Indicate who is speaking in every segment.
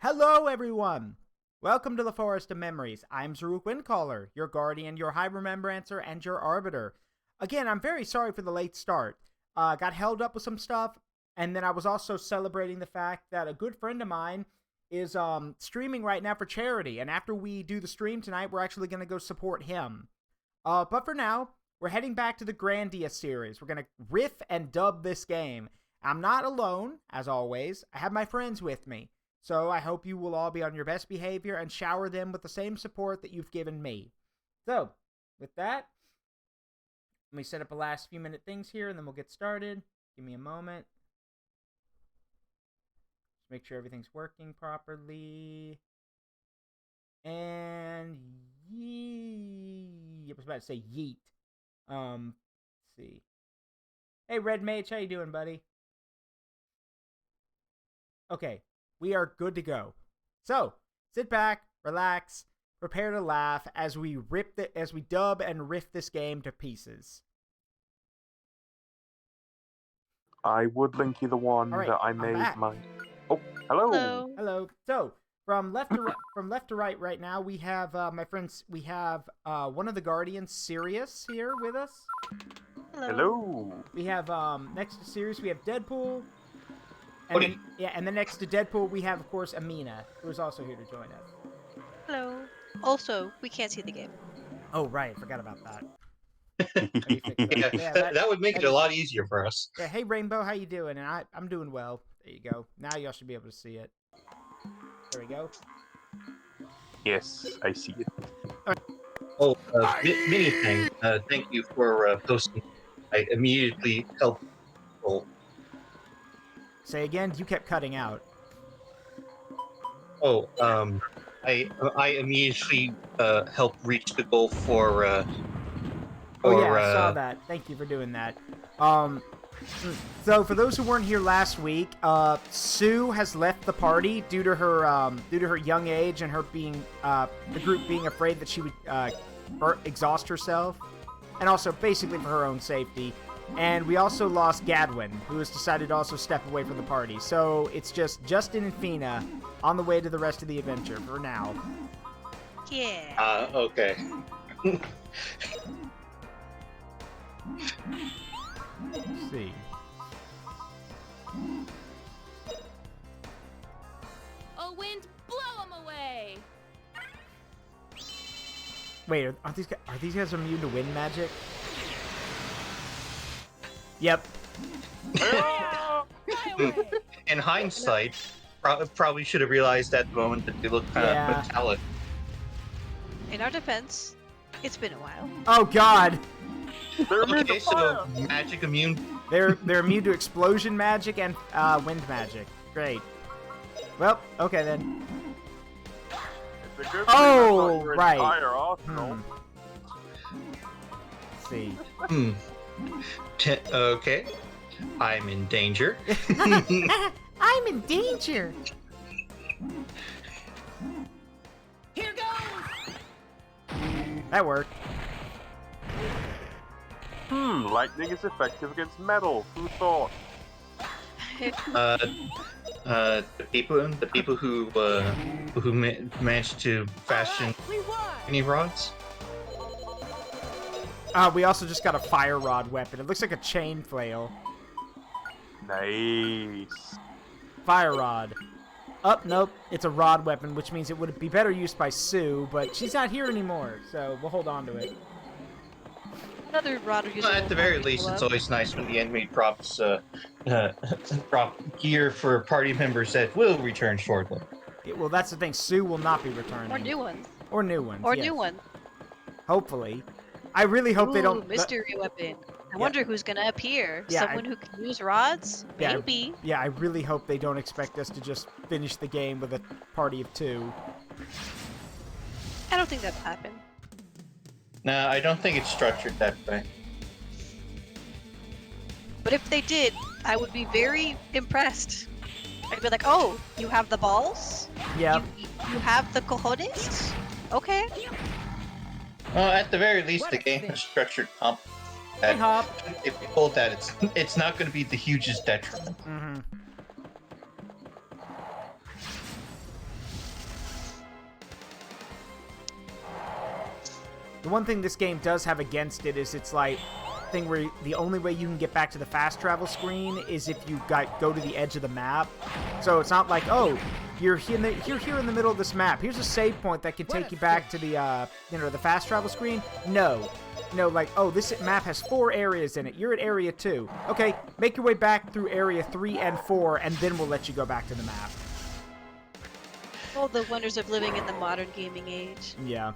Speaker 1: Hello, everyone! Welcome to the Forest of Memories. I'm Zaruk Windcaller, your guardian, your high remembrancer, and your arbiter. Again, I'm very sorry for the late start. Got held up with some stuff, and then I was also celebrating the fact that a good friend of mine is streaming right now for charity, and after we do the stream tonight, we're actually going to go support him. But for now, we're heading back to the Grandia series. We're going to riff and dub this game. I'm not alone, as always. I have my friends with me. So I hope you will all be on your best behavior and shower them with the same support that you've given me. So, with that, let me set up the last few minute things here and then we'll get started. Give me a moment. Just make sure everything's working properly. And I was about to say yeet. Let's see. Hey, Red Mage, how you doing, buddy? Okay. We are good to go. So, sit back, relax, prepare to laugh as we dub and riff this game to pieces.
Speaker 2: I would link you the one that I made my. Oh, hello.
Speaker 1: Hello. So, from left to right now, we have my friends. We have one of the Guardians, Sirius, here with us.
Speaker 2: Hello.
Speaker 1: We have next to Sirius, we have Deadpool. And then next to Deadpool, we have, of course, Amina, who is also here to join us.
Speaker 3: Hello. Also, we can't see the game.
Speaker 1: Oh, right. Forgot about that.
Speaker 4: That would make it a lot easier for us.
Speaker 1: Yeah, hey, Rainbow, how you doing? And I'm doing well. There you go. Now y'all should be able to see it. There we go.
Speaker 2: Yes, I see it.
Speaker 4: Oh, mini thing. Thank you for posting. I immediately helped.
Speaker 1: Say again. You kept cutting out.
Speaker 4: Oh, I immediately helped reach the goal for.
Speaker 1: I saw that. Thank you for doing that. So for those who weren't here last week, Sue has left the party due to her young age and her being the group being afraid that she would exhaust herself, and also basically for her own safety. And we also lost Gadwin, who has decided to also step away from the party. So it's just Justin and Fina on the way to the rest of the adventure for now.
Speaker 3: Yeah.
Speaker 4: Okay.
Speaker 1: Let's see.
Speaker 5: Oh, wind, blow them away!
Speaker 1: Wait, are these guys immune to wind magic? Yep.
Speaker 4: In hindsight, probably should have realized at the moment that they look kind of metallic.
Speaker 3: In our defense, it's been a while.
Speaker 1: Oh God.
Speaker 4: Okay, so magic immune.
Speaker 1: They're immune to explosion magic and wind magic. Great. Well, okay then. Oh, right. Let's see.
Speaker 4: Okay. I'm in danger.
Speaker 1: I'm in danger.
Speaker 5: Here goes!
Speaker 1: That worked.
Speaker 2: Lightning is effective against metal. Who thought?
Speaker 4: The people who managed to fashion mini rods.
Speaker 1: We also just got a fire rod weapon. It looks like a chain flail.
Speaker 2: Nice.
Speaker 1: Fire rod. Oh, nope. It's a rod weapon, which means it would be better used by Sue, but she's not here anymore, so we'll hold on to it.
Speaker 3: Another rod user.
Speaker 4: Well, at the very least, it's always nice when the enemy drops drop gear for party members that will return shortly.
Speaker 1: Yeah, well, that's the thing. Sue will not be returning.
Speaker 3: Or new ones.
Speaker 1: Or new ones.
Speaker 3: Or
Speaker 1: yes.
Speaker 3: new ones.
Speaker 1: Hopefully. I really hope they don't.
Speaker 3: Mystery weapon. I wonder who's gonna appear.
Speaker 1: Yeah,
Speaker 3: Someone who can use rods? Maybe.
Speaker 1: Yeah, I really hope they don't expect us to just finish the game with a party of 2.
Speaker 3: I don't think that'll happen.
Speaker 4: No, I don't think it's structured that way.
Speaker 3: But if they did, I would be very impressed. I'd be like, oh, you have the balls?
Speaker 1: Yeah.
Speaker 3: You have the cojones? Okay.
Speaker 4: Well, at the very least, the game is structured
Speaker 1: Hey, Hop.
Speaker 4: If you hold that, it's not going to be the hugest detriment.
Speaker 1: Mm-hmm. The one thing this game does have against it is it's like thing where the only way you can get back to the fast travel screen is if you go to the edge of the map. So it's not like, oh, you're here in the middle of this map. Here's a save point that can take you back to the the fast travel screen. No, like, oh, this map has 4 areas in it. You're at area 2. Okay, make your way back through area 3 and 4, and then we'll let you go back to the map.
Speaker 3: Oh, the wonders of living in the modern gaming age.
Speaker 1: Yeah.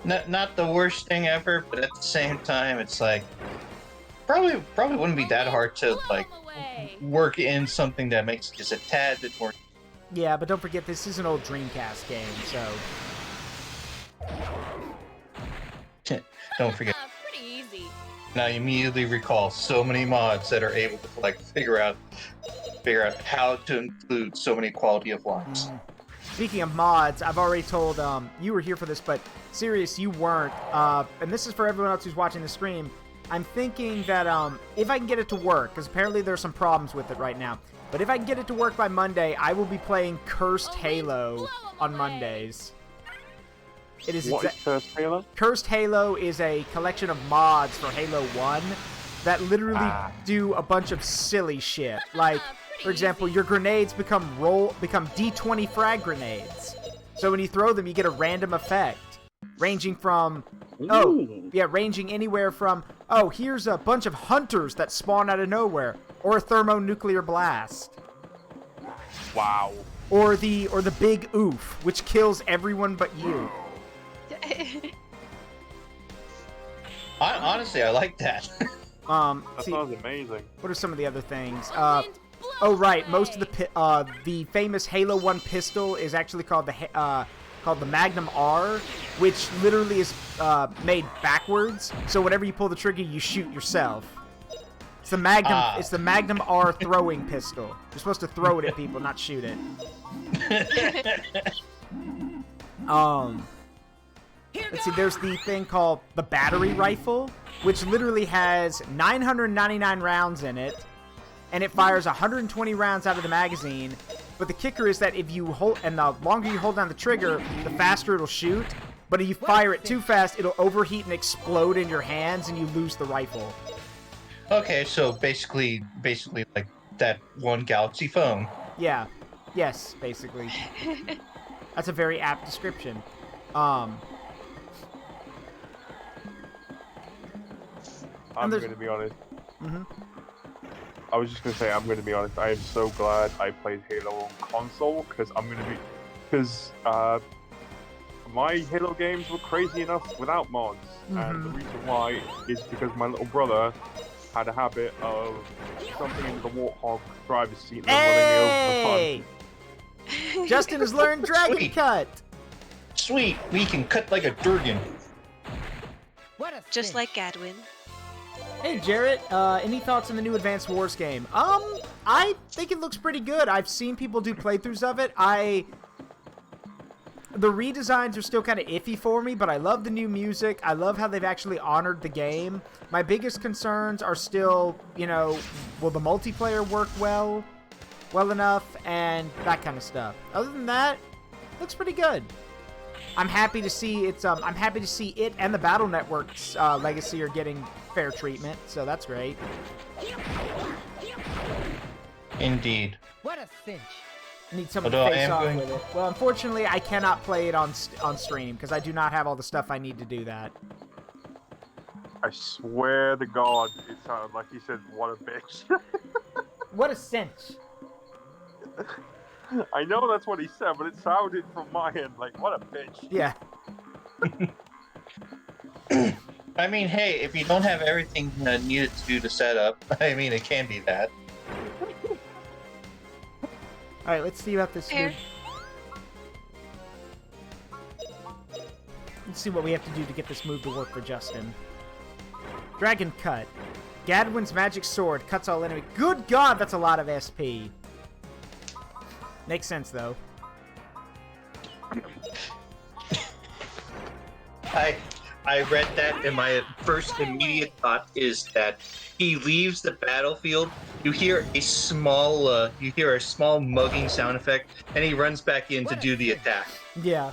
Speaker 4: Not the worst thing ever, but at the same time, it's like probably wouldn't be that hard to like work in something that makes it just a tad bit more.
Speaker 1: Yeah, but don't forget this is an old Dreamcast game, so.
Speaker 4: Don't forget.
Speaker 5: Pretty easy.
Speaker 4: Now you immediately recall so many mods that are able to like figure out how to include so many quality of lives.
Speaker 1: Speaking of mods, I've already told, you were here for this, but Sirius, you weren't. And this is for everyone else who's watching the stream. I'm thinking that if I can get it to work, because apparently there's some problems with it right now, but if I can get it to work by Monday, I will be playing Cursed Halo on Mondays. It is
Speaker 2: What is Cursed Halo?
Speaker 1: Cursed Halo is a collection of mods for Halo 1 that literally do a bunch of silly shit. Like, for example, your grenades become D20 frag grenades. So when you throw them, you get a random effect. Ranging from, ranging anywhere from, oh, here's a bunch of hunters that spawn out of nowhere, or a thermonuclear blast.
Speaker 2: Wow.
Speaker 1: Or the big oof, which kills everyone but you.
Speaker 4: Honestly, I like that.
Speaker 2: That sounds amazing.
Speaker 1: What are some of the other things? Oh right, most of the famous Halo 1 pistol is actually called the Magnum R, which literally is made backwards. So whenever you pull the trigger, you shoot yourself. It's the Magnum. It's the Magnum R throwing pistol. You're supposed to throw it at people, not shoot it. Let's see. There's the thing called the battery rifle, which literally has 999 rounds in it, and it fires 120 rounds out of the magazine. But the kicker is that if you hold, and the longer you hold down the trigger, the faster it'll shoot. But if you fire it too fast, it'll overheat and explode in your hands, and you lose the rifle.
Speaker 4: Okay, so basically like that one Galaxy phone.
Speaker 1: Yeah. Yes, basically. That's a very apt description.
Speaker 2: I'm going to be honest. I was just going to say, I'm going to be honest. I am so glad I played Halo on console, because my Halo games were crazy enough without mods. And the reason why is because my little brother had a habit of jumping into the Warthog driver's seat and running me over the front.
Speaker 1: Justin has learned Dragon Cut!
Speaker 4: Sweet, we can cut like a Durgan.
Speaker 3: Just like Gadwin.
Speaker 1: Hey Jarrett, any thoughts on the new Advanced Wars game? I think it looks pretty good. I've seen people do playthroughs of it. The redesigns are still kind of iffy for me, but I love the new music. I love how they've actually honored the game. My biggest concerns are still, will the multiplayer work well enough, and that kind of stuff. Other than that, it looks pretty good. I'm happy to see I'm happy to see it and the Battle Network's legacy are getting fair treatment, so that's great.
Speaker 4: Indeed.
Speaker 5: What a cinch.
Speaker 1: Need someone to face off with it. Well, unfortunately, I cannot play it on stream because I do not have all the stuff I need to do that.
Speaker 2: I swear to God, it sounded like he said, "What a bitch."
Speaker 1: What a cinch.
Speaker 2: I know that's what he said, but it sounded from my end like, "What a bitch."
Speaker 1: Yeah.
Speaker 4: I mean, hey, if you don't have everything needed to do the setup, I mean, it can be that.
Speaker 1: Alright, let's see about this. Let's see what we have to do to get this move to work for Justin. Dragon Cut. Gadwin's magic sword cuts all enemy. Good God, that's a lot of SP. Makes sense, though.
Speaker 4: I read that, and my first immediate thought is that he leaves the battlefield. You hear a small mugging sound effect, and he runs back in to do the attack.
Speaker 1: Yeah.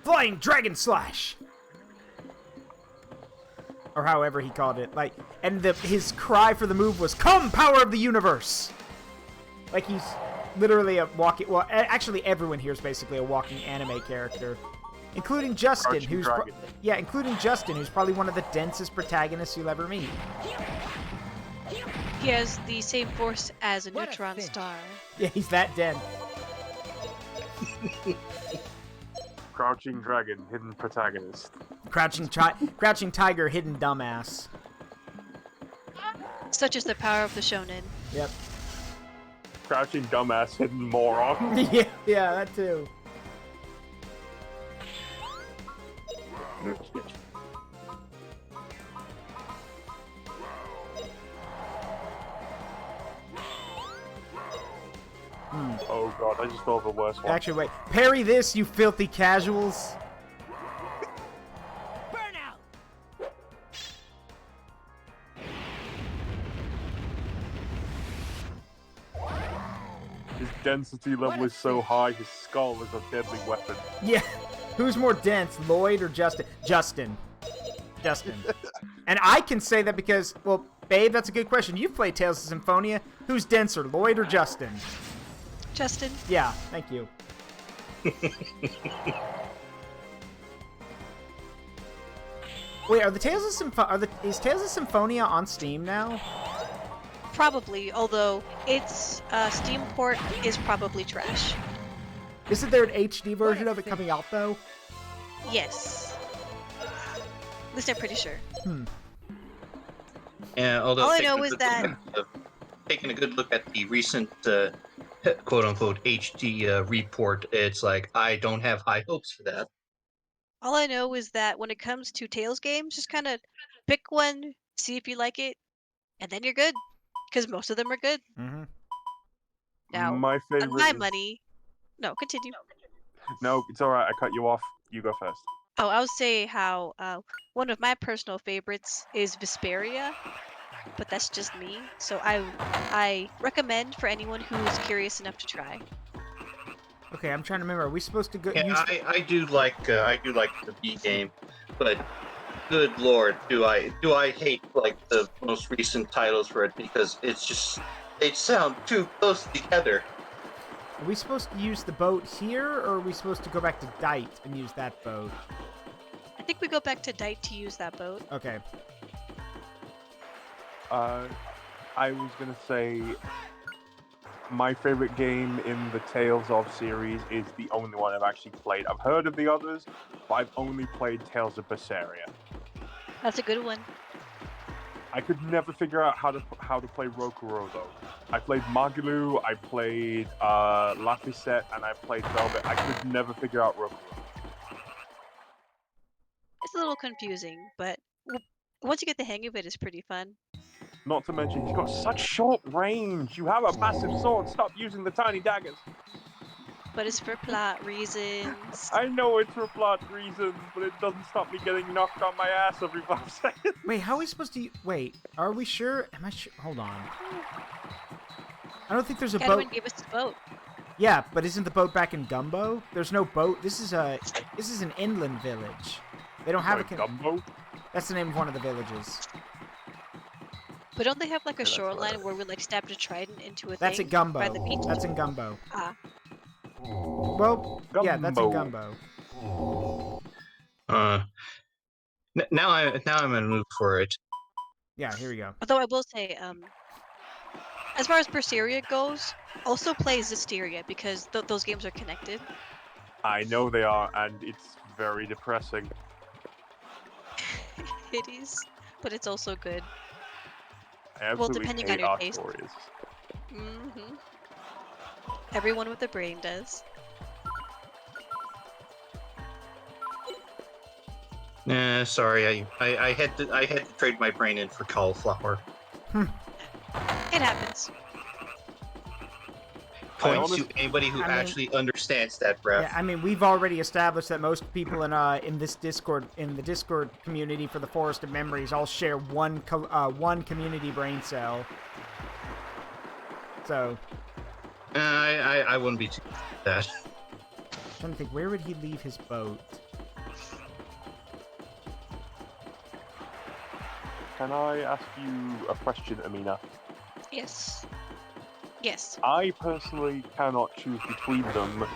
Speaker 1: Flying Dragon Slash! Or however he called it. Like, and his cry for the move was, "Come, power of the universe!" Like he's literally a walking... Well, actually everyone here is basically a walking anime character. Including Justin, including Justin, who's probably one of the densest protagonists you'll ever meet.
Speaker 3: He has the same force as a neutron star.
Speaker 1: Yeah, he's that dense.
Speaker 2: Crouching Dragon, hidden protagonist.
Speaker 1: Crouching Tiger, hidden dumbass.
Speaker 3: Such is the power of the shonen.
Speaker 1: Yep.
Speaker 2: Crouching dumbass, hidden moron.
Speaker 1: yeah, that too.
Speaker 2: Oh god, I just thought of the worst one.
Speaker 1: Actually, wait. Parry this, you filthy casuals.
Speaker 5: Burnout.
Speaker 2: His density level is so high, his skull is a deadly weapon.
Speaker 1: Yeah. Who's more dense, Lloyd or Justin? Justin. And I can say that because, well, babe, that's a good question. You've played Tales of Symphonia. Who's denser, Lloyd or Justin?
Speaker 3: Justin.
Speaker 1: Yeah, thank you. Wait, are the Tales of is Tales of Symphonia on Steam now?
Speaker 3: Probably, although its Steam port is probably trash.
Speaker 1: Isn't there an HD version of it coming out though?
Speaker 3: Yes. At least I'm pretty sure.
Speaker 4: Yeah, although
Speaker 3: All I know is that
Speaker 4: taking a good look at the recent quote-unquote HD report, it's like I don't have high hopes for that.
Speaker 3: all I know is that when it comes to Tales games, just kind of pick one, see if you like it, and then you're good. Because most of them are good.
Speaker 1: Mm-hmm.
Speaker 3: Now,
Speaker 2: My favorite
Speaker 3: on my
Speaker 2: is...
Speaker 3: money. No, continue.
Speaker 2: No, it's alright, I cut you off. You go first.
Speaker 3: Oh, I'll say how one of my personal favorites is Vesperia, but that's just me. So I recommend for anyone who's curious enough to try.
Speaker 1: Okay, I'm trying to remember. Are we supposed to go?
Speaker 4: Yeah, I do like the B game, but good lord, do I hate like the most recent titles for it because it's just they sound too close together.
Speaker 1: Are we supposed to use the boat here, or are we supposed to go back to Dite and use that boat?
Speaker 3: I think we go back to Dite to use that boat.
Speaker 1: Okay.
Speaker 2: I was gonna say my favorite game in the Tales of series is the only one I've actually played. I've heard of the others, but I've only played Tales of Berseria.
Speaker 3: That's a good one.
Speaker 2: I could never figure out how to play Rokuro though. I played Magalu, I played Laphicet, and I played Velvet. I could never figure out Rokuro.
Speaker 3: It's a little confusing, but once you get the hang of it, it's pretty fun.
Speaker 2: Not to mention, he's got such short range. You have a massive sword. Stop using the tiny daggers.
Speaker 3: But it's for plot reasons.
Speaker 2: I know it's for plot reasons, but it doesn't stop me getting knocked on my ass every 5 seconds.
Speaker 1: Wait, how are we supposed to... Wait, are we sure? Am I sure? Hold on. I don't think there's a
Speaker 3: Edwin
Speaker 1: boat...
Speaker 3: gave us the boat.
Speaker 1: Yeah, but isn't the boat back in Gumbo? There's no boat. This is an inland village. They don't have a...
Speaker 2: Gumbo?
Speaker 1: That's the name of one of the villages.
Speaker 3: But don't they have like a
Speaker 2: that's
Speaker 3: shoreline where we like stabbed a trident into a
Speaker 1: That's
Speaker 3: thing
Speaker 1: at Gumbo.
Speaker 3: by the beach?
Speaker 1: That's in Gumbo.
Speaker 3: Ah.
Speaker 1: Well, yeah, that's in Gumbo.
Speaker 4: Now I'm in a mood for it.
Speaker 1: Yeah, here we go.
Speaker 3: Although I will say, as far as Berseria goes, also play Zisteria because those games are connected.
Speaker 2: I know they are, and it's very depressing.
Speaker 3: It is, but it's also good.
Speaker 2: I absolutely
Speaker 3: depending
Speaker 2: hate
Speaker 3: on your
Speaker 2: our
Speaker 3: taste.
Speaker 2: stories.
Speaker 3: Mm-hmm. Everyone with a brain does.
Speaker 4: Sorry, I had to trade my brain in for cauliflower.
Speaker 3: It happens.
Speaker 4: point
Speaker 2: honest-
Speaker 4: to anybody who
Speaker 1: I mean-
Speaker 4: actually understands that, Breath.
Speaker 1: Yeah, I mean, we've already established that most people in the Discord community for the Forest of Memories all share one community brain cell. So,
Speaker 4: I wouldn't be too that.
Speaker 1: I'm trying to think, where would he leave his boat?
Speaker 2: Can I ask you a question, Amina?
Speaker 3: Yes. Yes.
Speaker 2: I personally cannot choose between them.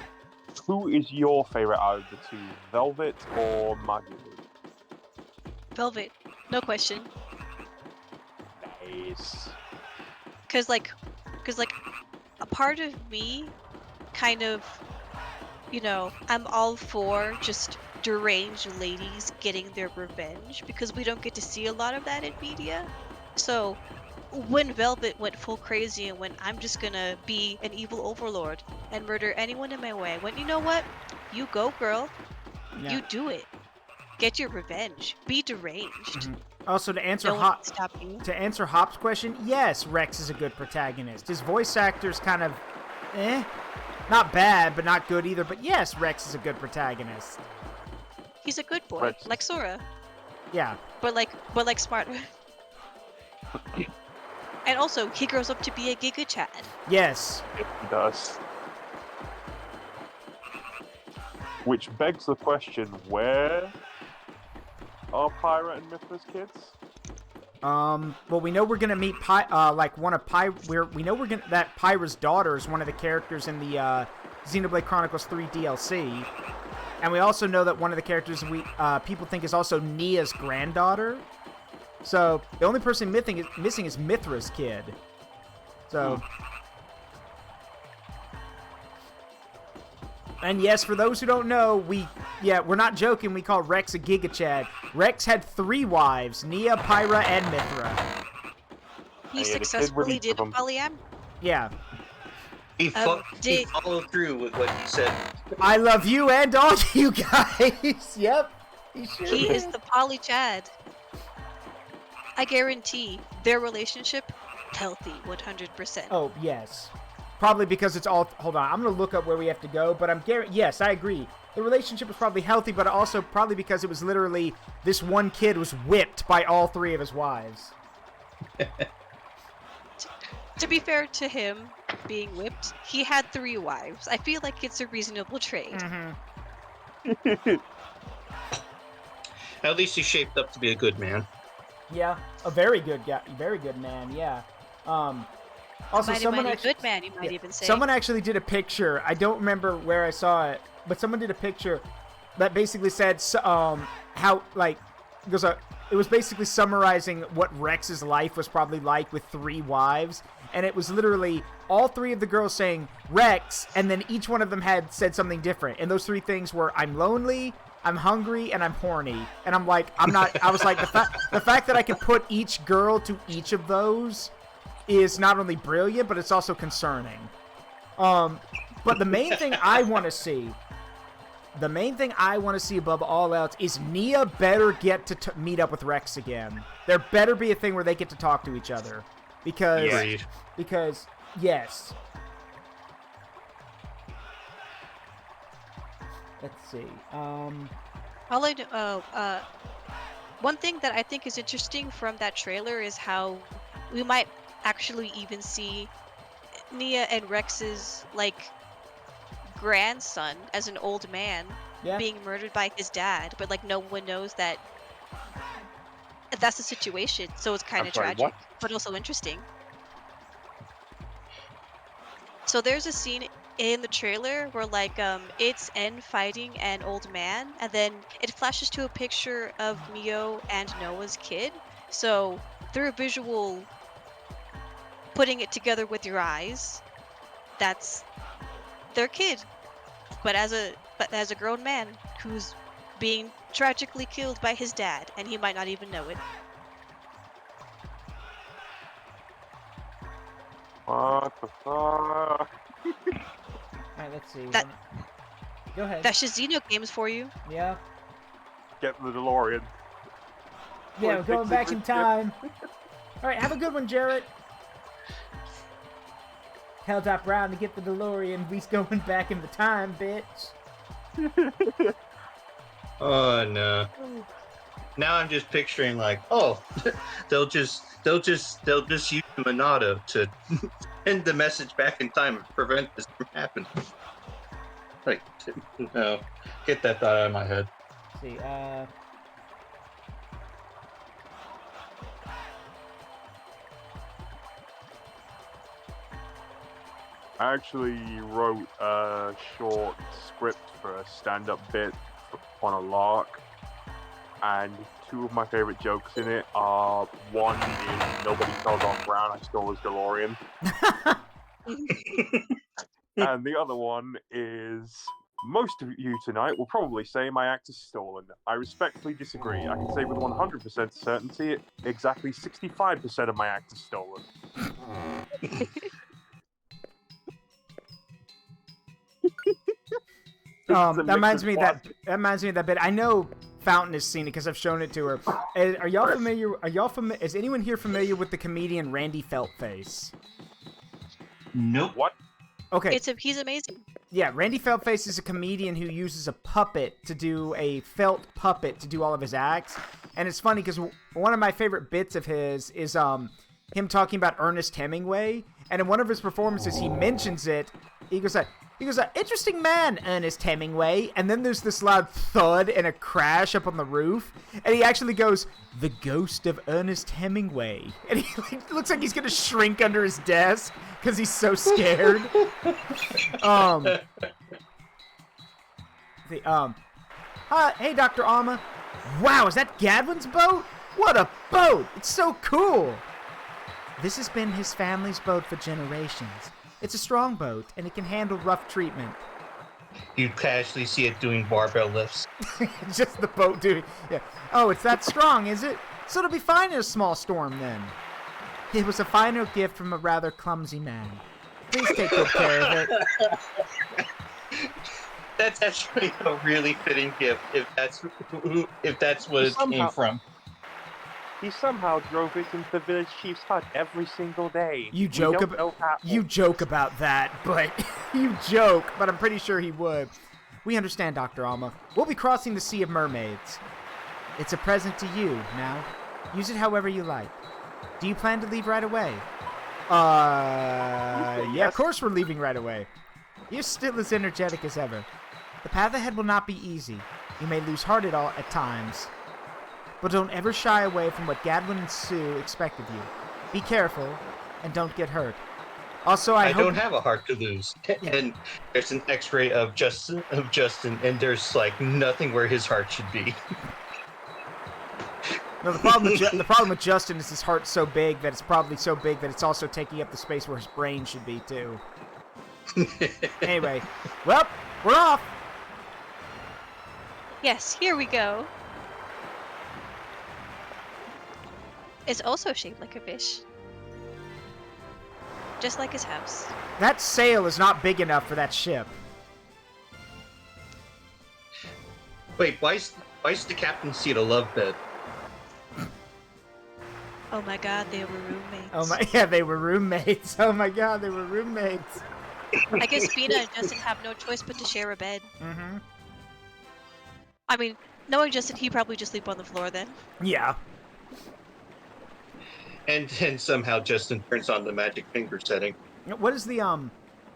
Speaker 2: Who is your favorite out of the two, Velvet or Maggie?
Speaker 3: Velvet. No question.
Speaker 2: Nice.
Speaker 3: Cause like a part of me kind of, I'm all for just deranged ladies getting their revenge because we don't get to see a lot of that in media. So when Velvet went full crazy and when I'm just gonna be an evil overlord and murder anyone in my way, I went, you know what? You go, girl.
Speaker 1: Yeah.
Speaker 3: You do it. Get your revenge. Be deranged.
Speaker 1: Also, to answer
Speaker 3: No one can stop you.
Speaker 1: Hop's question, yes, Rex is a good protagonist. His voice actor's kind of, not bad, but not good either. But yes, Rex is a good protagonist.
Speaker 3: He's a good boy,
Speaker 2: Rex.
Speaker 3: like Sora,
Speaker 1: Yeah.
Speaker 3: but like smarter. And also, he grows up to be a Giga Chad.
Speaker 1: Yes.
Speaker 2: He does. Which begs the question, where are Pyra and Mithra's kids?
Speaker 1: Well, we know we're gonna meet that Pyra's daughter is one of the characters in the Xenoblade Chronicles 3 DLC, and we also know that one of the characters people think is also Nia's granddaughter. So the only person missing is Mithra's kid. So. And yes, for those who don't know, we're not joking. We call Rex a Giga Chad. Rex had 3 wives: Nia, Pyra, and Mithra.
Speaker 3: He
Speaker 2: Yeah, the kid
Speaker 3: successfully
Speaker 2: really
Speaker 3: did
Speaker 2: took 'em.
Speaker 3: polyam.
Speaker 1: Yeah.
Speaker 4: He followed through with what he said.
Speaker 1: I love you and all you guys. Yep.
Speaker 3: He is the poly Chad. I guarantee their relationship healthy 100%.
Speaker 1: Oh, yes. Probably because it's all... Hold on, I'm going to look up where we have to go, but yes, I agree. The relationship was probably healthy, but also probably because it was literally this one kid was whipped by all 3 of his wives.
Speaker 3: To be fair to him being whipped, he had 3 wives. I feel like it's a reasonable trade.
Speaker 1: Mm-hmm.
Speaker 4: At least he shaped up to be a good man.
Speaker 1: Yeah, a very good guy, very good man, yeah. Also,
Speaker 3: Good man, you might even say.
Speaker 1: Someone actually did a picture. I don't remember where I saw it, but someone did a picture that basically said how it was basically summarizing what Rex's life was probably like with 3 wives, and it was literally all 3 of the girls saying Rex, and then each one of them had said something different, and those 3 things were I'm lonely, I'm hungry, and I'm horny. And I'm like, I was like, the fact that I could put each girl to each of those is not only brilliant, but it's also concerning. But the main thing I want to see above all else is Nia better get to meet up with Rex again. There better be a thing where they get to talk to each other. Because, yes. Let's see.
Speaker 3: All I know, one thing that I think is interesting from that trailer is how we might actually even see Nia and Rex's grandson as an old man being murdered by his dad, but no one knows that that's the situation. So it's kind of tragic, but also interesting. So there's a scene in the trailer where it's N fighting an old man, and then it flashes to a picture of Mio and Noah's kid. So through a visual, putting it together with your eyes, that's their kid, but as a grown man who's being tragically killed by his dad, and he might not even know it.
Speaker 2: What the fuck?
Speaker 1: Alright, let's see. Go ahead.
Speaker 3: That's just Xeno games for you.
Speaker 1: Yeah.
Speaker 2: Get the DeLorean.
Speaker 1: Yeah, we're going back in time. Alright, have a good one, Jarrett. Helltop round to get the DeLorean. We's going back in the time, bitch.
Speaker 4: Oh no. Now I'm just picturing like, oh, they'll just use the Monado to send the message back in time and prevent this from happening. Like, no, get that thought out of my head.
Speaker 1: Let's see,
Speaker 2: I actually wrote a short script for a stand-up bit on a lark, and two of my favorite jokes in it are, one is nobody tells on Brown I stole his DeLorean, and the other one is most of you tonight will probably say my act is stolen. I respectfully disagree. I can say with 100% certainty exactly 65% of my act is stolen.
Speaker 1: that reminds me of that bit. I know Fountain has seen it because I've shown it to her. Are y'all familiar? Is anyone here familiar with the comedian Randy Feltface?
Speaker 4: Nope.
Speaker 2: What?
Speaker 1: Okay.
Speaker 3: He's amazing.
Speaker 1: Yeah, Randy Feltface is a comedian who uses a puppet to do a felt puppet to do all of his acts. And it's funny because one of my favorite bits of his is him talking about Ernest Hemingway. And in one of his performances, he mentions it. He goes, interesting man, Ernest Hemingway. And then there's this loud thud and a crash up on the roof. And he actually goes, the ghost of Ernest Hemingway. And he looks like he's going to shrink under his desk because he's so scared. Hey, Dr. Alma. Wow, is that Gadwin's boat? What a boat! It's so cool! This has been his family's boat for generations. It's a strong boat, and it can handle rough treatment.
Speaker 4: You casually see it doing barbell lifts.
Speaker 1: Just the boat doing... Yeah. Oh, it's that strong, is it? So it'll be fine in a small storm, then. It was a final gift from a rather clumsy man. Please take good care of it.
Speaker 4: That's actually a really fitting gift, if that's what it came from.
Speaker 2: He somehow drove it into the village chief's hut every single day.
Speaker 1: You joke about that, but I'm pretty sure he would. We understand, Dr. Alma. We'll be crossing the Sea of Mermaids. It's a present to you, now. Use it however you like. Do you plan to leave right away? Yeah, of course we're leaving right away. You're still as energetic as ever. The path ahead will not be easy. You may lose heart at times. But don't ever shy away from what Gadwin and Sue expect of you. Be careful, and don't get hurt. Also, I
Speaker 4: don't have a heart to lose. Yeah. And there's an X-ray of Justin, and there's like nothing where his heart should be.
Speaker 1: No, the problem with Justin is his heart's so big that it's probably so big that it's also taking up the space where his brain should be too. Anyway, well, we're off.
Speaker 3: Yes, here we go. It's also shaped like a fish. Just like his house.
Speaker 1: That sail is not big enough for that ship.
Speaker 4: Wait, why is the captain's seat a love bed?
Speaker 3: Oh my god, they were roommates.
Speaker 1: They were roommates. Oh my god, they were roommates.
Speaker 3: I guess Fina and Justin have no choice but to share a bed.
Speaker 1: Mm-hmm.
Speaker 3: I mean, knowing Justin, he'd probably just sleep on the floor then.
Speaker 1: Yeah.
Speaker 4: And somehow Justin turns on the magic finger setting.
Speaker 1: What is the,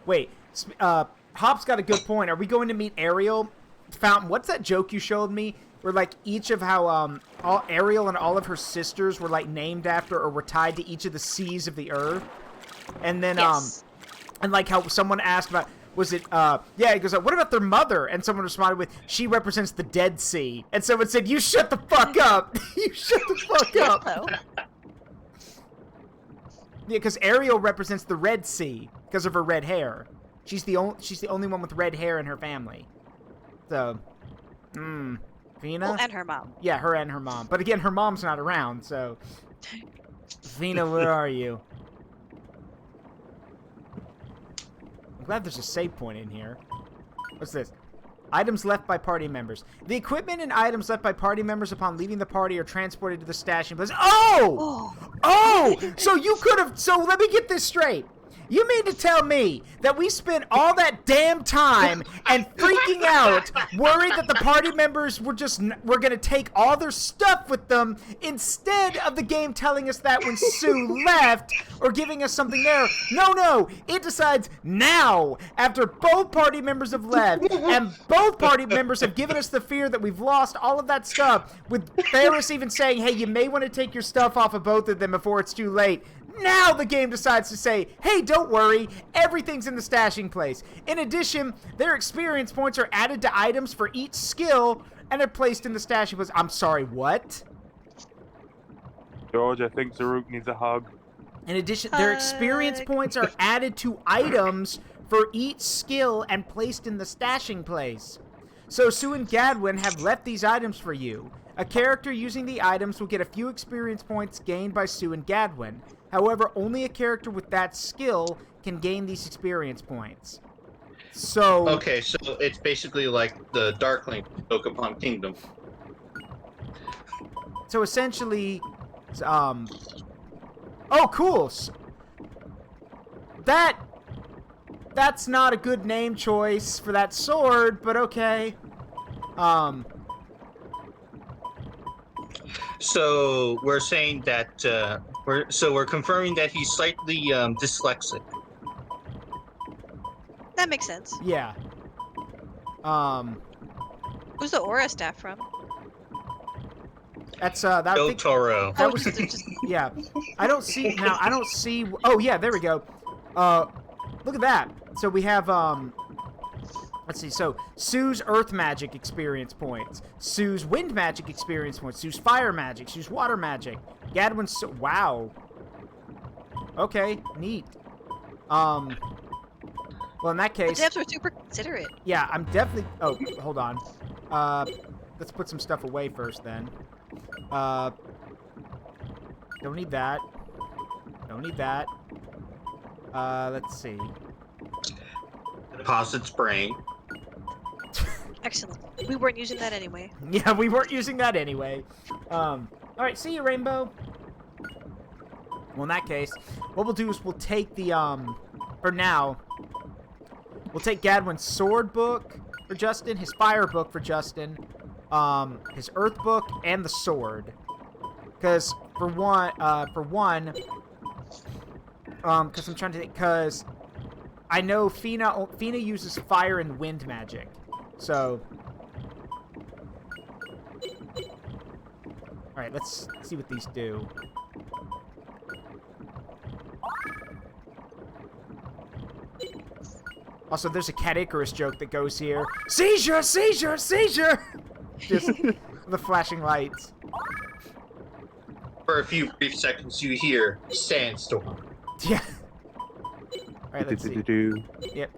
Speaker 1: wait, Hop's got a good point. Are we going to meet Ariel? Fountain, what's that joke you showed me? Where, like, each of how, Ariel and all of her sisters were, like, named after or were tied to each of the seas of the earth? And then,
Speaker 3: yes.
Speaker 1: And, like, how someone asked about, was it, he goes, what about their mother? And someone responded with, she represents the Dead Sea. And someone said, you shut the fuck up! You shut the fuck up!
Speaker 3: Hello.
Speaker 1: Yeah, because Ariel represents the Red Sea because of her red hair. She's the only one with red hair in her family. So, Fina?
Speaker 3: Oh, and her mom.
Speaker 1: Yeah, her and her mom. But again, her mom's not around, so... Fina, where are you? I'm glad there's a save point in here. What's this? Items left by party members. The equipment and items left by party members upon leaving the party are transported to the stashing place. Oh! So you could have... So let me get this straight. You mean to tell me that we spent all that damn time and freaking out, worried that the party members were gonna take all their stuff with them, instead of the game telling us that when Sue left or giving us something there? No, it decides now, after both party members have left and both party members have given us the fear that we've lost all of that stuff, with Ferris even saying, hey, you may want to take your stuff off of both of them before it's too late. Now the game decides to say, hey, don't worry, everything's in the stashing place. In addition, their experience points are added to items for each skill and are placed in the stashing place. I'm sorry, what?
Speaker 2: George, I think Zaruk needs a hug.
Speaker 1: In addition, their experience points are added to items for each skill and placed in the stashing place. So Sue and Gadwin have left these items for you. A character using the items will get a few experience points gained by Sue and Gadwin. However, only a character with that skill can gain these experience points. So...
Speaker 4: Okay, so it's basically like the Darkling Pokemon Kingdom.
Speaker 1: So essentially... Oh, cool! That's not a good name choice for that sword, but okay.
Speaker 4: So we're saying that we're confirming that he's slightly dyslexic.
Speaker 3: That makes sense.
Speaker 1: Yeah.
Speaker 3: Who's the aura staff from?
Speaker 1: That's that. I think,
Speaker 4: Totoro.
Speaker 1: that was yeah. I don't see now. I don't see. Oh yeah, there we go. Look at that. So we have let's see. So Sue's Earth Magic experience points, Sue's Wind Magic experience points, Sue's Fire Magic, Sue's Water Magic, Gadwin's. Wow. Okay, neat. Well, in that case,
Speaker 3: The devs are super considerate.
Speaker 1: yeah, I'm definitely. Oh, hold on. Let's put some stuff away first, then. Don't need that. Don't need that. Let's see.
Speaker 4: Deposits brain.
Speaker 3: Excellent. We weren't using that anyway.
Speaker 1: Yeah, we weren't using that anyway. Alright, see you, Rainbow. Well, in that case, what we'll do is we'll take the, for now, we'll take Gadwin's sword book for Justin, his fire book for Justin, his earth book, and the sword. Because, for one, because I'm trying to think, because I know Fina uses fire and wind magic. So, alright, let's see what these do. Also, there's a Cat Icarus joke that goes here. Seizure! Seizure! Seizure! Just the flashing lights.
Speaker 4: For a few brief seconds, you hear sandstorm.
Speaker 1: Yeah. Alright, let's see. Yep.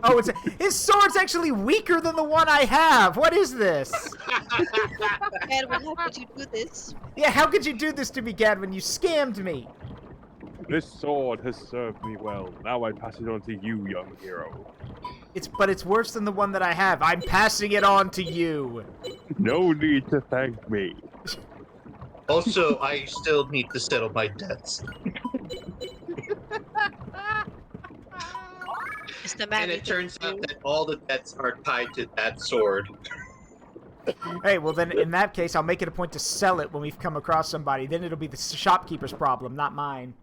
Speaker 1: Oh, his sword's actually weaker than the one I have. What is this?
Speaker 3: Gadwin, how could you do this?
Speaker 1: Yeah, how could you do this to me, Gadwin? You scammed me.
Speaker 2: This sword has served me well. Now I pass it on to you, young hero.
Speaker 1: But it's worse than the one that I have. I'm passing it on to you.
Speaker 2: No need to thank me.
Speaker 4: Also, I still need to settle my debts.
Speaker 3: It's the man
Speaker 4: And
Speaker 3: who
Speaker 4: it turns
Speaker 3: can
Speaker 4: out
Speaker 3: do-
Speaker 4: that all the debts are tied to that sword.
Speaker 1: Hey, well then, in that case, I'll make it a point to sell it when we've come across somebody. Then it'll be the shopkeeper's problem, not mine.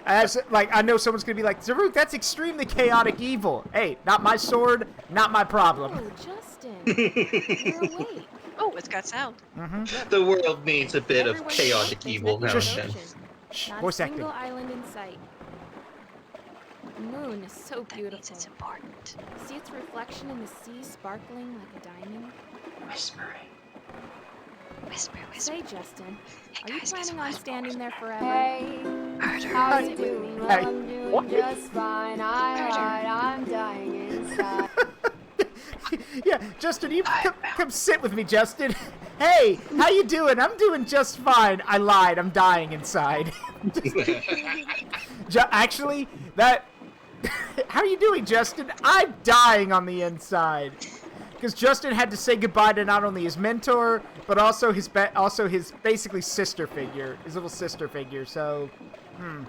Speaker 1: I know someone's gonna be like, Zaruk, that's extremely chaotic evil. Hey, not my sword, not my problem.
Speaker 5: Oh, Justin, you're awake.
Speaker 3: Oh, it's got sound.
Speaker 1: Mm-hmm.
Speaker 4: The world needs a bit of
Speaker 5: Everyone's
Speaker 4: chaotic
Speaker 5: awake, there's
Speaker 4: evil now
Speaker 5: nothing
Speaker 1: Shush.
Speaker 5: but
Speaker 4: and then.
Speaker 5: ocean.
Speaker 1: Shh,
Speaker 5: Not
Speaker 1: voice
Speaker 5: a
Speaker 1: acting.
Speaker 5: single island in sight. The moon is so
Speaker 3: That means
Speaker 5: beautiful.
Speaker 3: it's important.
Speaker 5: See its reflection in the sea sparkling like a diamond?
Speaker 3: Whispering. Whisper, whisper.
Speaker 5: Say, Justin,
Speaker 3: Hey
Speaker 5: are you
Speaker 3: guys, guess
Speaker 5: planning
Speaker 3: what?
Speaker 5: on standing there forever?
Speaker 6: Hey,
Speaker 3: Murder.
Speaker 6: how's
Speaker 5: Sit
Speaker 6: it
Speaker 5: with
Speaker 6: doing?
Speaker 5: me.
Speaker 6: Well,
Speaker 1: Hey.
Speaker 6: I'm doing
Speaker 2: What?
Speaker 6: just fine. I'm dying inside.
Speaker 1: Yeah, Justin, you come sit with me, Justin. Hey, how you doing? I'm doing just fine. I lied. I'm dying inside. Actually, that... How are you doing, Justin? I'm dying on the inside. Because Justin had to say goodbye to not only his mentor, but also his basically sister figure, his little sister figure. So,
Speaker 4: And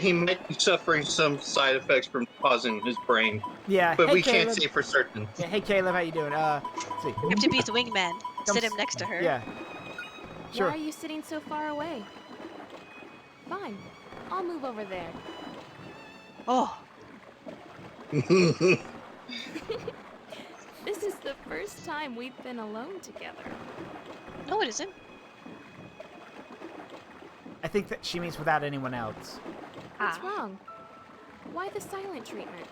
Speaker 4: he might be suffering some side effects from causing his brain.
Speaker 1: yeah.
Speaker 4: But
Speaker 1: Hey,
Speaker 4: we
Speaker 1: Caleb.
Speaker 4: can't say for certain.
Speaker 1: Yeah, hey, Caleb, how you doing? Let's see.
Speaker 3: You have to be his wingman. Sit him next to her.
Speaker 1: Yeah. Sure.
Speaker 6: Why are you sitting so far away? Fine. I'll move over there.
Speaker 3: Oh,
Speaker 6: This is the first time we've been alone together.
Speaker 3: no, it isn't.
Speaker 1: I think that she means without anyone else.
Speaker 6: What's wrong? Why the silent treatment?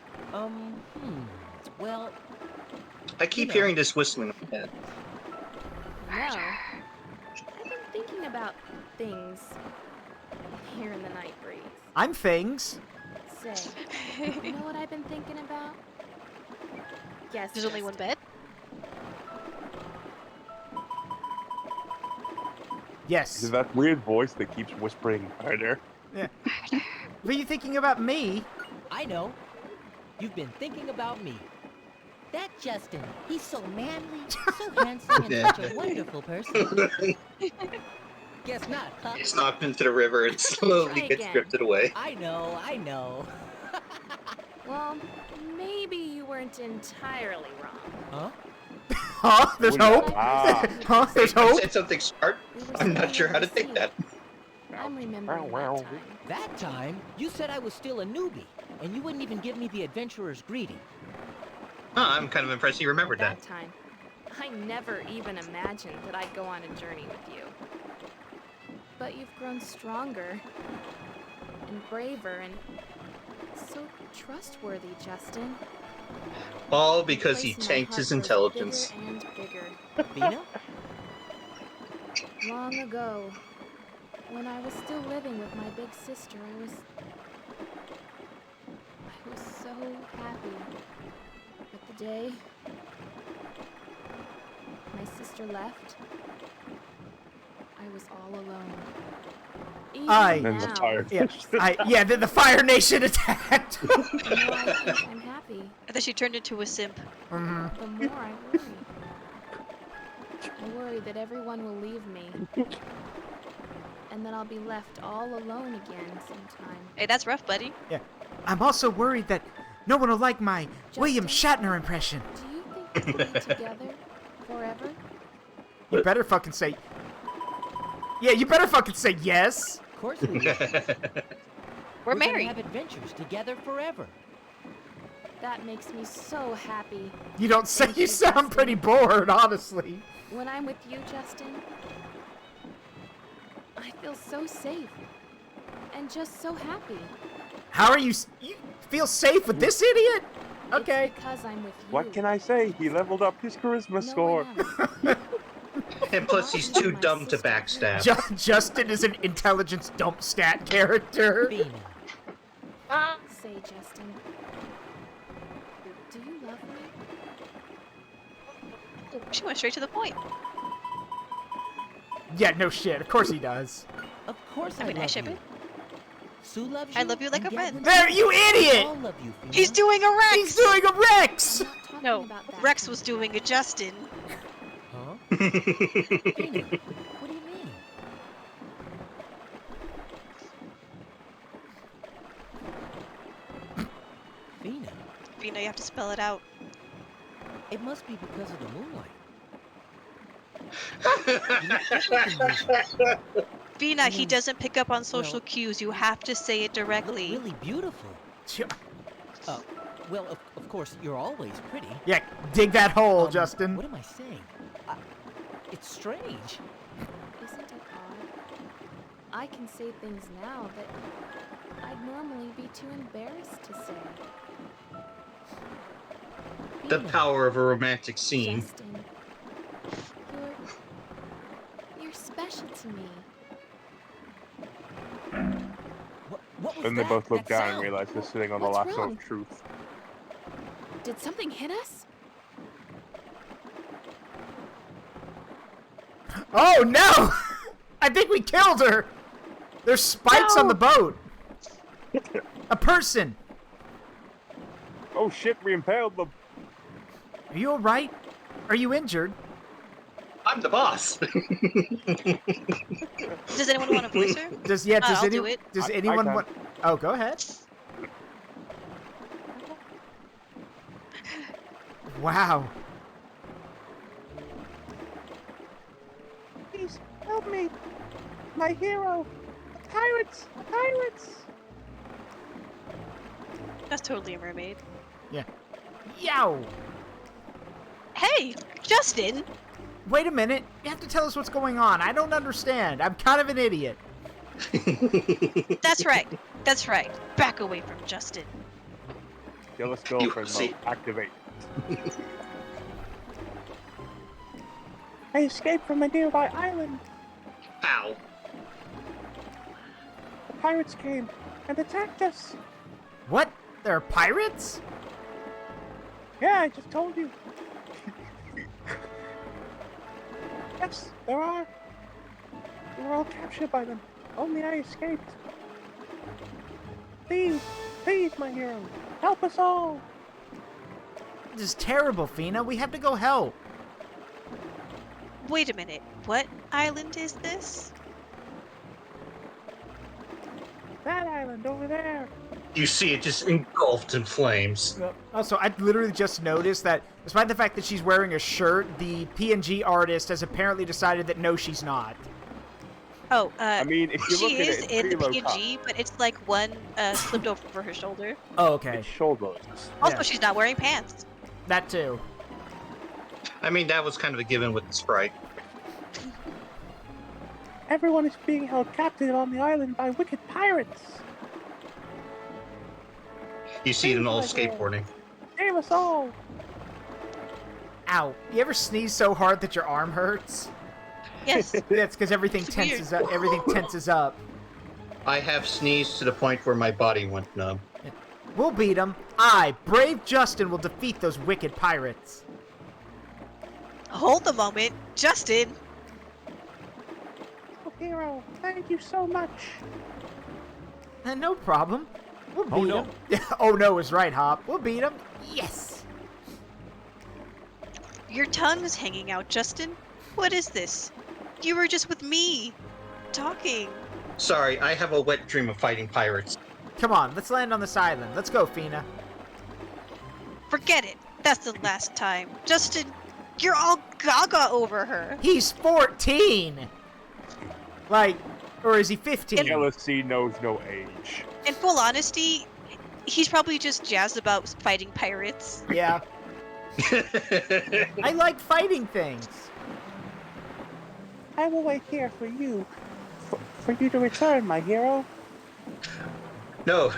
Speaker 5: Well,
Speaker 4: I keep hearing this whistling in my head.
Speaker 6: No. I've been thinking about things here in the night breeze.
Speaker 1: I'm things.
Speaker 6: Say, you know what I've been thinking about? Yes.
Speaker 3: There's only one bed.
Speaker 1: Yes.
Speaker 2: Is that weird voice that keeps whispering harder?
Speaker 1: Yeah. Were you thinking about me?
Speaker 5: I know. You've been thinking about me. That Justin, he's so manly, so handsome, and such a wonderful person. Guess not, huh?
Speaker 4: It's knocked into the river and slowly
Speaker 6: Try
Speaker 4: gets
Speaker 6: again.
Speaker 4: drifted away.
Speaker 5: I know.
Speaker 6: Well, maybe you weren't entirely wrong.
Speaker 5: Huh?
Speaker 1: Huh? There's hope?
Speaker 2: Ah.
Speaker 1: Huh? There's
Speaker 4: You
Speaker 1: hope?
Speaker 4: said something smart.
Speaker 6: We were
Speaker 4: I'm not
Speaker 6: standing
Speaker 4: sure how
Speaker 6: at
Speaker 4: to
Speaker 6: the
Speaker 4: take
Speaker 6: sea.
Speaker 4: that.
Speaker 6: I'm remembering
Speaker 2: Wow.
Speaker 6: that time.
Speaker 5: That time, you said I was still a newbie, and you wouldn't even give me the adventurer's greeting.
Speaker 4: Huh, I'm kind of impressed you remembered that.
Speaker 6: That time, I never even imagined that I'd go on a journey with you. But you've grown stronger and braver and so trustworthy, Justin.
Speaker 4: All because he
Speaker 6: Place in my
Speaker 4: tanked his
Speaker 6: heart grows
Speaker 4: intelligence.
Speaker 6: bigger and bigger.
Speaker 5: Fina?
Speaker 6: Long ago, when I was still living with my big sister, I was so happy. But the day my sister left, I was all alone. Even
Speaker 2: Then the
Speaker 6: now,
Speaker 2: fire.
Speaker 1: Yeah, then the Fire Nation attacked.
Speaker 6: the more I think I'm happy,
Speaker 3: And then she turned into a simp.
Speaker 6: the more I worry. I worry that everyone will leave me. And then I'll be left all alone again sometime.
Speaker 3: Hey, that's rough, buddy.
Speaker 1: Yeah. I'm also worried that no one will like my William Shatner impression.
Speaker 6: Do you think we'll be together forever?
Speaker 1: You better fucking say... Yeah, you better fucking say yes.
Speaker 5: Of course we will.
Speaker 3: We're
Speaker 5: gonna
Speaker 3: married.
Speaker 5: have adventures together forever.
Speaker 6: That makes me so happy.
Speaker 1: You don't say.
Speaker 6: Thank
Speaker 1: You
Speaker 6: you,
Speaker 1: sound
Speaker 6: Justin.
Speaker 1: pretty bored, honestly.
Speaker 6: When I'm with you, Justin, I feel so safe and just so happy.
Speaker 1: How are you... You feel safe with this idiot? Okay.
Speaker 6: It's because I'm with you.
Speaker 2: What can I say? He leveled up his charisma
Speaker 6: No
Speaker 2: score.
Speaker 6: one else.
Speaker 4: And plus, he's too dumb to backstab.
Speaker 1: Justin is an intelligence dump stat character.
Speaker 5: Fina.
Speaker 6: Say, Justin, do you love me?
Speaker 3: She went straight to the point.
Speaker 1: Yeah, no shit. Of course he does.
Speaker 5: Of course
Speaker 3: I mean, I
Speaker 5: love
Speaker 3: ship
Speaker 5: you.
Speaker 3: it.
Speaker 5: Sue loves you.
Speaker 3: I love you like
Speaker 5: and
Speaker 3: a
Speaker 5: Gavin
Speaker 3: friend.
Speaker 1: There, you
Speaker 5: We
Speaker 1: idiot!
Speaker 5: all love you, Fina.
Speaker 3: He's doing a Rex!
Speaker 1: He's doing a Rex!
Speaker 6: I'm not talking
Speaker 3: No,
Speaker 6: about that
Speaker 3: Rex
Speaker 6: kind
Speaker 3: was
Speaker 6: of
Speaker 3: doing a Justin.
Speaker 5: Huh? Fina, what do you mean? Fina,
Speaker 3: Fina, you have to spell it out.
Speaker 5: it must be because of the moonlight.
Speaker 3: Fina, he
Speaker 5: Mm.
Speaker 3: doesn't pick up on social
Speaker 5: Well-
Speaker 3: cues. You have to say it
Speaker 5: Look
Speaker 3: directly.
Speaker 5: really beautiful. Well, of course, you're always pretty.
Speaker 1: Yeah, dig that hole, Justin.
Speaker 5: What am I saying? It's strange.
Speaker 6: Isn't it odd? I can say things now that I'd normally be too embarrassed to say.
Speaker 4: The
Speaker 5: Fina,
Speaker 4: power of a romantic scene.
Speaker 6: Justin, you're special to me.
Speaker 5: What was
Speaker 2: Then they
Speaker 5: that?
Speaker 2: both look
Speaker 5: That
Speaker 2: down and
Speaker 5: sound?
Speaker 2: realize they're sitting on the
Speaker 6: What's
Speaker 2: lasso
Speaker 6: wrong?
Speaker 2: of truth.
Speaker 6: Did something hit us?
Speaker 1: Oh no! I think we killed her. There's spikes on the boat. A person.
Speaker 2: Oh shit, we impaled them.
Speaker 1: Are you alright? Are you injured?
Speaker 4: I'm the boss.
Speaker 3: Does anyone want to voice her?
Speaker 1: Does
Speaker 3: I'll do it.
Speaker 1: Does
Speaker 2: I
Speaker 1: anyone
Speaker 2: can.
Speaker 1: want? Oh, go ahead. Wow.
Speaker 2: Please help me, my hero. Pirates, pirates.
Speaker 3: That's totally a mermaid.
Speaker 1: Yeah. Yow.
Speaker 3: Hey, Justin!
Speaker 1: Wait a minute. You have to tell us what's going on. I don't understand. I'm kind of an idiot.
Speaker 3: That's right. That's right. Back away from Justin.
Speaker 2: Jealous
Speaker 4: You
Speaker 2: girlfriend
Speaker 4: see-
Speaker 2: mode activate. I escaped from a nearby island.
Speaker 4: Ow.
Speaker 2: The pirates came and attacked us.
Speaker 1: What? There are pirates?
Speaker 2: Yeah, I just told you. Yes, there are. We were all captured by them. Only I escaped. Please, please, my hero, help us all.
Speaker 1: This is terrible, Fina. We have to go help.
Speaker 3: Wait a minute. What island is this?
Speaker 2: That island over there.
Speaker 4: You see it just engulfed in flames.
Speaker 1: Also, I literally just noticed that despite the fact that she's wearing a shirt, the PNG artist has apparently decided that no, she's not.
Speaker 3: Oh,
Speaker 2: I mean, if you look
Speaker 3: she
Speaker 2: at
Speaker 3: is
Speaker 2: it, it's
Speaker 3: in the
Speaker 2: pretty low
Speaker 3: PNG, but it's like one slipped over her shoulder.
Speaker 1: Oh, okay.
Speaker 2: It's shoulders.
Speaker 3: Also,
Speaker 1: Yeah.
Speaker 3: she's not wearing pants.
Speaker 1: That too.
Speaker 4: I mean, that was kind of a given with the sprite.
Speaker 2: Everyone is being held captive on the island by wicked pirates.
Speaker 4: You see it in all
Speaker 2: Things like that.
Speaker 4: skateboarding.
Speaker 2: Save us all.
Speaker 1: Ow. You ever sneeze so hard that your arm hurts?
Speaker 3: Yes.
Speaker 1: That's because everything
Speaker 3: It's weird.
Speaker 1: tenses up. Everything tenses up.
Speaker 4: I have sneezed to the point where my body went numb.
Speaker 1: We'll beat them. I, brave Justin, will defeat those wicked pirates.
Speaker 3: Hold the moment. Justin!
Speaker 2: Oh, hero, thank you so much.
Speaker 1: No problem. We'll beat
Speaker 2: Oh, no.
Speaker 1: them. Oh no is right, Hop. We'll beat them. Yes.
Speaker 3: Your tongue's hanging out, Justin. What is this? You were just with me. Talking.
Speaker 4: Sorry, I have a wet dream of fighting pirates.
Speaker 1: Come on, let's land on this island. Let's go, Fina.
Speaker 3: Forget it. That's the last time. Justin, you're all gaga over her.
Speaker 1: He's 14. Like, or is he 15?
Speaker 2: Jealousy knows no age.
Speaker 3: In full honesty, he's probably just jazzed about fighting pirates.
Speaker 1: Yeah. I like fighting things.
Speaker 2: I will wait here for you. For you to return, my hero.
Speaker 4: No,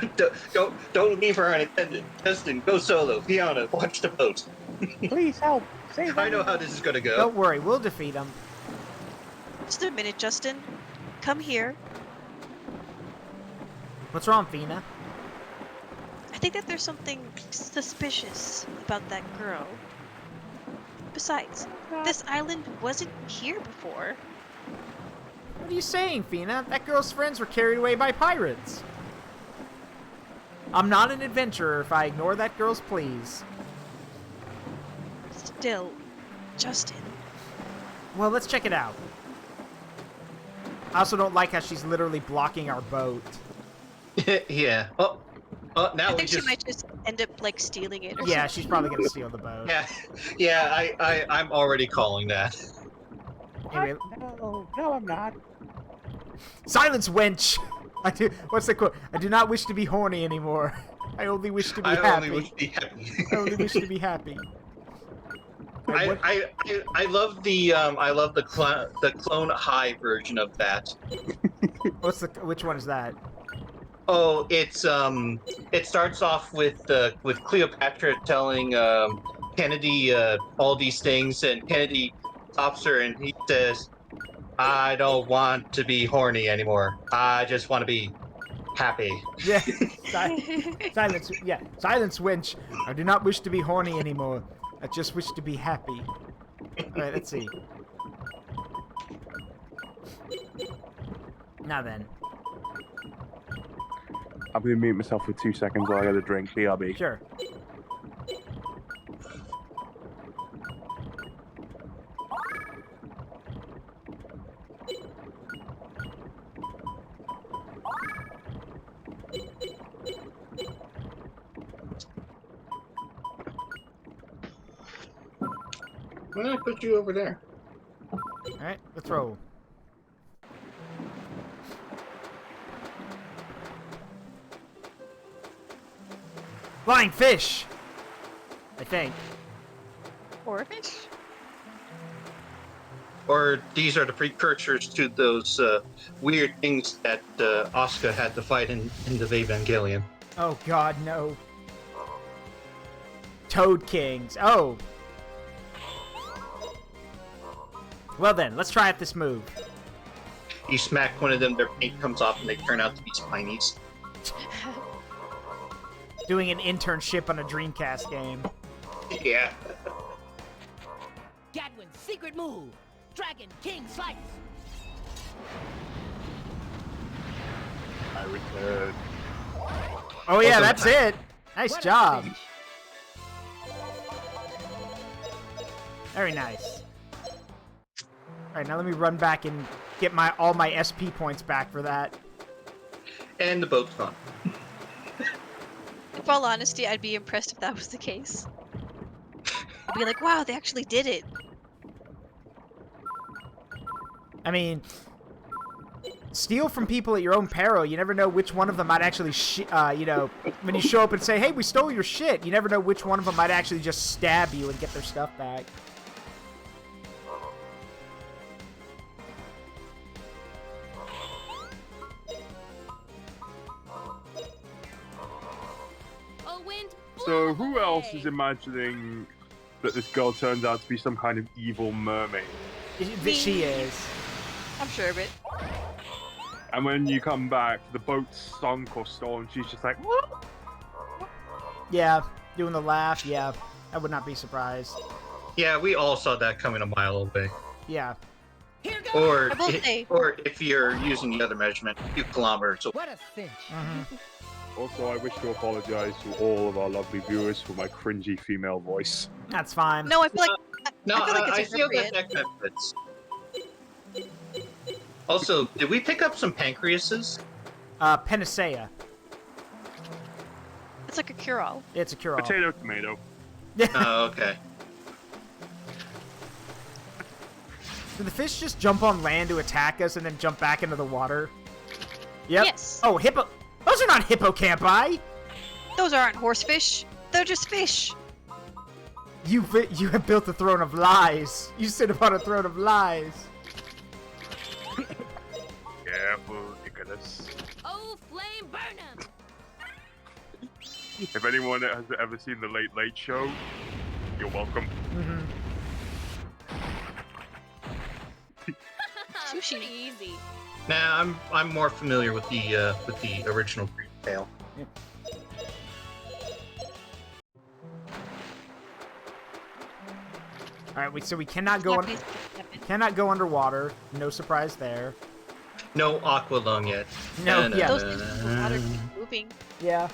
Speaker 4: don't leave her unattended. Justin, go solo. Fiona, watch the boat.
Speaker 2: Please help. Save
Speaker 4: I know how this is gonna go.
Speaker 1: Don't worry, we'll defeat him.
Speaker 3: Just a minute, Justin. Come here.
Speaker 1: What's wrong, Fina?
Speaker 3: I think that there's something suspicious about that girl. Besides, this island wasn't here before.
Speaker 1: What are you saying, Fina? That girl's friends were carried away by pirates. I'm not an adventurer if I ignore that girl's pleas.
Speaker 3: Still, Justin.
Speaker 1: Well, let's check it out. I also don't like how she's literally blocking our boat.
Speaker 4: Yeah. Oh, now
Speaker 3: I
Speaker 4: we
Speaker 3: think she
Speaker 4: just.
Speaker 3: might just end up like stealing it. Or
Speaker 1: Yeah,
Speaker 3: something.
Speaker 1: she's probably gonna steal the boat.
Speaker 4: Yeah. I'm already calling that.
Speaker 1: Anyway,
Speaker 2: No, I'm not.
Speaker 1: silence, wench! What's the quote? I do not wish to be horny anymore. I only wish to be
Speaker 4: I
Speaker 1: happy.
Speaker 4: only would be happy.
Speaker 1: I only wish to be happy. Wait, what-
Speaker 4: I love the clone high version of that.
Speaker 1: Which one is that?
Speaker 4: Oh, it's it starts off with Cleopatra telling Kennedy all these things, and Kennedy stops her and he says, "I don't want to be horny anymore. I just want to be happy."
Speaker 1: Yeah, silence. Yeah, silence, wench. I do not wish to be horny anymore. I just wish to be happy. All right, let's see. Now then,
Speaker 2: I'm gonna mute myself for 2 seconds while I get a drink. BRB.
Speaker 1: sure.
Speaker 4: Why did I put you over there?
Speaker 1: Alright, let's roll. Flying fish! I think.
Speaker 3: Or a fish.
Speaker 4: Or these are the precursors to those weird things that Asuka had to fight in the Evangelion.
Speaker 1: Oh god, no. Toad Kings. Oh. Well then, let's try out this move.
Speaker 4: You smack one of them, their paint comes off, and they turn out to be Spinies.
Speaker 1: Doing an internship on a Dreamcast game.
Speaker 4: Yeah.
Speaker 5: Gadwin's secret move. Dragon King Slice.
Speaker 2: I return.
Speaker 1: Oh yeah,
Speaker 4: Welcome
Speaker 1: that's
Speaker 4: back.
Speaker 1: it. Nice
Speaker 5: What a
Speaker 1: job.
Speaker 5: cinch.
Speaker 1: Very nice. Alright, now let me run back and get all my SP points back for that.
Speaker 4: And the boat's gone.
Speaker 3: In all honesty, I'd be impressed if that was the case. I'd be like, wow, they actually did it.
Speaker 1: I mean, steal from people at your own peril. You never know which one of them might actually, when you show up and say, hey, we stole your shit, you never know which one of them might actually just stab you and get their stuff back.
Speaker 6: Oh, wind.
Speaker 2: So
Speaker 6: blow
Speaker 2: who else
Speaker 6: away.
Speaker 2: is imagining that this girl turns out to be some kind of evil mermaid?
Speaker 1: She is.
Speaker 3: I'm sure of it.
Speaker 2: And when you come back, the boat's sunk or stolen, she's just like, what?
Speaker 1: Yeah, doing the laugh, yeah. I would not be surprised.
Speaker 4: Yeah, we all saw that coming a mile away.
Speaker 1: Yeah.
Speaker 5: Here goes.
Speaker 4: Or,
Speaker 3: I will say-
Speaker 4: or if you're using the other measurement, a few kilometers away.
Speaker 5: What a cinch.
Speaker 2: Also, I wish to apologize to all of our lovely viewers for my cringy female voice.
Speaker 1: That's fine.
Speaker 3: No, I feel like
Speaker 4: No,
Speaker 3: I feel like
Speaker 4: I
Speaker 3: it's
Speaker 4: feel that
Speaker 3: appropriate.
Speaker 4: kind of fits. Also, did we pick up some pancreases?
Speaker 1: Panacea.
Speaker 3: It's like a cure-all.
Speaker 1: It's a cure-all.
Speaker 2: Potato, tomato.
Speaker 4: Oh, okay.
Speaker 1: Do the fish just jump on land to attack us and then jump back into the water? Yep.
Speaker 3: Yes.
Speaker 1: Oh, hippo. Those are not hippocampi.
Speaker 3: Those aren't horsefish. They're just fish.
Speaker 1: You have built a throne of lies. You sit upon a throne of lies.
Speaker 2: Careful, Nicholas.
Speaker 6: Oh, flame, burn 'em.
Speaker 2: If anyone has ever seen The Late Late Show, you're welcome.
Speaker 3: Sushi.
Speaker 6: Pretty easy.
Speaker 4: Nah, I'm more familiar with the original Greek tale.
Speaker 1: All right, so we cannot go go underwater. No surprise there.
Speaker 4: No aqua lung yet.
Speaker 1: No, yeah.
Speaker 3: Those things in the water keep moving.
Speaker 1: Yeah.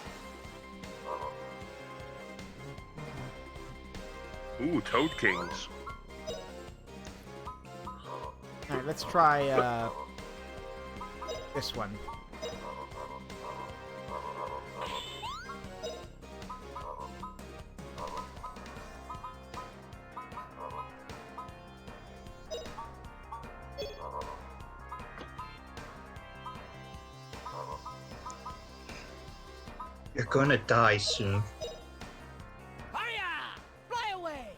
Speaker 2: Ooh, Toad Kings.
Speaker 1: All right, let's try this one.
Speaker 4: You're gonna die soon.
Speaker 5: Hiya! Fly away.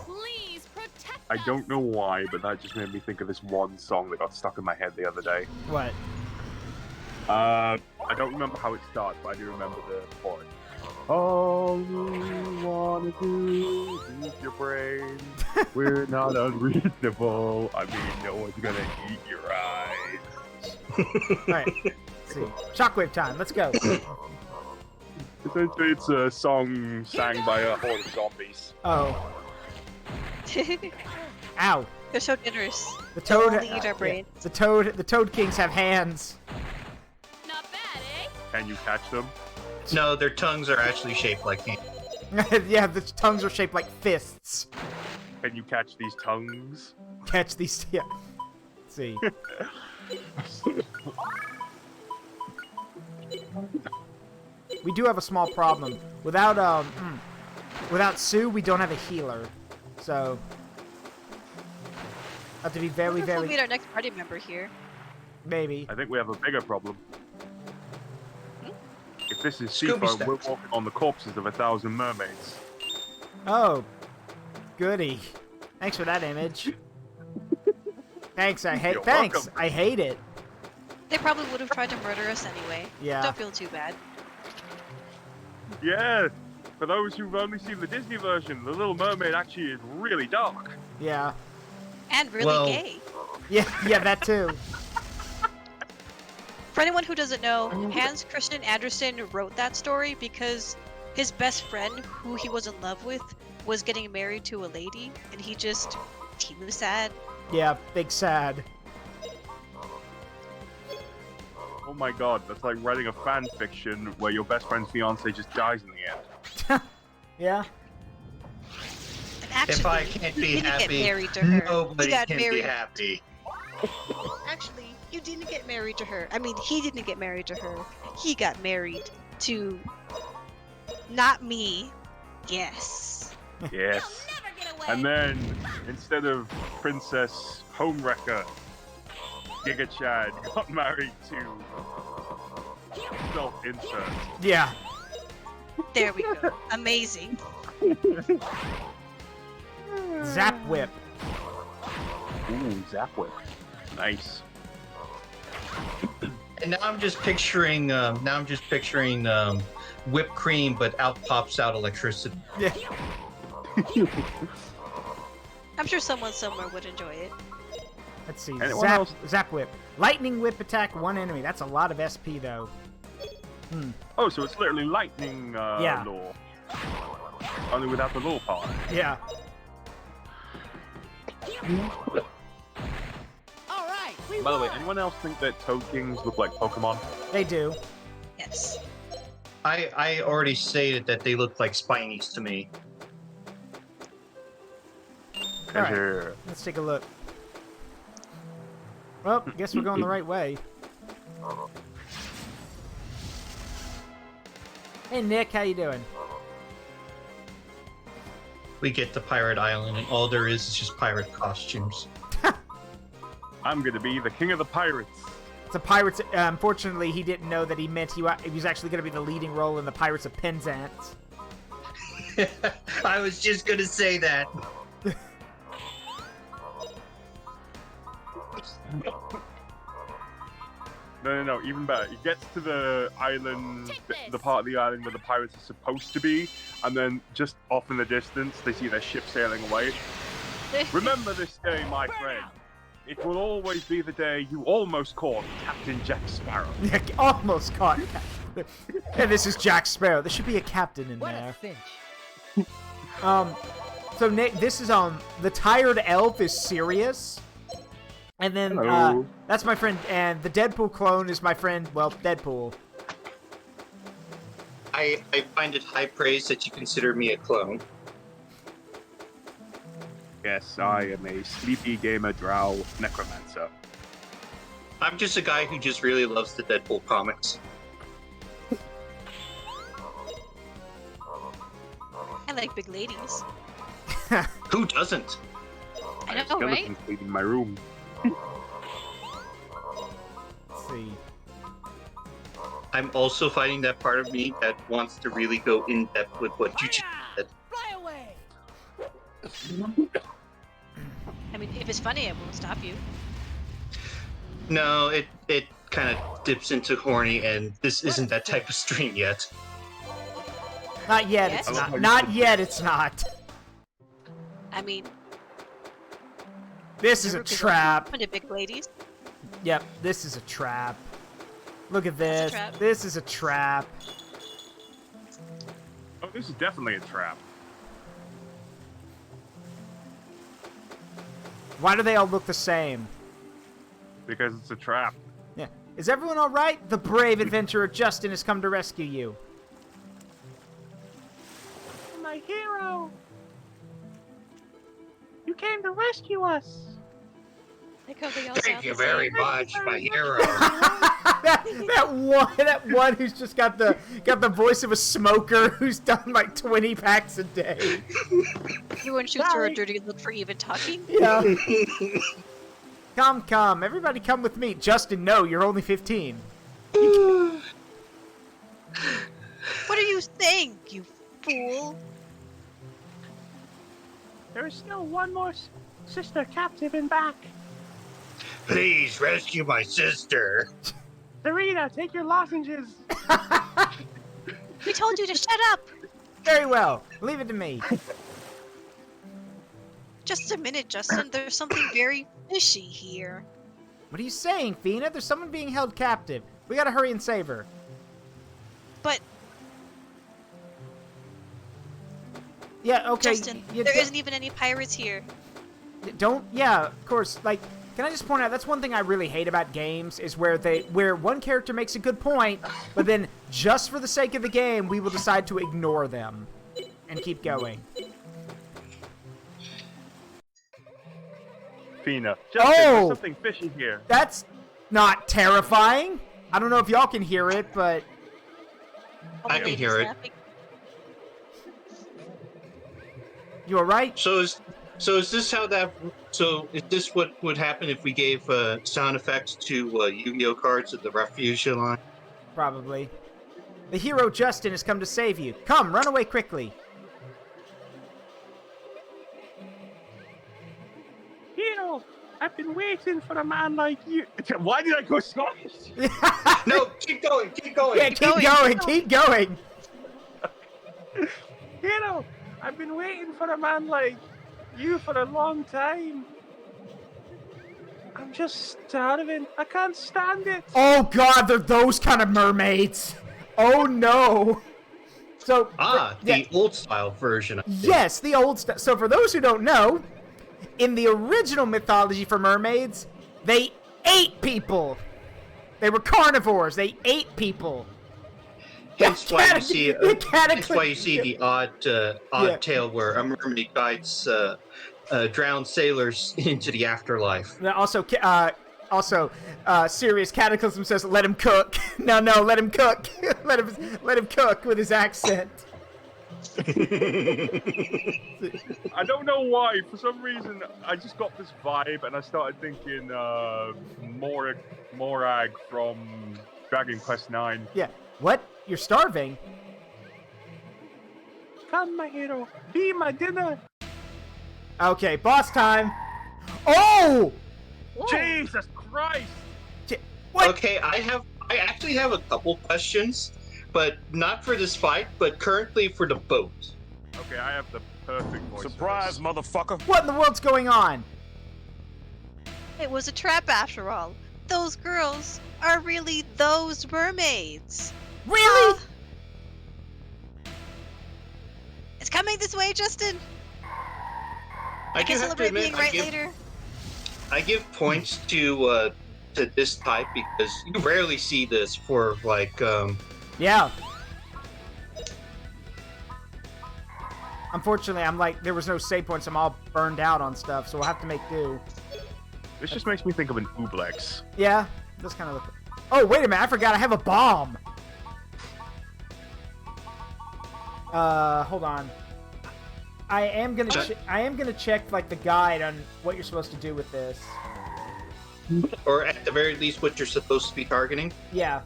Speaker 6: Please protect
Speaker 2: I
Speaker 6: us.
Speaker 2: don't know why, but that just made me think of this one song that got stuck in my head the other day.
Speaker 1: What?
Speaker 2: I don't remember how it starts, but I do remember the part. All you wanna do is use your brain. We're not unreasonable. I mean, no one's gonna eat your eyes.
Speaker 1: All right. Let's see. Shockwave time. Let's go.
Speaker 2: Essentially, it's a song sang by a horde of zombies.
Speaker 1: Oh. Ow.
Speaker 3: They're so generous.
Speaker 1: The toad.
Speaker 3: They'll only eat our brains.
Speaker 1: The Toad Kings have hands.
Speaker 6: Not bad, eh?
Speaker 2: Can you catch them?
Speaker 4: No, their tongues are actually shaped like hands.
Speaker 1: Yeah, the tongues are shaped like fists.
Speaker 2: Can you catch these tongues?
Speaker 1: Catch these. Yeah. Let's see. we do have a small problem. Without without Sue, we don't have a healer. So have to be very,
Speaker 3: We'll
Speaker 1: very
Speaker 3: meet our next party member here.
Speaker 1: maybe.
Speaker 2: I think we have a bigger problem. If this is
Speaker 4: Scooby
Speaker 2: Seafoam, we're
Speaker 4: Snacks.
Speaker 2: walking on the corpses of 1,000 mermaids.
Speaker 1: Oh, goody. Thanks for that image. Thanks. I hate.
Speaker 2: You're
Speaker 1: Thanks.
Speaker 2: welcome.
Speaker 1: I hate it.
Speaker 3: They probably would have tried to murder us anyway.
Speaker 1: Yeah.
Speaker 3: Don't feel too bad.
Speaker 2: Yeah, for those who've only seen the Disney version, The Little Mermaid actually is really dark.
Speaker 1: Yeah.
Speaker 3: And really
Speaker 4: Well-
Speaker 3: gay.
Speaker 1: Yeah. Yeah. That too.
Speaker 3: For anyone who doesn't know, Hans Christian Andersen wrote that story because his best friend, who he was in love with, was getting married to a lady, and he was sad.
Speaker 1: Yeah. Big sad.
Speaker 2: Oh my god, that's like writing a fan fiction where your best friend's fiance just dies in the end.
Speaker 1: Yeah.
Speaker 3: And actually,
Speaker 4: If I can't be
Speaker 3: he didn't
Speaker 4: happy,
Speaker 3: get married to her.
Speaker 4: nobody
Speaker 3: he got
Speaker 4: can
Speaker 3: married.
Speaker 4: be happy.
Speaker 3: Actually, you didn't get married to her. I mean, he didn't get married to her. He got married to not me. Yes.
Speaker 2: Yes. And then, instead of Princess Homewrecker, Giga Chad got married to self-insert.
Speaker 1: Yeah.
Speaker 3: There we go. Amazing.
Speaker 1: Zap whip.
Speaker 2: Ooh, Zapwhip. Nice.
Speaker 4: And now I'm just picturing whipped cream, but out pops out electricity.
Speaker 1: Yeah.
Speaker 3: I'm sure someone somewhere would enjoy it.
Speaker 1: Let's see.
Speaker 2: Anyone else?
Speaker 1: Zap whip. Lightning whip attack one enemy. That's a lot of SP though.
Speaker 2: Oh, so it's literally lightning
Speaker 1: Yeah.
Speaker 2: law. Only without the law part.
Speaker 1: Yeah.
Speaker 5: All right, we
Speaker 2: By the way,
Speaker 5: won.
Speaker 2: anyone else think that Toad Kings look like Pokemon?
Speaker 1: They do.
Speaker 3: Yes.
Speaker 4: I already stated that they look like Spinies to me.
Speaker 1: All right.
Speaker 2: Here.
Speaker 1: Let's take a look. Well, guess we're going the right way. Hey Nick, how you doing?
Speaker 4: We get to Pirate Island, and all there is just pirate costumes.
Speaker 2: I'm gonna be the king of the pirates.
Speaker 1: It's a Pirates. Unfortunately, he didn't know that he was actually going to be the leading role in the Pirates of Penzance.
Speaker 4: I was just gonna say that.
Speaker 2: No, even better. He gets to the island, the part of the island where the pirates are supposed to be, and then just off in the distance, they see their ship sailing away. Remember this day, my friend. It will always be the day you almost caught Captain Jack Sparrow.
Speaker 1: Nick almost caught. And this is Jack Sparrow. There should be a captain in
Speaker 5: What a
Speaker 1: there.
Speaker 5: cinch.
Speaker 1: So Nick, this is the tired elf is Sirius, and then
Speaker 2: Hello.
Speaker 1: that's my friend, and the Deadpool clone is my friend. Well, Deadpool.
Speaker 4: I find it high praise that you consider me a clone.
Speaker 2: Yes, I am a sleepy gamer drow necromancer.
Speaker 4: I'm just a guy who just really loves the Deadpool comics.
Speaker 3: I like big ladies.
Speaker 4: Who doesn't?
Speaker 3: I
Speaker 2: have
Speaker 3: know, right?
Speaker 2: skeletons cleaning my room.
Speaker 1: Let's see.
Speaker 4: I'm also finding that part of me that wants to really go in depth with what you just said.
Speaker 5: Fly away.
Speaker 3: I mean, if it's funny, I won't stop you.
Speaker 4: No, it kind of dips into horny, and this isn't that type of stream yet.
Speaker 1: Not yet.
Speaker 3: Yes?
Speaker 1: It's
Speaker 2: I love
Speaker 1: not.
Speaker 2: how
Speaker 1: Not
Speaker 2: you-
Speaker 1: yet. It's not.
Speaker 3: I mean,
Speaker 1: This is a
Speaker 3: Zaruk is
Speaker 1: trap.
Speaker 3: open to big ladies.
Speaker 1: Yep. This is a trap. Look at
Speaker 3: That's a
Speaker 1: this.
Speaker 3: trap.
Speaker 1: This is a trap.
Speaker 2: Oh, this is definitely a trap.
Speaker 1: Why do they all look the same?
Speaker 2: Because it's a trap.
Speaker 1: Yeah. Is everyone all right? The brave adventurer Justin has come to rescue you.
Speaker 7: My hero! You came to rescue us!
Speaker 3: Like how they all sound
Speaker 4: Thank you
Speaker 3: the same.
Speaker 4: very much, my hero.
Speaker 1: that one who's just got the voice of a smoker who's done like 20 packs a day.
Speaker 3: Everyone shoots her a dirty look for even talking.
Speaker 1: Yeah. Come, everybody come with me. Justin, no, you're only 15.
Speaker 3: What are you saying, you fool?
Speaker 2: There is still one more sister captive in back.
Speaker 4: Please rescue my sister.
Speaker 2: Serena, take your lozenges.
Speaker 3: We told you to shut up.
Speaker 1: Very well, leave it to me.
Speaker 3: Just a minute, Justin. There's something very fishy here.
Speaker 1: What are you saying, Fina? There's someone being held captive. We gotta hurry and save her.
Speaker 3: But
Speaker 1: Yeah, okay.
Speaker 3: Justin, there isn't even any pirates here.
Speaker 1: Yeah, of course. Like, can I just point out, that's one thing I really hate about games, is where one character makes a good point, but then just for the sake of the game, we will decide to ignore them and keep going.
Speaker 2: Fina, Justin,
Speaker 1: Oh!
Speaker 2: there's something fishy here.
Speaker 1: That's not terrifying. I don't know if y'all can hear it, but
Speaker 3: All the
Speaker 4: I can
Speaker 3: ladies
Speaker 4: hear it.
Speaker 3: laughing.
Speaker 1: you alright?
Speaker 4: So is this how that? So is this what would happen if we gave sound effects to Yu-Gi-Oh cards at the refuge line?
Speaker 1: Probably. The hero Justin has come to save you. Come, run away quickly.
Speaker 2: Hero, I've been waiting for a man like you. Why did I go Scottish?
Speaker 4: No, keep going, keep going.
Speaker 1: Yeah, keep going.
Speaker 2: Hero, I've been waiting for a man like you for a long time. I'm just starving. I can't stand it.
Speaker 1: Oh god, they're those kind of mermaids. Oh no. So
Speaker 4: The old style version. I think.
Speaker 1: yes, the old stuff. So for those who don't know, in the original mythology for mermaids, they ate people. They were carnivores. They ate people.
Speaker 4: Hence why you see. That's why you
Speaker 1: Cataclysm.
Speaker 4: see the odd tale where a mermaid guides drowned sailors into the afterlife.
Speaker 1: Also, Serious Cataclysm says, "Let him cook." No, let him cook. let him cook with his accent.
Speaker 2: I don't know why. For some reason, I just got this vibe, and I started thinking Morag from Dragon Quest IX.
Speaker 1: Yeah. What? You're starving?
Speaker 2: Come, my hero, be my dinner.
Speaker 1: Okay, boss time. Oh!
Speaker 3: Whoa.
Speaker 2: Jesus Christ!
Speaker 1: What?
Speaker 4: Okay, I actually have a couple questions, but not for this fight, but currently for the boat.
Speaker 2: Okay, I have the perfect voice.
Speaker 7: Surprise, motherfucker.
Speaker 1: What in the world's going on?
Speaker 3: It was a trap after all. Those girls are really those mermaids.
Speaker 1: Really?
Speaker 3: It's coming this way, Justin.
Speaker 4: I
Speaker 3: I
Speaker 4: do
Speaker 3: can
Speaker 4: have to
Speaker 3: celebrate
Speaker 4: admit,
Speaker 3: being right later.
Speaker 4: I give points to this type because you rarely see this for like
Speaker 1: Yeah. Unfortunately, there was no save points. I'm all burned out on stuff, so we'll have to make do.
Speaker 2: This just makes me think of an Ooblex.
Speaker 1: Yeah, this kind of look. Oh, wait a minute! I forgot I have a bomb. Hold on. I am gonna check like the guide on what you're supposed to do with this.
Speaker 4: or at the very least what you're supposed to be targeting.
Speaker 1: Yeah.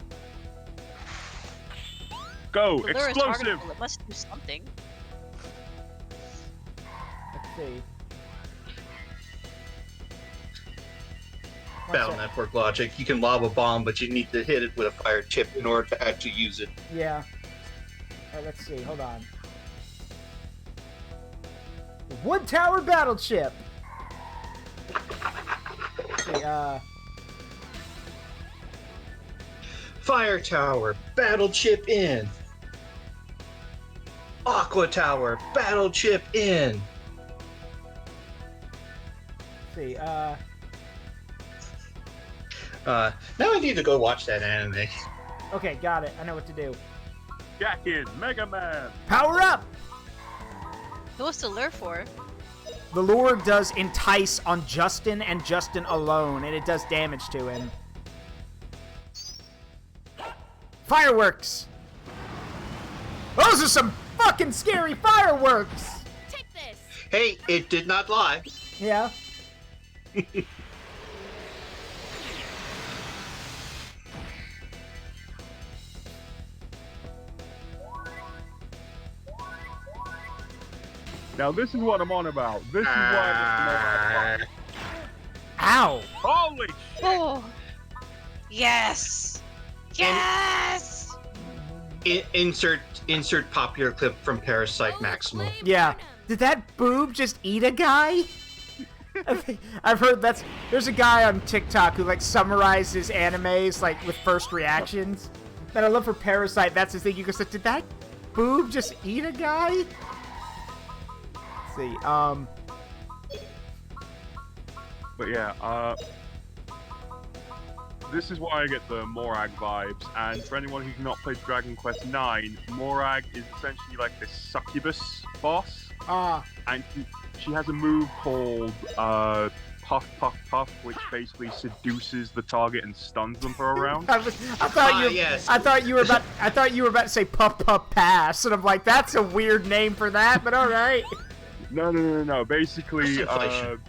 Speaker 2: Go!
Speaker 3: The lure is
Speaker 2: Explosive!
Speaker 3: targetable. It must do something.
Speaker 1: Let's see.
Speaker 4: Battle network logic. You can lob a bomb, but you need to hit it with a fire chip in order to actually use it.
Speaker 1: Yeah. Alright, let's see. Hold on. Wood Tower Battleship. Let's see,
Speaker 4: Fire tower, battle chip in. Aqua tower, battle chip in.
Speaker 1: let's see,
Speaker 4: Now I need to go watch that anime.
Speaker 1: okay, got it. I know what to do.
Speaker 2: Jack in, Mega Man!
Speaker 1: Power up!
Speaker 3: What's the lure for?
Speaker 1: The lure does entice on Justin and Justin alone, and it does damage to him. Fireworks! Those are some fucking scary fireworks!
Speaker 6: Take this.
Speaker 4: Hey, it did not lie.
Speaker 1: Yeah.
Speaker 2: Now this is what I'm on about. This is why.
Speaker 1: Ow!
Speaker 2: Holy shit!
Speaker 3: Oh. Yes. Yes.
Speaker 4: Insert popular clip from Parasite Maximal.
Speaker 1: Yeah. Did that boob just eat a guy? I've heard there's a guy on TikTok who like summarizes animes like with first reactions. And I love for Parasite, that's his thing. You go, did that boob just eat a guy? Let's see,
Speaker 2: But yeah, this is why I get the Morag vibes. And for anyone who's not played Dragon Quest IX, Morag is essentially like this succubus boss. And she has a move called Puff Puff Puff, which basically seduces the target and stuns them for a round.
Speaker 1: I thought you were about to say Puff Puff Pass, and I'm like, that's a weird name for that, but all right.
Speaker 2: No. Basically,
Speaker 4: Inflation.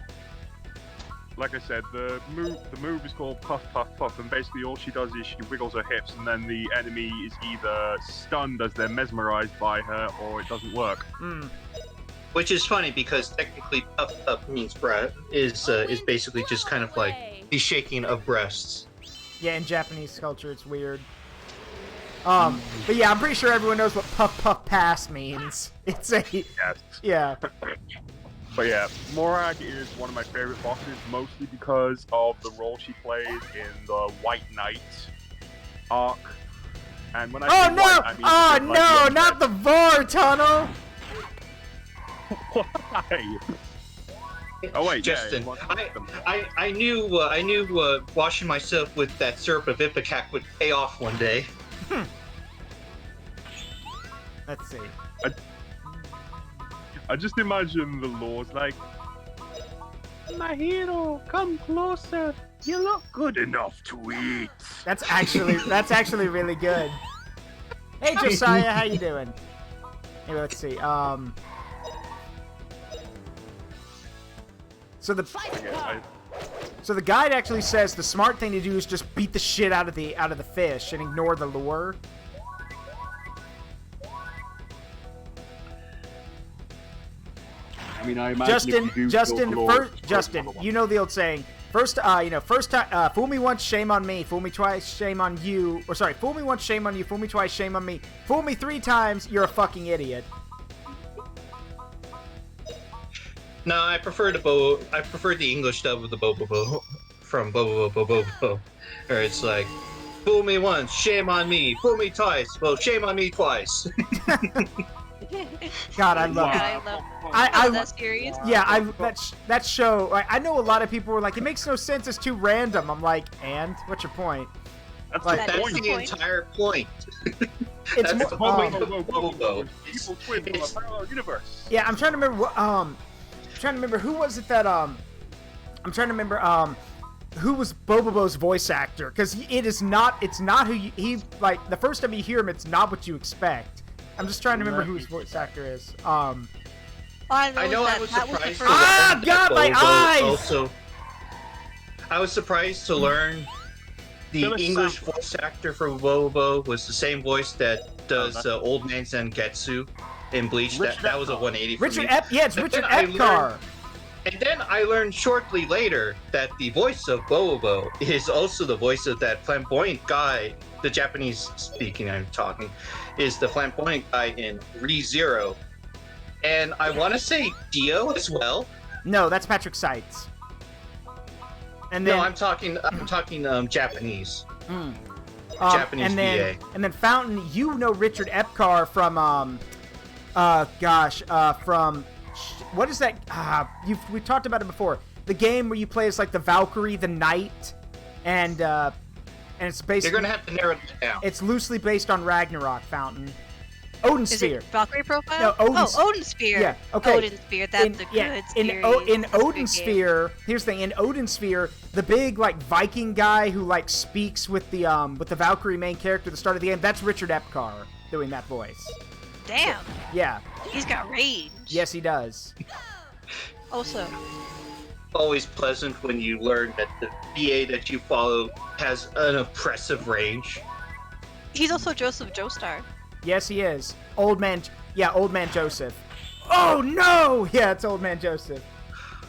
Speaker 2: like I said, the move is called Puff Puff Puff, and basically all she does is she wiggles her hips, and then the enemy is either stunned as they're mesmerized by her, or it doesn't work.
Speaker 4: Which is funny because technically puff puff means breast is basically just kind of like the shaking of breasts.
Speaker 1: Yeah, in Japanese culture, it's weird. But yeah, I'm pretty sure everyone knows what Puff Puff Pass means. It's a
Speaker 2: Yes.
Speaker 1: yeah.
Speaker 2: But yeah, Morag is one of my favorite bosses, mostly because of the role she plays in the White Knight arc. And when I say
Speaker 1: No!
Speaker 2: white, I mean like
Speaker 1: Not the Var tunnel!
Speaker 2: Why? Oh wait,
Speaker 4: Justin,
Speaker 2: yeah.
Speaker 4: I knew washing myself with that syrup of Ipecac would pay off one day.
Speaker 1: Let's see.
Speaker 2: I just imagine the laws like, my hero, come closer. You look good enough to eat.
Speaker 1: That's actually really good. Hey Josiah, how you doing? Hey, let's see. So the guide actually says the smart thing to do is just beat the shit out of the fish and ignore the lure.
Speaker 2: I mean, I imagine
Speaker 1: Justin, you know the old saying. First time, fool me once, shame on me. Fool me twice, shame on you. Or sorry, fool me once, shame on you. Fool me twice, shame on me. Fool me 3 times, you're a fucking idiot.
Speaker 4: No, I prefer the English dub of the Bobobo from Bobobo, where it's like, fool me once, shame on me. Fool me twice, well, shame on me twice.
Speaker 1: God, I love it.
Speaker 3: I love that series.
Speaker 1: Yeah, that show. Like, I know a lot of people were like, it makes no sense. It's too random. I'm like, and what's your point?
Speaker 2: That's
Speaker 1: Like,
Speaker 2: the
Speaker 4: That's
Speaker 2: point.
Speaker 4: the entire point.
Speaker 1: It's
Speaker 4: That's the
Speaker 1: more,
Speaker 4: point of Bobobo.
Speaker 2: Evil twin from a parallel universe.
Speaker 1: yeah, I'm trying to remember what. Who was it that I'm trying to remember who was Bobobo's voice actor, because it's not who he like the first time you hear him, it's not what you expect. I'm just trying to remember who his voice actor is.
Speaker 3: I know
Speaker 4: I was
Speaker 3: that was the
Speaker 4: surprised.
Speaker 3: first.
Speaker 1: Ah, God, my eyes!
Speaker 4: Also, I was surprised to learn the
Speaker 2: Phyllis
Speaker 4: English
Speaker 2: Sample.
Speaker 4: voice actor for Bobobo was the same voice that does Old Man Zangetsu in Bleach. That was a 180 for
Speaker 1: Richard
Speaker 4: me.
Speaker 1: It's
Speaker 4: But
Speaker 1: Richard
Speaker 4: then I
Speaker 1: Epcar.
Speaker 4: And then I learned shortly later that the voice of Bobobo is also the voice of that flamboyant guy, the Japanese speaking I'm talking, is the flamboyant guy in ReZero. And I want to say Dio as well.
Speaker 1: No, that's Patrick Seitz. And then
Speaker 4: No, I'm talking Japanese. Japanese
Speaker 1: and then,
Speaker 4: VA.
Speaker 1: And then Fountain, you know Richard Epcar from from what is that? We talked about it before. The game where you play as like the Valkyrie, the Knight, and it's basically
Speaker 4: You're gonna have to narrow that down.
Speaker 1: it's loosely based on Ragnarok. Fountain. Odin
Speaker 3: Is
Speaker 1: Sphere.
Speaker 3: it Valkyrie profile?
Speaker 1: No, Odin's-
Speaker 3: Oh, Odin Sphere.
Speaker 1: Yeah, okay.
Speaker 3: Odin Sphere, that's a good series.
Speaker 1: In
Speaker 3: That's a
Speaker 1: Odin
Speaker 3: good game.
Speaker 1: Sphere, here's the thing. In Odin Sphere, the big like Viking guy who like speaks with the Valkyrie main character at the start of the game, that's Richard Epcar doing that voice.
Speaker 3: Damn,
Speaker 1: Yeah.
Speaker 3: he's got range.
Speaker 1: Yes, he does.
Speaker 3: Also,
Speaker 4: Always pleasant when you learn that the VA that you follow has an oppressive range.
Speaker 3: he's also Joseph Joestar.
Speaker 1: Yes, he is. Old man Joseph. Oh no! Yeah, it's Old man Joseph.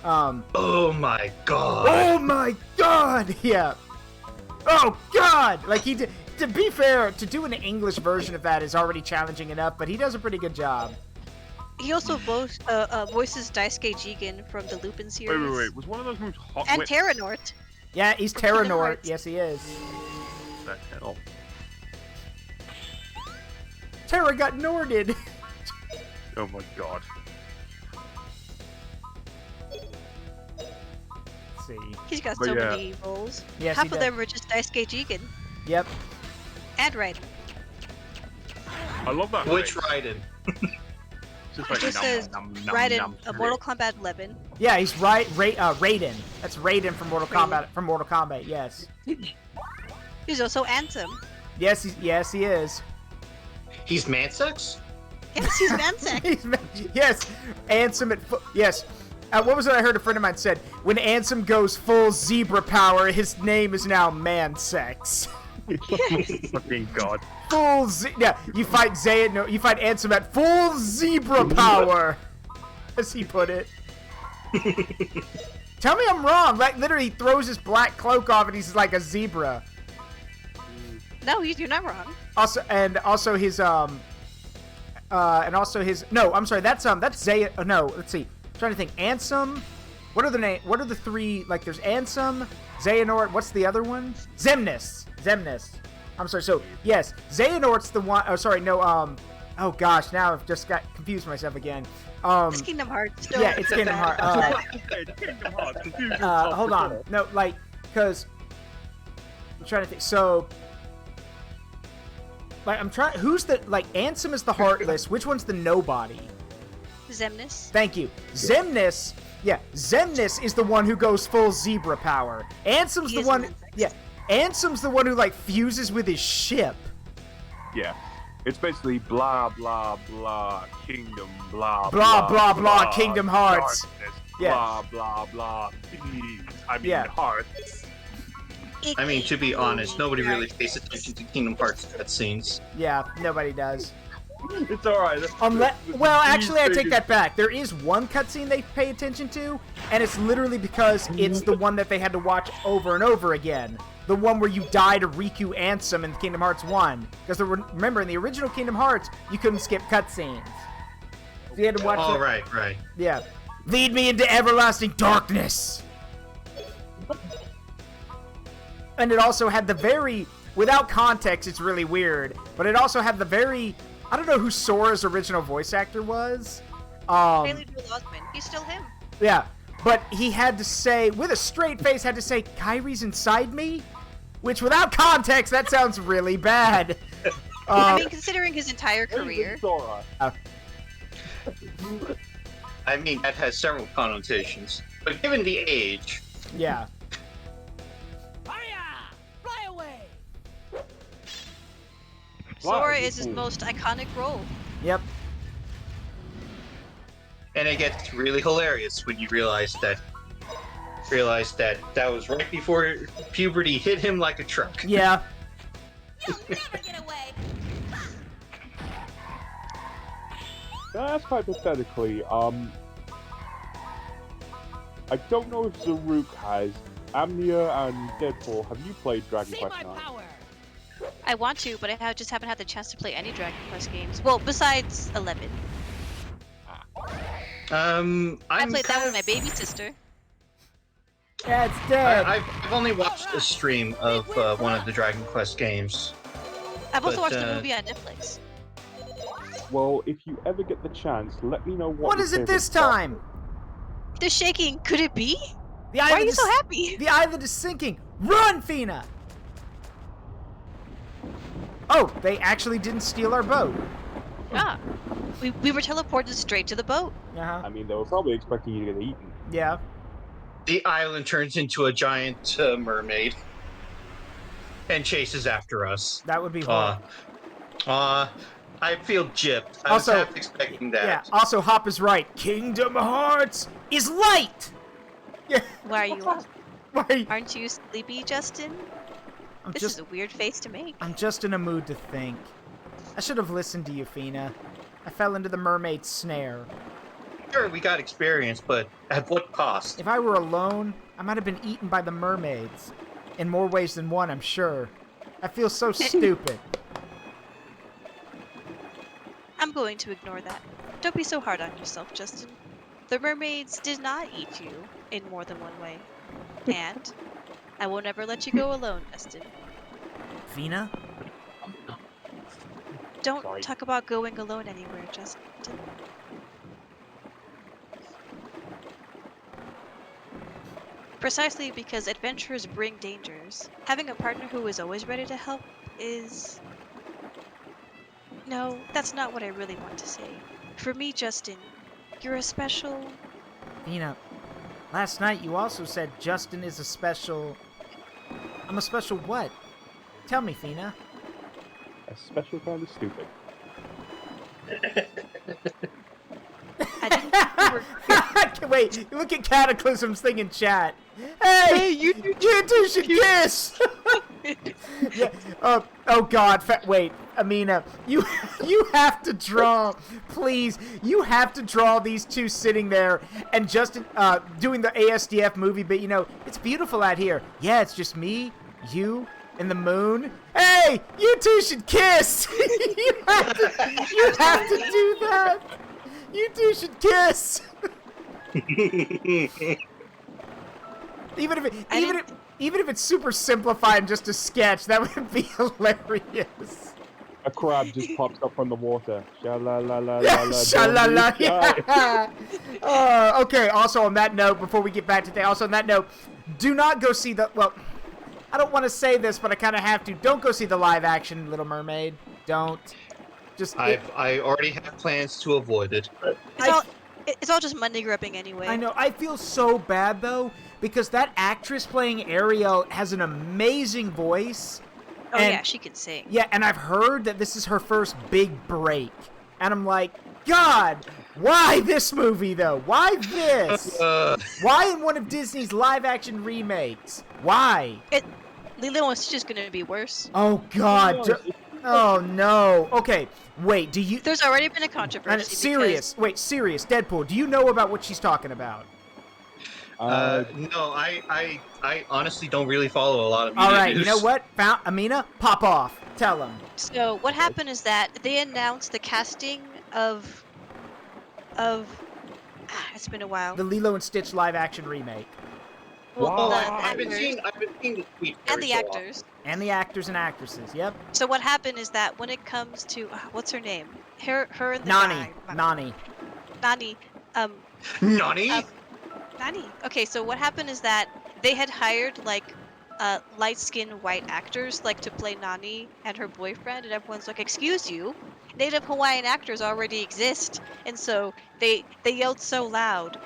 Speaker 4: Oh my god.
Speaker 1: Oh my god! Yeah. Oh god! Like he did. To be fair, to do an English version of that is already challenging enough, but he does a pretty good job.
Speaker 3: He also voices Daisuke Jigen from the Lupin series.
Speaker 2: Wait. Was one of those moves hot?
Speaker 3: And
Speaker 2: whip?
Speaker 3: Terranort.
Speaker 1: Yeah, he's
Speaker 3: Kingdom
Speaker 1: Terranort.
Speaker 3: Hearts.
Speaker 1: Yes, he is.
Speaker 2: The hell?
Speaker 1: Terra got Norded.
Speaker 2: Oh my god.
Speaker 1: Let's see.
Speaker 3: He's got
Speaker 2: But
Speaker 3: so
Speaker 2: yeah.
Speaker 3: many roles.
Speaker 1: Yes,
Speaker 3: Half
Speaker 1: he
Speaker 3: of
Speaker 1: does.
Speaker 3: them are just Daisuke Jigen.
Speaker 1: Yep.
Speaker 3: And Raiden.
Speaker 2: I love that.
Speaker 4: Which
Speaker 2: face.
Speaker 4: Raiden?
Speaker 2: It's just
Speaker 3: It
Speaker 2: like
Speaker 3: just
Speaker 2: nom,
Speaker 3: says
Speaker 2: nom, nom,
Speaker 3: Raiden,
Speaker 2: nom,
Speaker 3: Mortal Kombat 11.
Speaker 1: Yeah, he's Raiden. That's Raiden from Mortal Kombat. From Mortal Kombat. Yes.
Speaker 3: He's also Anthem.
Speaker 1: Yes, he is.
Speaker 4: He's Mansex?
Speaker 3: Yes, he's Vansek.
Speaker 1: Yes, Ansem yes. What was it I heard a friend of mine said? When Ansem goes full zebra power, his name is now Mansex.
Speaker 2: Fucking god.
Speaker 1: Yeah, you fight you fight Ansem at full zebra power, as he put it. Tell me I'm wrong. Like literally, he throws his black cloak off and he's like a zebra.
Speaker 3: No, you're not wrong.
Speaker 1: Also his no, I'm sorry, that's Zay. No, let's see. I'm trying to think. Ansem. What are the three? Like there's Ansem, Xehanort. What's the other one? Xemnas. I'm sorry. So yes, Xehanort's the one. Oh, sorry. No. Oh gosh, now I've just got confused myself again.
Speaker 3: It's Kingdom Hearts.
Speaker 1: Yeah, it's Kingdom Hearts.
Speaker 2: Kingdom Hearts.
Speaker 1: Hold on. No, like, cause I'm trying to think. So. Like who's the Ansem is the Heartless, which one's the Nobody?
Speaker 3: Xemnas.
Speaker 1: Thank you. Xemnas, Xemnas is the one who goes full zebra power. Ansem's the one Ansem's the one who like fuses with his ship.
Speaker 2: Yeah. It's basically blah blah blah kingdom blah
Speaker 1: Blah, blah, blah, Kingdom Hearts.
Speaker 2: darkness,
Speaker 1: Yeah.
Speaker 2: Blah blah blah.
Speaker 1: Yeah.
Speaker 2: Hearts.
Speaker 4: I mean, to be honest, nobody really pays attention to Kingdom Hearts cutscenes.
Speaker 1: Yeah, nobody does.
Speaker 2: It's alright.
Speaker 1: Well, actually, I take that back. There is one cutscene they pay attention to, and it's literally because it's the one that they had to watch over and over again. The one where you die to Riku Ansem in Kingdom Hearts 1. Because remember, in the original Kingdom Hearts, you couldn't skip cutscenes. So you had to watch
Speaker 4: Oh,
Speaker 1: it.
Speaker 4: right.
Speaker 1: Yeah. Lead me into everlasting darkness! And it also had the very, without context, it's really weird, but it also had the very, I don't know who Sora's original voice actor was.
Speaker 3: Haley Joel Osment. He's still him.
Speaker 1: Yeah, but he had to say, with a straight face, had to say, Kyrie's inside me? Which, without context, that sounds really bad.
Speaker 3: I mean, considering his entire career.
Speaker 4: I mean, that has several connotations. But given the age,
Speaker 1: Yeah.
Speaker 5: Fly away!
Speaker 3: Sora is his most iconic role.
Speaker 1: Yep.
Speaker 4: and it gets really hilarious when you realize that that was right before puberty hit him like a truck.
Speaker 1: Yeah.
Speaker 5: You'll never get away!
Speaker 2: Can I ask hypothetically, I don't know if Zaruk has Amnia and Deadpool. Have you played Dragon
Speaker 5: See
Speaker 2: Quest
Speaker 5: my
Speaker 2: 9?
Speaker 5: power!
Speaker 3: I want to, but I just haven't had the chance to play any Dragon Quest games. Well, besides 11. I
Speaker 4: I'm
Speaker 3: played that
Speaker 4: kind
Speaker 3: with my
Speaker 4: of-
Speaker 3: baby sister.
Speaker 1: Yeah, it's dead.
Speaker 4: I've only watched a stream of one of the Dragon Quest games.
Speaker 3: I've also
Speaker 4: But,
Speaker 3: watched the movie on Netflix.
Speaker 2: Well, if you ever get the chance, let me know
Speaker 1: What
Speaker 2: your
Speaker 1: is it
Speaker 2: favorite
Speaker 1: this
Speaker 2: part-
Speaker 1: time?
Speaker 3: They're shaking. Could it be?
Speaker 1: The
Speaker 3: Why are
Speaker 1: island
Speaker 3: you
Speaker 1: is,
Speaker 3: so happy?
Speaker 1: The island is sinking. Run, Fina! Oh, they actually didn't steal our boat.
Speaker 3: Ah, we were teleported straight to the boat.
Speaker 1: Uh-huh.
Speaker 2: I mean, they were probably expecting you to get eaten.
Speaker 1: Yeah.
Speaker 4: The island turns into a giant mermaid and chases after us.
Speaker 1: That would be horrible.
Speaker 4: I feel gypped. I was
Speaker 1: Also,
Speaker 4: half expecting that.
Speaker 1: Yeah, also Hop is right. Kingdom Hearts is light! Yeah.
Speaker 3: Why are you?
Speaker 1: Why?
Speaker 3: Aren't you sleepy, Justin? This is a weird face to make.
Speaker 1: I'm just in a mood to think. I should have listened to you, Fina. I fell into the mermaid's snare.
Speaker 4: Sure, we got experience, but at what cost?
Speaker 1: If I were alone, I might have been eaten by the mermaids. In more ways than one, I'm sure. I feel so stupid.
Speaker 3: I'm going to ignore that. Don't be so hard on yourself, Justin. The mermaids did not eat you in more than one way. And I will never let you go alone, Justin.
Speaker 1: Fina?
Speaker 3: Don't
Speaker 2: Sorry.
Speaker 3: talk about going alone anywhere, Justin. Precisely because adventures bring dangers. Having a partner who is always ready to help is... No, that's not what I really want to say. For me, Justin, you're a special...
Speaker 1: Fina, last night you also said Justin is a special... I'm a special what? Tell me, Fina.
Speaker 2: A special kind of stupid.
Speaker 3: I didn't think we were...
Speaker 1: Wait, look at Cataclysm's thing in chat. Hey, you two should kiss! Yeah. Oh God. Wait, Amina, you have to draw, please. You have to draw these two sitting there and Justin doing the ASDF movie. But you know, it's beautiful out here. Yeah, it's just me, you, and the moon. Hey, you two should kiss. You have to do that. You two should kiss. Even if it's super simplified and just a sketch, that would be hilarious.
Speaker 2: A crab just pops up from the water. Sha-la-la-la-la-la.
Speaker 1: Sha-la-la, yeah. Okay, also on that note, before we get back to also on that note, do not go see the, well, I don't want to say this, but I kind of have to. Don't go see the live action Little Mermaid. Don't. Just.
Speaker 4: I already have plans to avoid it.
Speaker 3: It's all just money grubbing anyway.
Speaker 1: I know. I feel so bad though because that actress playing Ariel has an amazing voice.
Speaker 3: Oh yeah, she can sing.
Speaker 1: Yeah, and I've heard that this is her first big break, and I'm like, God, why this movie though? Why this? Why in one of Disney's live-action remakes? Why?
Speaker 3: Lilo and Stitch is gonna be worse.
Speaker 1: Oh God. Oh no. Okay, wait. Do you?
Speaker 3: There's already been a controversy.
Speaker 1: Serious. Wait, serious. Deadpool. Do you know about what she's talking about?
Speaker 4: No, I honestly don't really follow a lot of media
Speaker 1: All right.
Speaker 4: news.
Speaker 1: You know what? Amina, pop off. Tell them.
Speaker 3: So what happened is that they announced the casting of it's been a while.
Speaker 1: The Lilo and Stitch live-action remake.
Speaker 3: Well, the
Speaker 4: I've been
Speaker 3: actors
Speaker 4: seeing the tweets
Speaker 3: and
Speaker 4: every
Speaker 3: the
Speaker 4: so often.
Speaker 3: actors.
Speaker 1: And the actors and actresses. Yep.
Speaker 3: So what happened is that when it comes to what's her name? Her and the
Speaker 1: Nani.
Speaker 3: guy.
Speaker 1: Nani.
Speaker 3: Nani.
Speaker 4: Nani?
Speaker 3: Nani. Okay, so what happened is that they had hired like light-skinned white actors like to play Nani and her boyfriend, and everyone's like, "Excuse you, Native Hawaiian actors already exist." And so they yelled so loud,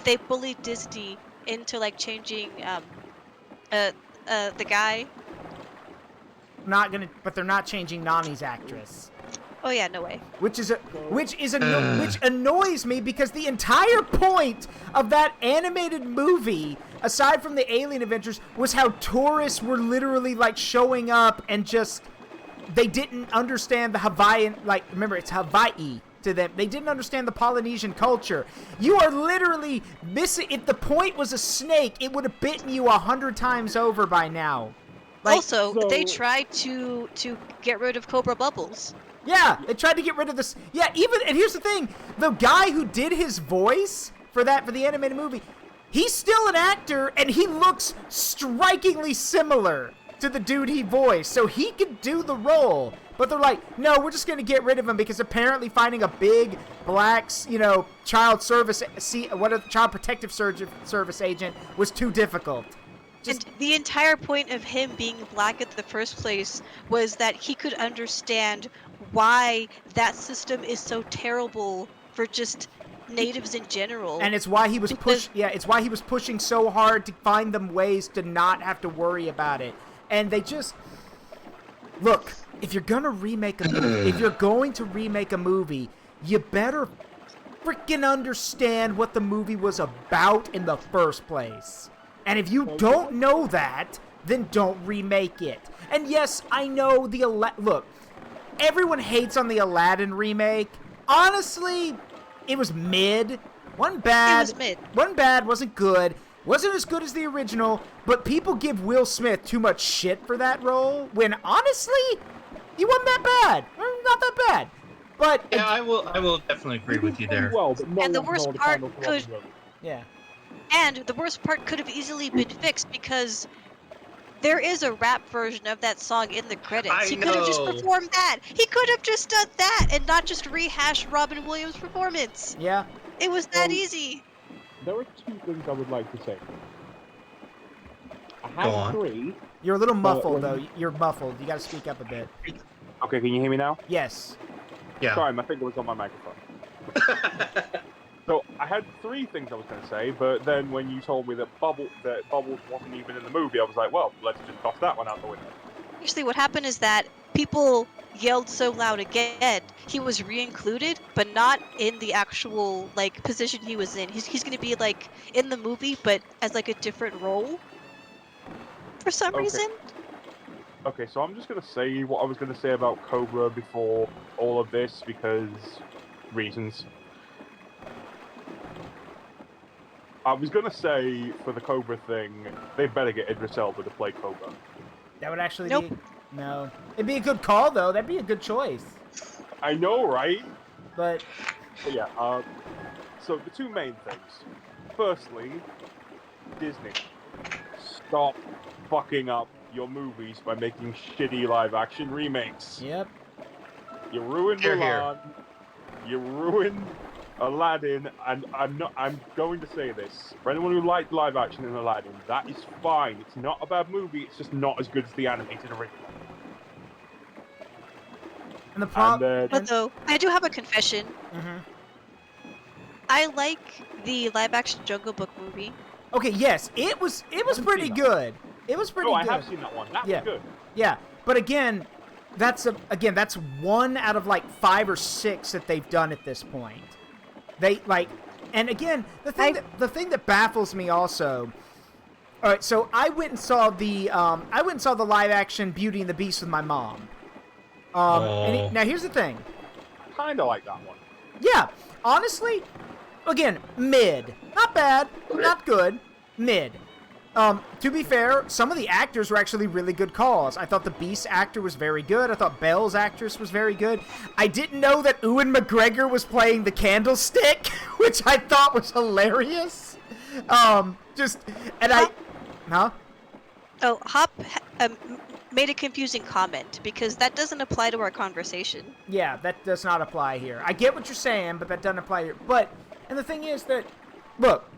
Speaker 3: they bullied Disney into like changing the guy.
Speaker 1: But they're not changing Nani's actress.
Speaker 3: Oh yeah, no way.
Speaker 1: Which annoys me because the entire point of that animated movie, aside from the alien adventures, was how tourists were literally like showing up and just they didn't understand the Hawaiian, like, remember it's Hawaii to them. They didn't understand the Polynesian culture. You are literally missing. If the point was a snake, it would have bitten you 100 times over by now. Like,
Speaker 3: Also, they tried to get rid of Cobra Bubbles.
Speaker 1: yeah, they tried to get rid of this. Yeah, and here's the thing: the guy who did his voice for the animated movie, he's still an actor, and he looks strikingly similar to the dude he voiced, so he could do the role. But they're like, no, we're just gonna get rid of him because apparently finding a big black, child protective service agent was too difficult.
Speaker 3: And the entire point of him being black at the first place was that he could understand why that system is so terrible for just natives in general.
Speaker 1: And it's why he was
Speaker 3: Because-
Speaker 1: it's why he was pushing so hard to find them ways to not have to worry about it. And they just look, if you're going to remake a movie, you better freaking understand what the movie was about in the first place. And if you don't know that, then don't remake it. And yes, I know look, everyone hates on the Aladdin remake. Honestly, it was mid. Wasn't bad.
Speaker 3: It was mid.
Speaker 1: Wasn't bad, wasn't good. Wasn't as good as the original, but people give Will Smith too much shit for that role, when honestly, he wasn't that bad. Not that bad. But
Speaker 4: Yeah, I will definitely agree with you there.
Speaker 2: Well, but no
Speaker 3: And the
Speaker 2: one
Speaker 3: worst
Speaker 2: saw the
Speaker 3: part
Speaker 2: final
Speaker 3: could-
Speaker 2: product of it.
Speaker 1: yeah.
Speaker 3: And the worst part could have easily been fixed because there is a rap version of that song in the credits.
Speaker 4: I
Speaker 3: He could have just
Speaker 4: know.
Speaker 3: performed that. He could have just done that and not just rehash Robin Williams' performance.
Speaker 1: Yeah.
Speaker 3: It was that
Speaker 2: Well,
Speaker 3: easy.
Speaker 2: There are two things I would like to say. I
Speaker 4: Go
Speaker 2: have
Speaker 4: on.
Speaker 2: three.
Speaker 1: You're a little muffled,
Speaker 2: when-
Speaker 1: though. You're muffled. You gotta speak up a bit.
Speaker 2: Okay, can you hear me now?
Speaker 1: Yes.
Speaker 4: Yeah.
Speaker 2: Sorry, my finger was on my microphone. So I had three things I was going to say, but then when you told me that Bubbles wasn't even in the movie, I was like, well, let's just toss that one out the window.
Speaker 3: Actually, what happened is that people yelled so loud again, he was re-included, but not in the actual, like, position he was in. He's gonna be, like, in the movie, but as, like, a different role. For some
Speaker 2: Okay.
Speaker 3: reason.
Speaker 2: Okay, so I'm just going to say what I was going to say about Cobra before all of this, because reasons. I was going to say, for the Cobra thing, they better get Idris Elba to play Cobra.
Speaker 1: That would actually
Speaker 3: Nope.
Speaker 1: be... No. It'd be a good call, though. That'd be a good choice.
Speaker 2: I know, right?
Speaker 1: But...
Speaker 2: But yeah, so the two main things. Firstly, Disney. Stop fucking up your movies by making shitty live-action remakes.
Speaker 1: Yep.
Speaker 2: You ruined
Speaker 4: Hear, hear.
Speaker 2: Mulan. You ruined Aladdin, and I'm going to say this. For anyone who liked live action in Aladdin, that is fine. It's not a bad movie, it's just not as good as the animated original.
Speaker 1: And the
Speaker 2: And
Speaker 1: problem...
Speaker 3: But though, I do have a confession.
Speaker 1: Mhm.
Speaker 3: I like the live-action Jungle Book movie.
Speaker 1: Okay, yes. It was
Speaker 2: Haven't
Speaker 1: pretty
Speaker 2: seen that.
Speaker 1: good. It was pretty
Speaker 2: Oh, I
Speaker 1: good.
Speaker 2: have seen that one. That
Speaker 1: Yeah.
Speaker 2: was good.
Speaker 1: Yeah, but again, that's one out of like 5 or 6 that they've done at this point. They like, and again, the thing that baffles me also. All right, so I went and saw the live action Beauty and the Beast with my mom.
Speaker 4: Oh.
Speaker 1: Now here's the thing.
Speaker 2: Kinda like that one.
Speaker 1: Yeah, honestly, again, mid, not bad, not good, mid. To be fair, some of the actors were actually really good calls. I thought the Beast actor was very good. I thought Belle's actress was very good. I didn't know that Ewan McGregor was playing the Candlestick, which I thought was hilarious. Huh?
Speaker 3: Oh, Hop made a confusing comment because that doesn't apply to our conversation.
Speaker 1: Yeah, that does not apply here. I get what you're saying, but that doesn't apply here. But, and the thing is that, look,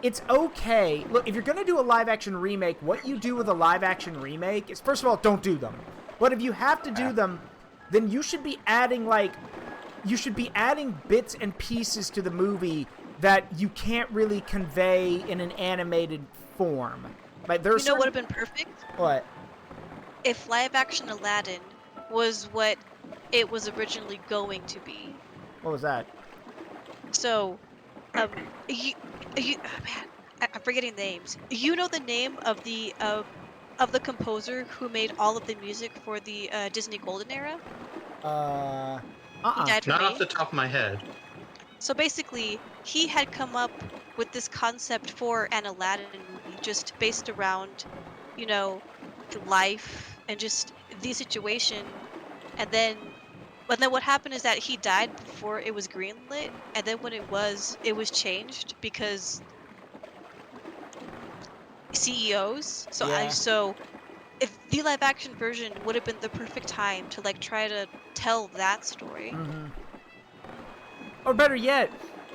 Speaker 1: it's okay. Look, if you're going to do a live-action remake, what you do with a live-action remake is, first of all, don't do them. But if you have to do them, then you should be adding, bits and pieces to the movie that you can't really convey in an animated form. Like, there's
Speaker 3: You know what would have been perfect?
Speaker 1: What?
Speaker 3: If live-action Aladdin was what it was originally going to be.
Speaker 1: What was that?
Speaker 3: So, oh man, I'm forgetting names. You know the name of the composer who made all of the music for the Disney Golden Era? He died from
Speaker 4: Not off
Speaker 3: AIDS.
Speaker 4: the top of my head.
Speaker 3: So basically, he had come up with this concept for an Aladdin movie, just based around, you know, life and just the situation. And then what happened is that he died before it was greenlit, and then when it was changed because CEOs. So
Speaker 1: Yeah.
Speaker 3: so if the live action version would have been the perfect time to like try to tell that story.
Speaker 1: Mm-hmm. Or better yet,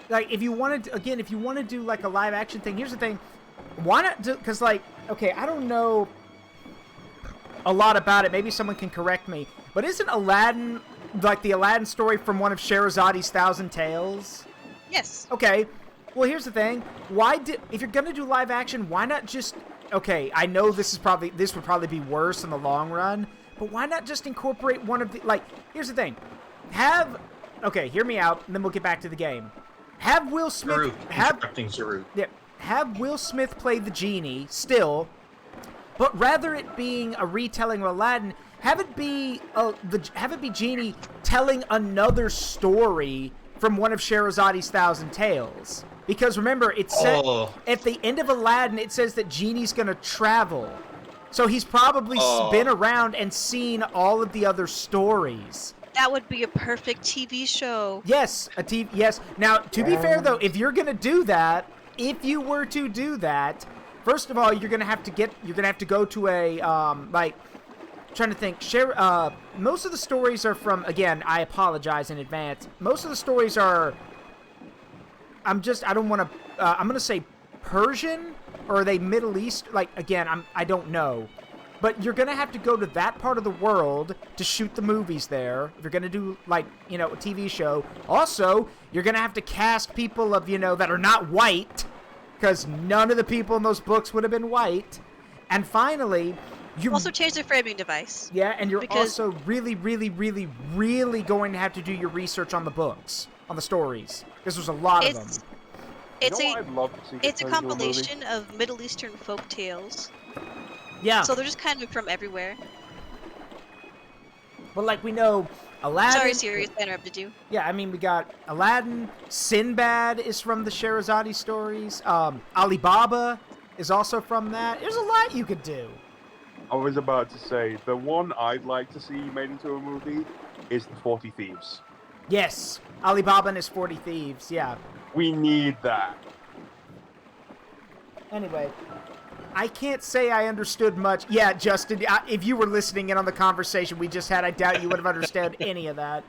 Speaker 1: like if you wanted to do like a live action thing, here's the thing. Why not do, because like, okay, I don't know a lot about it. Maybe someone can correct me. But isn't Aladdin like the Aladdin story from one of Shahrazadi's Thousand Tales?
Speaker 3: Yes.
Speaker 1: Okay. Well, here's the thing. If you're gonna do live action, why not just? Okay, I know this would probably be worse in the long run, but why not just incorporate one of the Here's the thing. Okay, hear me out, and then we'll get back to the game. Have Will Smith
Speaker 4: Zaruk.
Speaker 1: Yeah, have Will Smith play the genie still, but rather it being a retelling of Aladdin, have it be Genie telling another story from one of Shahrazadi's Thousand Tales. Because remember, it said at the end of Aladdin, it says that Genie's gonna travel, so he's probably been around and seen all of the other stories.
Speaker 3: That would be a perfect TV show.
Speaker 1: Yes, yes. Now, to be fair though, if you were to do that, first of all, you're gonna have to go to a trying to think. Most of the stories are from. Again, I apologize in advance. Most of the stories are. I'm gonna say Persian, or are they Middle East? I don't know. But you're gonna have to go to that part of the world to shoot the movies there. If you're gonna do a TV show. Also, you're gonna have to cast people that are not white, because none of the people in those books would have been white. And finally, you
Speaker 3: also change the framing device.
Speaker 1: Yeah, and you're also really, really, really, really going to have to do your research on the books, on the stories, because there's a lot of them.
Speaker 3: It's a compilation of Middle Eastern folk tales.
Speaker 1: Yeah.
Speaker 3: So they're just kind of from everywhere.
Speaker 1: But we know Aladdin.
Speaker 3: Sorry, Sirius, I interrupted you.
Speaker 1: Yeah, I mean, we got Aladdin. Sinbad is from the Shahrazadi stories. Alibaba is also from that. There's a lot you could do.
Speaker 2: I was about to say, the one I'd like to see made into a movie is the 40 Thieves.
Speaker 1: Yes, Alibaba and his 40 Thieves, yeah.
Speaker 2: We need that.
Speaker 1: Anyway, I can't say I understood much. Yeah, Justin, if you were listening in on the conversation we just had, I doubt you would have understood any of that.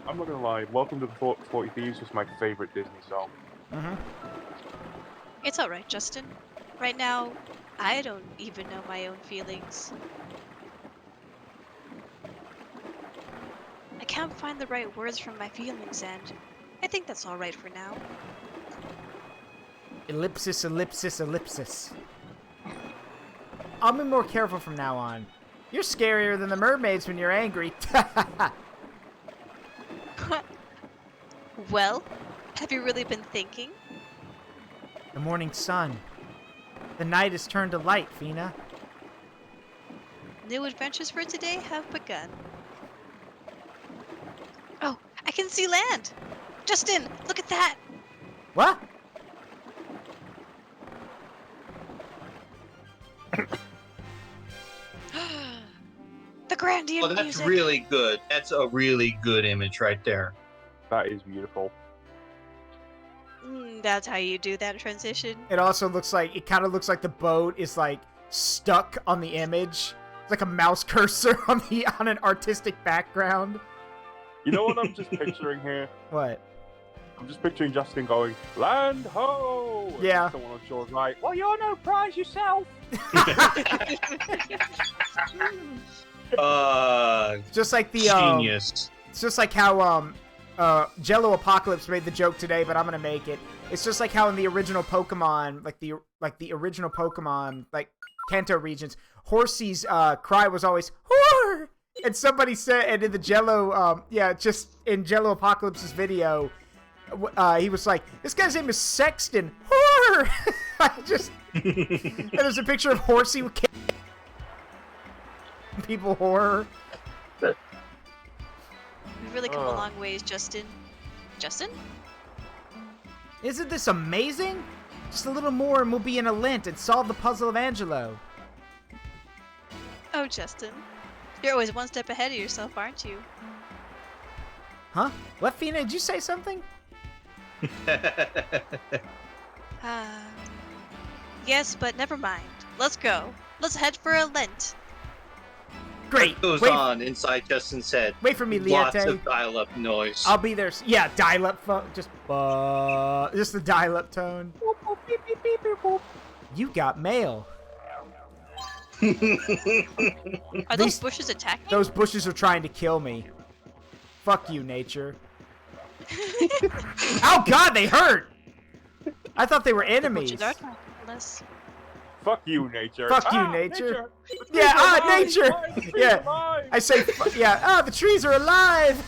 Speaker 2: I'm not gonna lie, Welcome to the 40 Thieves was my favorite Disney song.
Speaker 1: Mm-hmm.
Speaker 3: It's alright, Justin. Right now, I don't even know my own feelings. I can't find the right words for my feelings, and I think that's alright for now.
Speaker 1: Ellipsis, ellipsis, ellipsis. I'll be more careful from now on. You're scarier than the mermaids when you're angry.
Speaker 3: Well, have you really been thinking?
Speaker 1: The morning sun. The night has turned to light, Fina.
Speaker 3: New adventures for today have begun. Oh, I can see land! Justin, look at that!
Speaker 1: What?
Speaker 3: The Grandia
Speaker 4: that's
Speaker 3: music!
Speaker 4: really good. That's a really good image right there.
Speaker 2: That is beautiful.
Speaker 3: That's how you do that transition.
Speaker 1: It also kind of looks like the boat is stuck on the image. It's like a mouse cursor on an artistic background.
Speaker 2: You know what I'm just picturing here?
Speaker 1: What?
Speaker 2: I'm just picturing Justin going, land ho! And
Speaker 1: Yeah.
Speaker 2: someone on shore's like, well, you're no prize yourself!
Speaker 1: Just like the
Speaker 4: genius.
Speaker 1: It's just like how Jello Apocalypse made the joke today, but I'm gonna make it. It's just like how in the original Pokemon, the original Pokemon, Kanto regions, Horsey's cry was always "Hoor!" And somebody said, and in the Jello, just in Jello Apocalypse's video, he was like, "This guy's name is Sexton." Hoor! And there's a picture of Horsey with people horror.
Speaker 3: We've really come a long ways, Justin. Justin?
Speaker 1: Isn't this amazing? Just a little more and we'll be in a lint and solve the puzzle of Angelo.
Speaker 3: Oh, Justin. You're always one step ahead of yourself, aren't you?
Speaker 1: Huh? What, Fina? Did you say something?
Speaker 3: Yes, but never mind. Let's go. Let's head for a Lent.
Speaker 1: Great.
Speaker 4: What goes on inside Justin's head?
Speaker 1: Wait for me,
Speaker 4: Lots
Speaker 1: Liette.
Speaker 4: of dial-up noise.
Speaker 1: I'll be there. Yeah, dial-up phone. Just the dial-up tone. You got mail.
Speaker 3: Are those bushes attacking?
Speaker 1: Those bushes are trying to kill me. Fuck you, nature. Oh god, they hurt! I thought they were enemies.
Speaker 3: Bushes are trying to kill us.
Speaker 2: Fuck you, nature.
Speaker 1: Fuck you,
Speaker 2: Ah,
Speaker 1: nature.
Speaker 2: The trees
Speaker 1: Yeah,
Speaker 2: are alive!
Speaker 1: nature!
Speaker 2: The trees
Speaker 1: Yeah.
Speaker 2: are alive!
Speaker 1: I say, yeah, the trees are alive!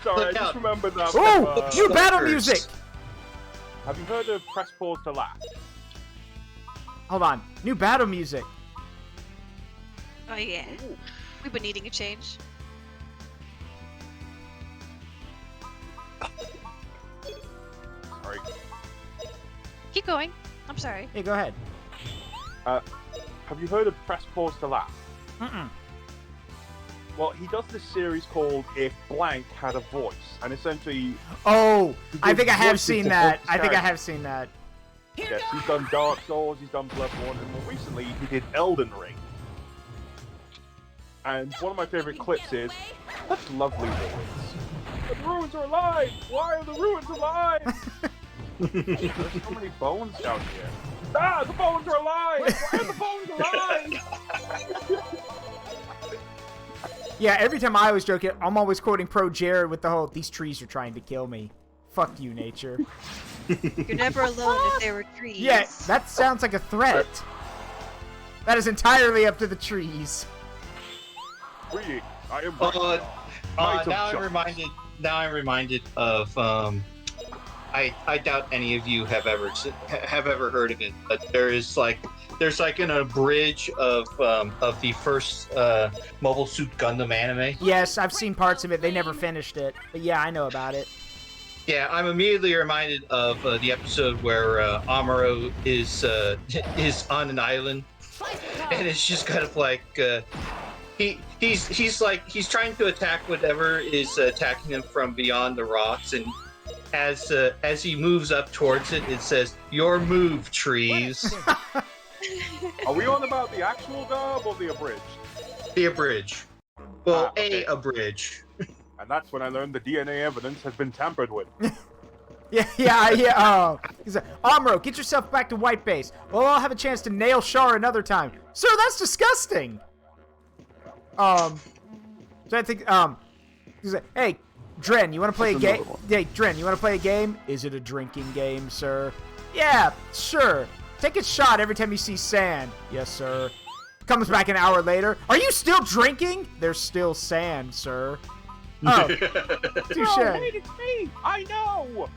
Speaker 2: Sorry, I
Speaker 4: Look
Speaker 2: just
Speaker 4: out.
Speaker 2: remembered that.
Speaker 1: Oh, new battle
Speaker 4: Suckers.
Speaker 1: music!
Speaker 2: Have you heard of Press Pause to Laugh?
Speaker 1: Hold on, new battle music.
Speaker 3: Oh yeah. We've been needing a change.
Speaker 2: Sorry.
Speaker 3: Keep going. I'm sorry.
Speaker 1: Hey, go ahead.
Speaker 2: Have you heard of Press Pause to Laugh?
Speaker 1: Mm-mm.
Speaker 2: Well, he does this series called If Blank Had a Voice, and essentially,
Speaker 1: Oh, I think I have
Speaker 2: voices
Speaker 1: seen
Speaker 2: to
Speaker 1: that.
Speaker 2: voice
Speaker 1: I think I
Speaker 2: characters.
Speaker 1: have seen that.
Speaker 2: yes, he's done Dark Souls, he's done Bloodborne, and more recently he did Elden Ring. And one of my favorite clips is, "That's lovely ruins. The ruins are alive! Why are the ruins alive? There's so many bones down here. Ah, the bones are alive! Why are the bones alive?"
Speaker 1: Yeah, every time I was joking, I'm always quoting Pro Jared with the whole, these trees are trying to kill me. Fuck you, nature.
Speaker 3: You're never alone if there were trees.
Speaker 1: Yeah, that sounds like a threat. That is entirely up to the trees.
Speaker 2: Greetings, I am
Speaker 4: Uh,
Speaker 2: Brian.
Speaker 4: now I'm reminded of I doubt any of you have ever heard of it, but there's like an abridge of the first Mobile Suit Gundam anime.
Speaker 1: Yes, I've seen parts of it. They never finished it. But yeah, I know about it.
Speaker 4: Yeah, I'm immediately reminded of the episode where Amuro is on an island, and it's just kind of like he's trying to attack whatever is attacking him from beyond the rocks, and as he moves up towards it, it says, "Your move, trees."
Speaker 2: Are we on about the actual dub or the abridged?
Speaker 4: The abridge. Well,
Speaker 2: okay.
Speaker 4: a abridge.
Speaker 2: And that's when I learned the DNA evidence has been tampered with.
Speaker 1: Yeah. Oh, he's like, Amuro, get yourself back to White Base. Well, I'll have a chance to nail Char another time. Sir, that's disgusting. So I think he's like, hey, Dren, you want to play a game? Hey, Dren, you want to play a game? Is it a drinking game, sir? Yeah, sure. Take a shot every time you see sand. Yes, sir. Comes back an hour later. Are you still drinking? There's still sand, sir. Oh, touche.
Speaker 2: No, wait, it's me! I know!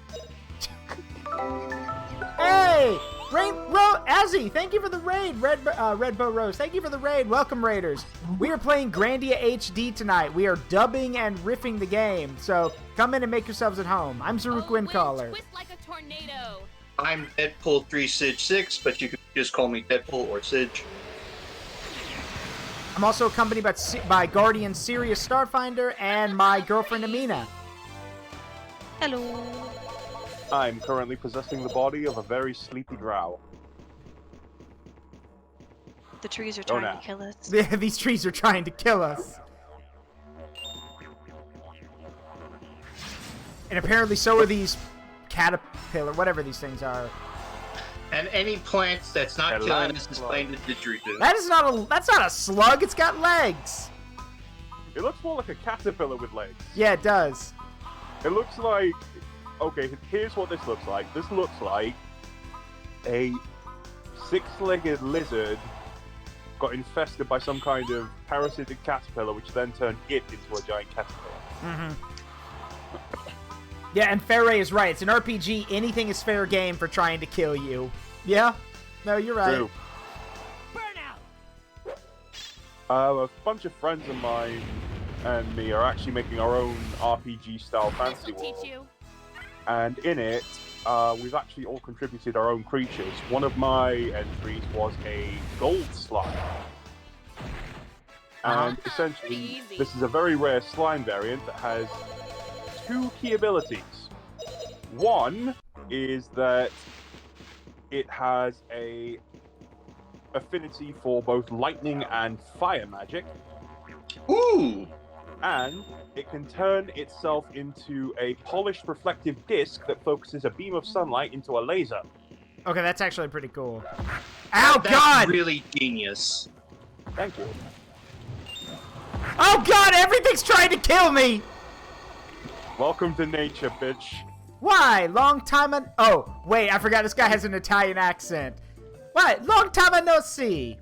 Speaker 1: Hey, Azzy, thank you for the raid. Red Bow Rose, thank you for the raid. Welcome, Raiders. We are playing Grandia HD tonight. We are dubbing and riffing the game, so come in and make yourselves at home. I'm Zaruk Windcaller.
Speaker 6: Twist like a tornado.
Speaker 4: I'm Deadpool 3 Sidge 6, but you can just call me Deadpool or Sidge.
Speaker 1: I'm also accompanied by Guardian Sirius Starfinder and my girlfriend Amina.
Speaker 3: Hello.
Speaker 2: I'm currently possessing the body of a very sleepy drow.
Speaker 3: The trees are
Speaker 2: Go
Speaker 3: trying
Speaker 2: now.
Speaker 3: to kill us.
Speaker 1: These trees are trying to kill us. And apparently so are these caterpillar, whatever these things are.
Speaker 4: And any plants that's not killing us is playing the didgeridoo.
Speaker 1: That's not a slug, it's got legs.
Speaker 2: It looks more like a caterpillar with legs.
Speaker 1: Yeah, it does.
Speaker 2: It looks like... Okay, here's what this looks like. This looks like a six-legged lizard got infested by some kind of parasitic caterpillar, which then turned it into a giant caterpillar.
Speaker 1: Mm-hmm. Yeah, and Fairray is right. It's an RPG. Anything is fair game for trying to kill you. Yeah? No, you're right.
Speaker 2: True. A bunch of friends of mine and me are actually making our own RPG-style fantasy
Speaker 6: This'll teach
Speaker 2: world.
Speaker 6: you.
Speaker 2: And in it, we've actually all contributed our own creatures. One of my entries was a gold slime. And essentially,
Speaker 6: Easy.
Speaker 2: this is a very rare slime variant that has two key abilities. One is that it has a affinity for both lightning and fire magic.
Speaker 4: Ooh!
Speaker 2: And it can turn itself into a polished reflective disc that focuses a beam of sunlight into a laser.
Speaker 1: Okay, that's actually pretty cool. Ow,
Speaker 4: That's
Speaker 1: God!
Speaker 4: really genius.
Speaker 2: Thank you.
Speaker 1: Oh, God, everything's trying to kill me!
Speaker 2: Welcome to nature, bitch.
Speaker 1: Why? Long time Oh, wait, I forgot this guy has an Italian accent. What? Long time no see.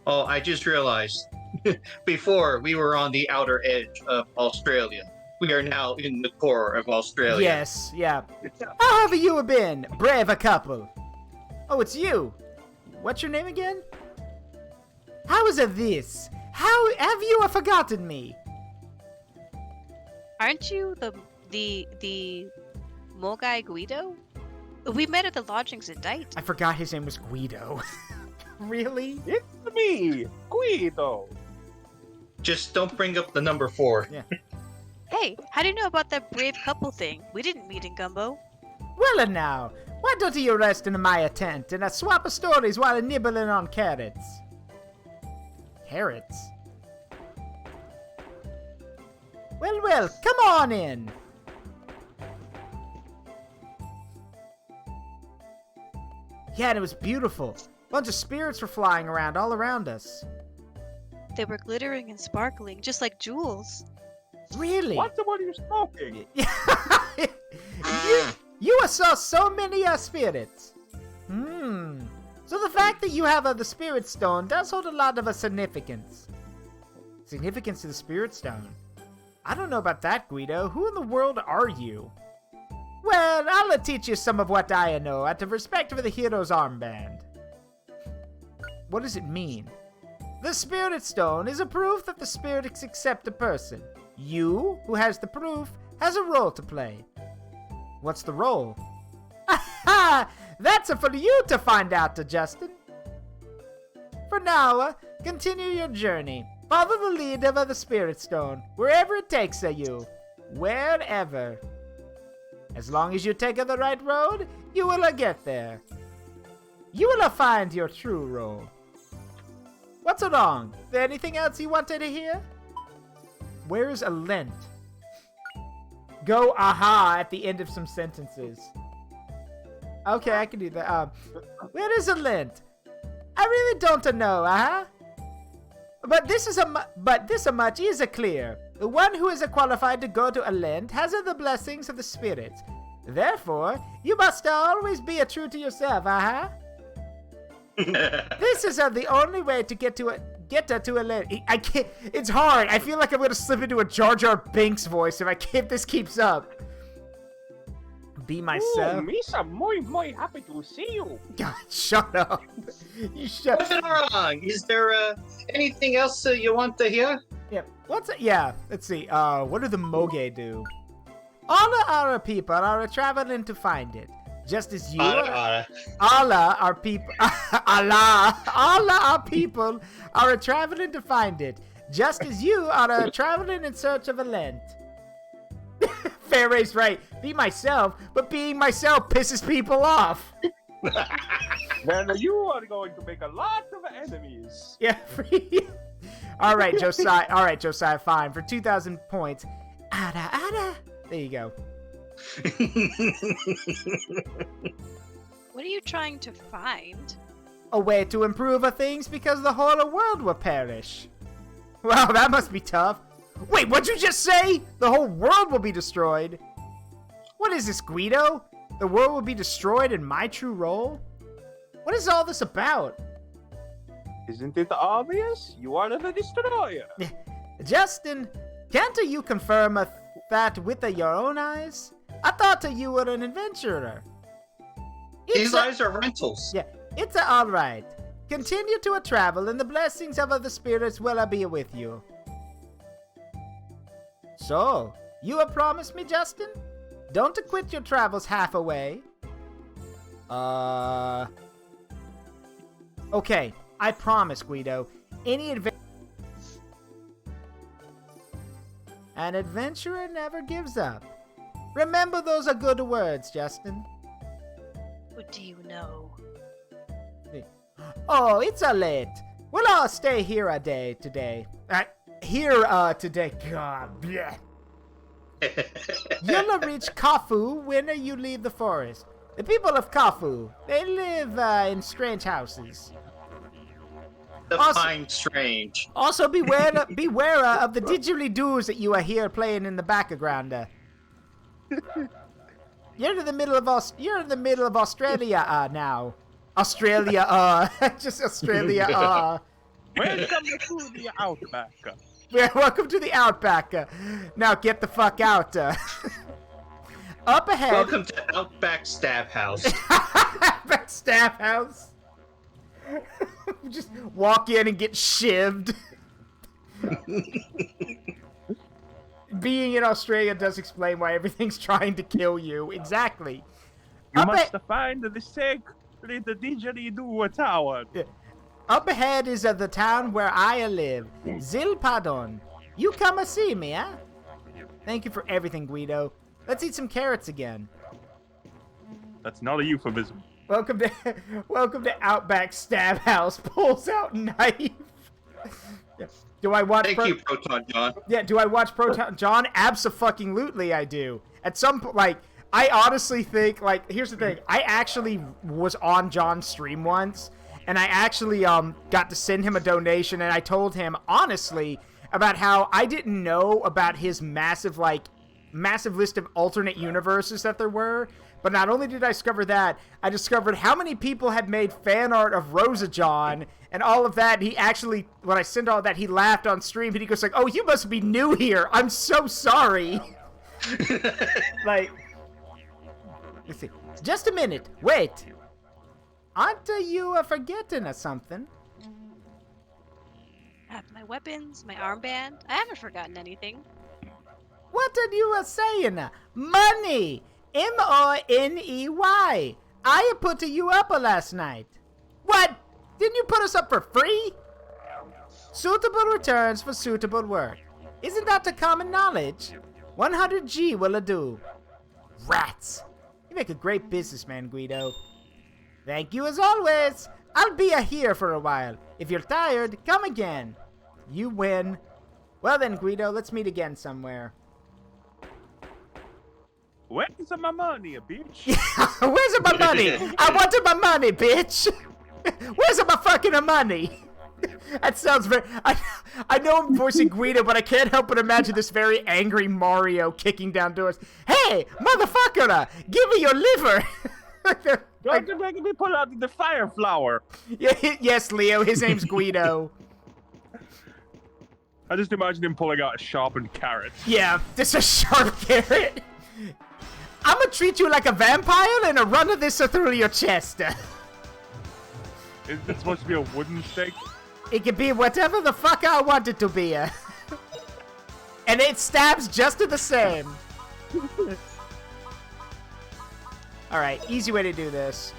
Speaker 4: Oh, I just realized. Before, we were on the outer edge of Australia. We are now in the core of Australia.
Speaker 1: Yes, yeah. How have you been, brave a couple? Oh, it's you. What's your name again? How is it this? How have you forgotten me?
Speaker 3: Aren't you the Mogai Guido? We met at the lodgings at Dite.
Speaker 1: I forgot his name was Guido. Really?
Speaker 2: It's me, Guido.
Speaker 4: Just don't bring up the number 4.
Speaker 1: Yeah.
Speaker 3: Hey, how do you know about that brave couple thing? We didn't meet in Gumbo.
Speaker 1: Well, and now, why don't you rest in my tent and swap stories while nibbling on carrots? Carrots? Well, come on in. Yeah, and it was beautiful. Bunch of spirits were flying around all around us.
Speaker 3: They were glittering and sparkling, just like jewels.
Speaker 1: Really?
Speaker 2: What are you smoking?
Speaker 1: you saw so many spirits. So the fact that you have the spirit stone does hold a lot of significance. Significance to the spirit stone? I don't know about that, Guido. Who in the world are you? Well, I'll teach you some of what I know out of respect for the hero's armband. What does it mean? The spirit stone is a proof that the spirits accept a person. You, who has the proof, has a role to play. What's the role? Aha! That's for you to find out, Justin. For now, continue your journey. Follow the lead of the spirit stone, wherever it takes you. Wherever. As long as you take the right road, you will get there. You will find your true role. What's wrong? There anything else you wanted to hear? Where's a lent? Go aha at the end of some sentences. Okay, I can do that. Where is a lent? I really don't know, But this much is clear. The one who is qualified to go to a lent has the blessings of the spirits. Therefore, you must always be true to yourself, This is the only way to get to a lent. I can't. It's hard. I feel like I'm gonna slip into a Jar Jar Binks voice if this keeps up. Be myself.
Speaker 2: Ooh, Misa, muy happy to see you.
Speaker 1: God, shut up. You shut.
Speaker 4: What's wrong? Is there anything else you want to hear?
Speaker 1: Yeah. Yeah. Let's see. What do the Moge do? All our people are traveling to find it. Just as you Allah our people Allah our people are traveling to find it, just as you are traveling in search of a lent. Fairay's right. Be myself, but being myself pisses people off.
Speaker 2: Then you are going to make a lot of enemies.
Speaker 1: Yeah, free. All right, Josiah, fine. For 2,000 points. Ada. There you go.
Speaker 3: What are you trying to find?
Speaker 1: A way to improve things because the whole world will perish. Well, that must be tough. Wait, what'd you just say? The whole world will be destroyed? What is this, Guido? The world will be destroyed in my true role? What is all this about?
Speaker 2: Isn't it obvious? You are the destroyer.
Speaker 1: Justin, can't you confirm that with your own eyes? I thought you were an adventurer.
Speaker 4: These eyes are rentals.
Speaker 1: Yeah, it's alright. Continue to travel and the blessings of the spirits will be with you. So, you have promised me, Justin? Don't quit your travels half-away. Okay, I promise, Guido. An adventurer never gives up. Remember those are good words, Justin.
Speaker 3: What do you know?
Speaker 1: Oh, it's late. We'll all stay here a day today. Today. God, bleh. You'll reach Kafu when you leave the forest. The people of Kafu, they live in strange houses.
Speaker 4: Define strange.
Speaker 1: Also, beware of the didgeridoo that you are here playing in the background. You're in the middle of Australia now. Australia, just Australia.
Speaker 2: Welcome to the Outback.
Speaker 1: Yeah, welcome to the Outback. Now get the fuck out. Up ahead.
Speaker 4: Welcome to Outback Stab House.
Speaker 1: Outback Stab House. Just walk in and get shivved. Being in Australia does explain why everything's trying to kill you. Exactly.
Speaker 2: You must find the sacred didgeridoo tower.
Speaker 1: Up ahead is the town where I live, Zilpadon. You come and see me, huh? Thank you for everything, Guido. Let's eat some carrots again.
Speaker 2: That's not a euphemism.
Speaker 1: Welcome to Outback Stab House. Pulls out knife. Yeah. Do I watch?
Speaker 4: Thank you, Proton John.
Speaker 1: Yeah. Do I watch Proton John? Abso-fucking-lutely, I do. At some point, like, I honestly think, like, here's the thing. I actually was on John's stream once, and I actually got to send him a donation, and I told him honestly about how I didn't know about his massive list of alternate universes that there were. But not only did I discover that, I discovered how many people had made fan art of Rosa John and all of that. And he actually, when I sent all that, he laughed on stream and he goes like, "Oh, you must be new here. I'm so sorry." Like, let's see. Just a minute. Wait. Aren't you forgetting something?
Speaker 3: I have my weapons, my armband. I haven't forgotten anything.
Speaker 1: What are you saying? Money! M-O-N-E-Y. I put you up last night. What? Didn't you put us up for free? Suitable returns for suitable work. Isn't that the common knowledge? 100G will do. Rats. You make a great businessman, Guido. Thank you as always. I'll be here for a while. If you're tired, come again. You win. Well then, Guido, let's meet again somewhere.
Speaker 2: Where's my money, bitch?
Speaker 1: Where's my money? I wanted my money, bitch. Where's my fucking money? That sounds very... I know I'm voicing Guido, but I can't help but imagine this very angry Mario kicking down doors. Hey, motherfucker, give me your liver.
Speaker 2: Don't make me pull out the fire flower.
Speaker 1: Yeah, yes, Leo, his name's Guido.
Speaker 2: I just imagine him pulling out a sharpened carrot.
Speaker 1: Yeah, this is a sharp carrot. I'm gonna treat you like a vampire and run this through your chest.
Speaker 2: Is it supposed to be a wooden stake?
Speaker 1: It can be whatever the fuck I want it to be. And it stabs just the same. Alright, easy way to do this.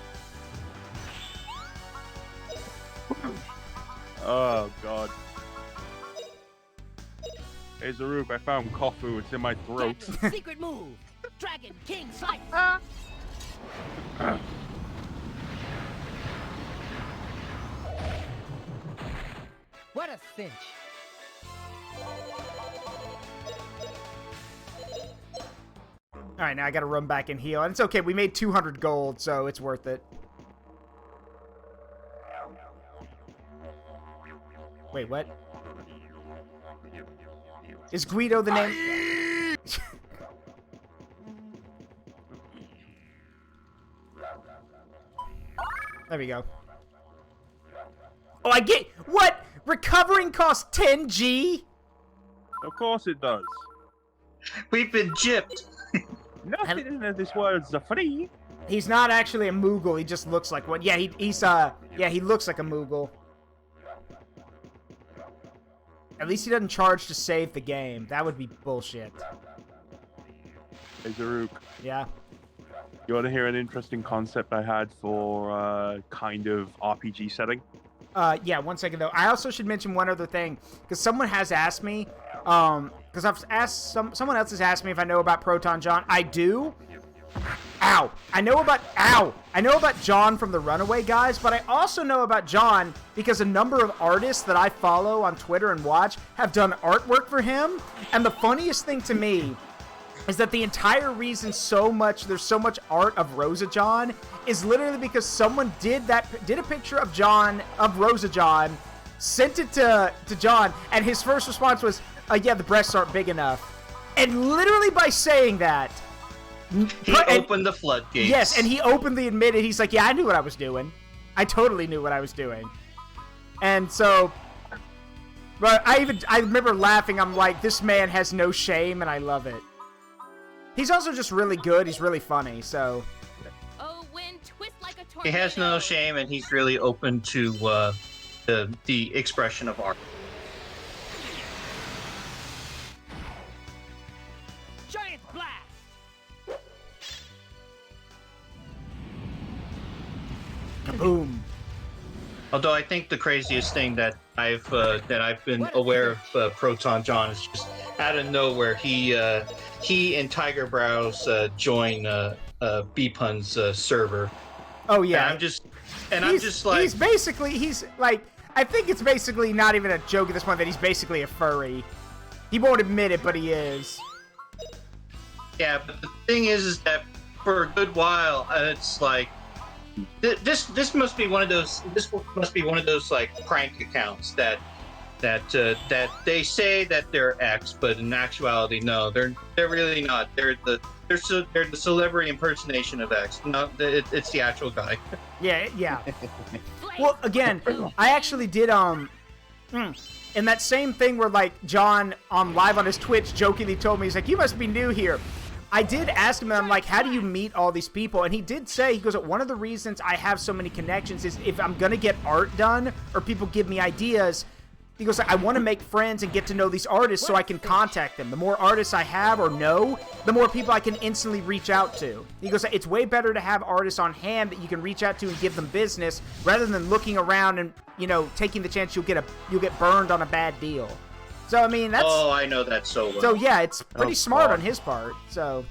Speaker 2: Oh, God. Hey, Zaruk, I found Kofu. It's in my throat.
Speaker 5: Secret move. Dragon King Slice. What a cinch.
Speaker 1: Alright, now I gotta run back and heal. And it's okay, we made 200 gold, so it's worth it. Wait, what? Is Guido the name? There we go. Oh, I get... What? Recovering costs 10G?
Speaker 2: Of course it does.
Speaker 4: We've been gypped.
Speaker 2: Nothing in this world's free.
Speaker 1: He's not actually a Moogle, he just looks like one. Yeah, he looks like a Moogle. At least he doesn't charge to save the game. That would be bullshit.
Speaker 2: Hey, Zaruk.
Speaker 1: Yeah.
Speaker 2: You want to hear an interesting concept I had for kind of RPG setting?
Speaker 1: Yeah, 1 second though. I also should mention one other thing, because someone has asked me, because I've asked, someone else has asked me if I know about Proton John. I do. Ow. I know about John from the Runaway Guys, but I also know about John because a number of artists that I follow on Twitter and watch have done artwork for him. And the funniest thing to me is that the entire reason there's so much art of Rosa John is literally because someone did a picture of Rosa John, sent it to John, and his first response was, yeah, the breasts aren't big enough. And literally by saying that,
Speaker 4: he opened the floodgates.
Speaker 1: Yes, and he openly admitted, he's like, yeah, I knew what I was doing. I totally knew what I was doing. And so, but I remember laughing. I'm like, this man has no shame, and I love it. He's also just really good. He's really funny, so.
Speaker 6: Oh, wind, twist like a tornado.
Speaker 4: He has no shame, and he's really open to the expression of art.
Speaker 5: Giant blast!
Speaker 1: Kaboom.
Speaker 4: Although I think the craziest thing that I've been aware of Proton John is just out of nowhere he and Tiger Brows join B-Pun's server.
Speaker 1: Oh yeah.
Speaker 4: And I'm just like,
Speaker 1: he's like, I think it's basically not even a joke at this point that he's basically a furry. He won't admit it, but he is.
Speaker 4: Yeah, but the thing is that for a good while, it's like this must be one of those like prank accounts that they say that they're X, but in actuality, no, they're really not. They're the celebrity impersonation of X. No, it's the actual guy.
Speaker 1: Yeah. Well, again, I actually did in that same thing where like John live on his Twitch jokingly told me, he's like, you must be new here. I did ask him, I'm like, how do you meet all these people? And he did say, he goes, one of the reasons I have so many connections is if I'm gonna get art done or people give me ideas, he goes, I want to make friends and get to know these artists so I can contact them. The more artists I have or know, the more people I can instantly reach out to. He goes, it's way better to have artists on hand that you can reach out to and give them business rather than looking around and, you know, taking the chance you'll get burned on a bad deal. So, I mean, that's...
Speaker 4: Oh, I know that so well.
Speaker 1: So, yeah, it's pretty smart on his part, so...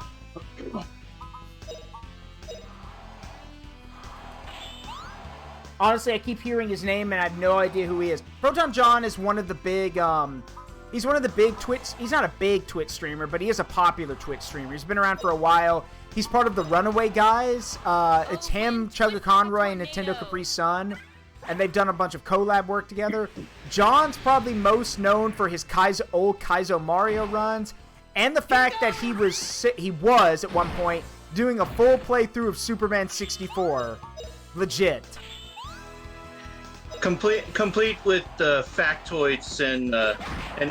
Speaker 1: Honestly, I keep hearing his name, and I have no idea who he is. Proton John is one of the big, he's one of the big Twitch... He's not a big Twitch streamer, but he is a popular Twitch streamer. He's been around for a while. He's part of the Runaway Guys. It's him, Chugga Conroy, and Nintendo Capri Sun. And they've done a bunch of collab work together. John's probably most known for his old Kaizo Mario runs, and the fact that he was at one point doing a full playthrough of Superman 64. Legit.
Speaker 4: Complete with factoids and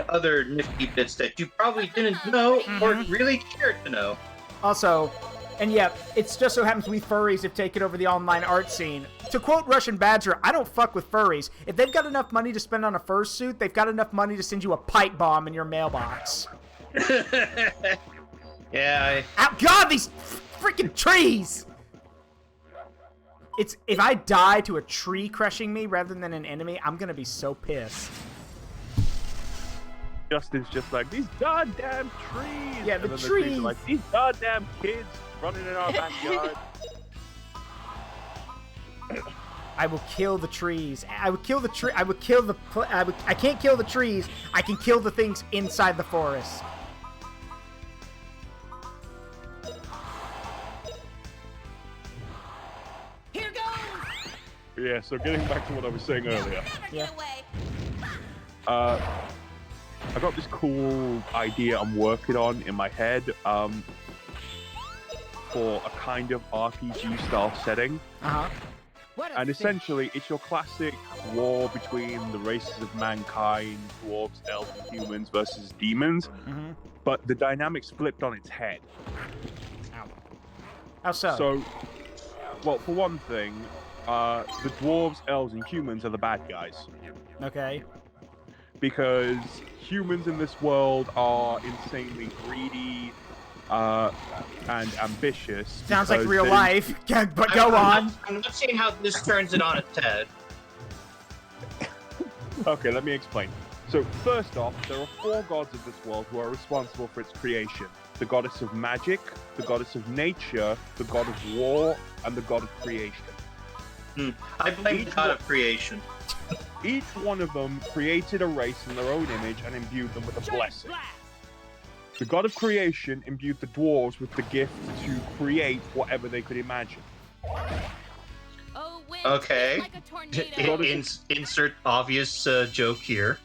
Speaker 4: other nifty bits that you probably didn't know or really cared to know.
Speaker 1: Also, and yeah, it's just so happens we furries have taken over the online art scene. To quote Russian Badger, I don't fuck with furries. If they've got enough money to spend on a fursuit, they've got enough money to send you a pipe bomb in your mailbox.
Speaker 4: Yeah.
Speaker 1: God, these freaking trees! If I die to a tree crushing me rather than an enemy, I'm gonna be so pissed.
Speaker 2: Justin's just like, these goddamn trees!
Speaker 1: Yeah, the
Speaker 2: and then
Speaker 1: trees!
Speaker 2: The trees are like, these goddamn kids running in our backyard.
Speaker 1: I will kill the trees. I would kill the tree. I would kill the. I can't kill the trees. I can kill the things inside the forest.
Speaker 5: Here goes!
Speaker 2: Yeah, so getting back to what I was saying earlier.
Speaker 1: Yeah.
Speaker 2: I got this cool idea I'm working on in my head for a kind of RPG style setting.
Speaker 1: Uh-huh.
Speaker 2: And essentially, it's your classic war between the races of mankind, dwarves, elves, and humans versus demons.
Speaker 1: Mm-hmm.
Speaker 2: But the dynamics flipped on its head.
Speaker 1: Ow. How so?
Speaker 2: So, well, for one thing, the dwarves, elves, and humans are the bad guys.
Speaker 1: Okay.
Speaker 2: Because humans in this world are insanely greedy and ambitious.
Speaker 1: Sounds like real life, but go on.
Speaker 4: I'm not seeing how this turns it on its head.
Speaker 2: Okay, let me explain. So, first off, there are 4 gods of this world who are responsible for its creation. The goddess of magic, the goddess of nature, the god of war, and the god of creation.
Speaker 4: I blame the god of creation.
Speaker 2: Each one of them created a race in their own image and imbued them with a blessing. The god of creation imbued the dwarves with the gift to create whatever they could imagine.
Speaker 6: Oh, wind,
Speaker 4: Okay.
Speaker 6: like a tornado.
Speaker 4: Insert obvious joke here.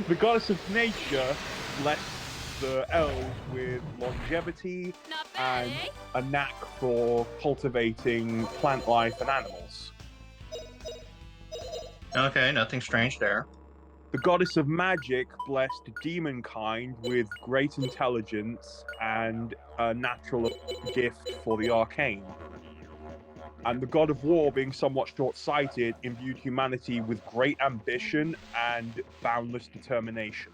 Speaker 2: The goddess of nature blessed the elves with longevity
Speaker 6: Not bad,
Speaker 2: and
Speaker 6: eh?
Speaker 2: a knack for cultivating plant life and animals.
Speaker 4: Okay, nothing strange there.
Speaker 2: The goddess of magic blessed demonkind with great intelligence and a natural gift for the arcane. And the god of war, being somewhat short-sighted, imbued humanity with great ambition and boundless determination.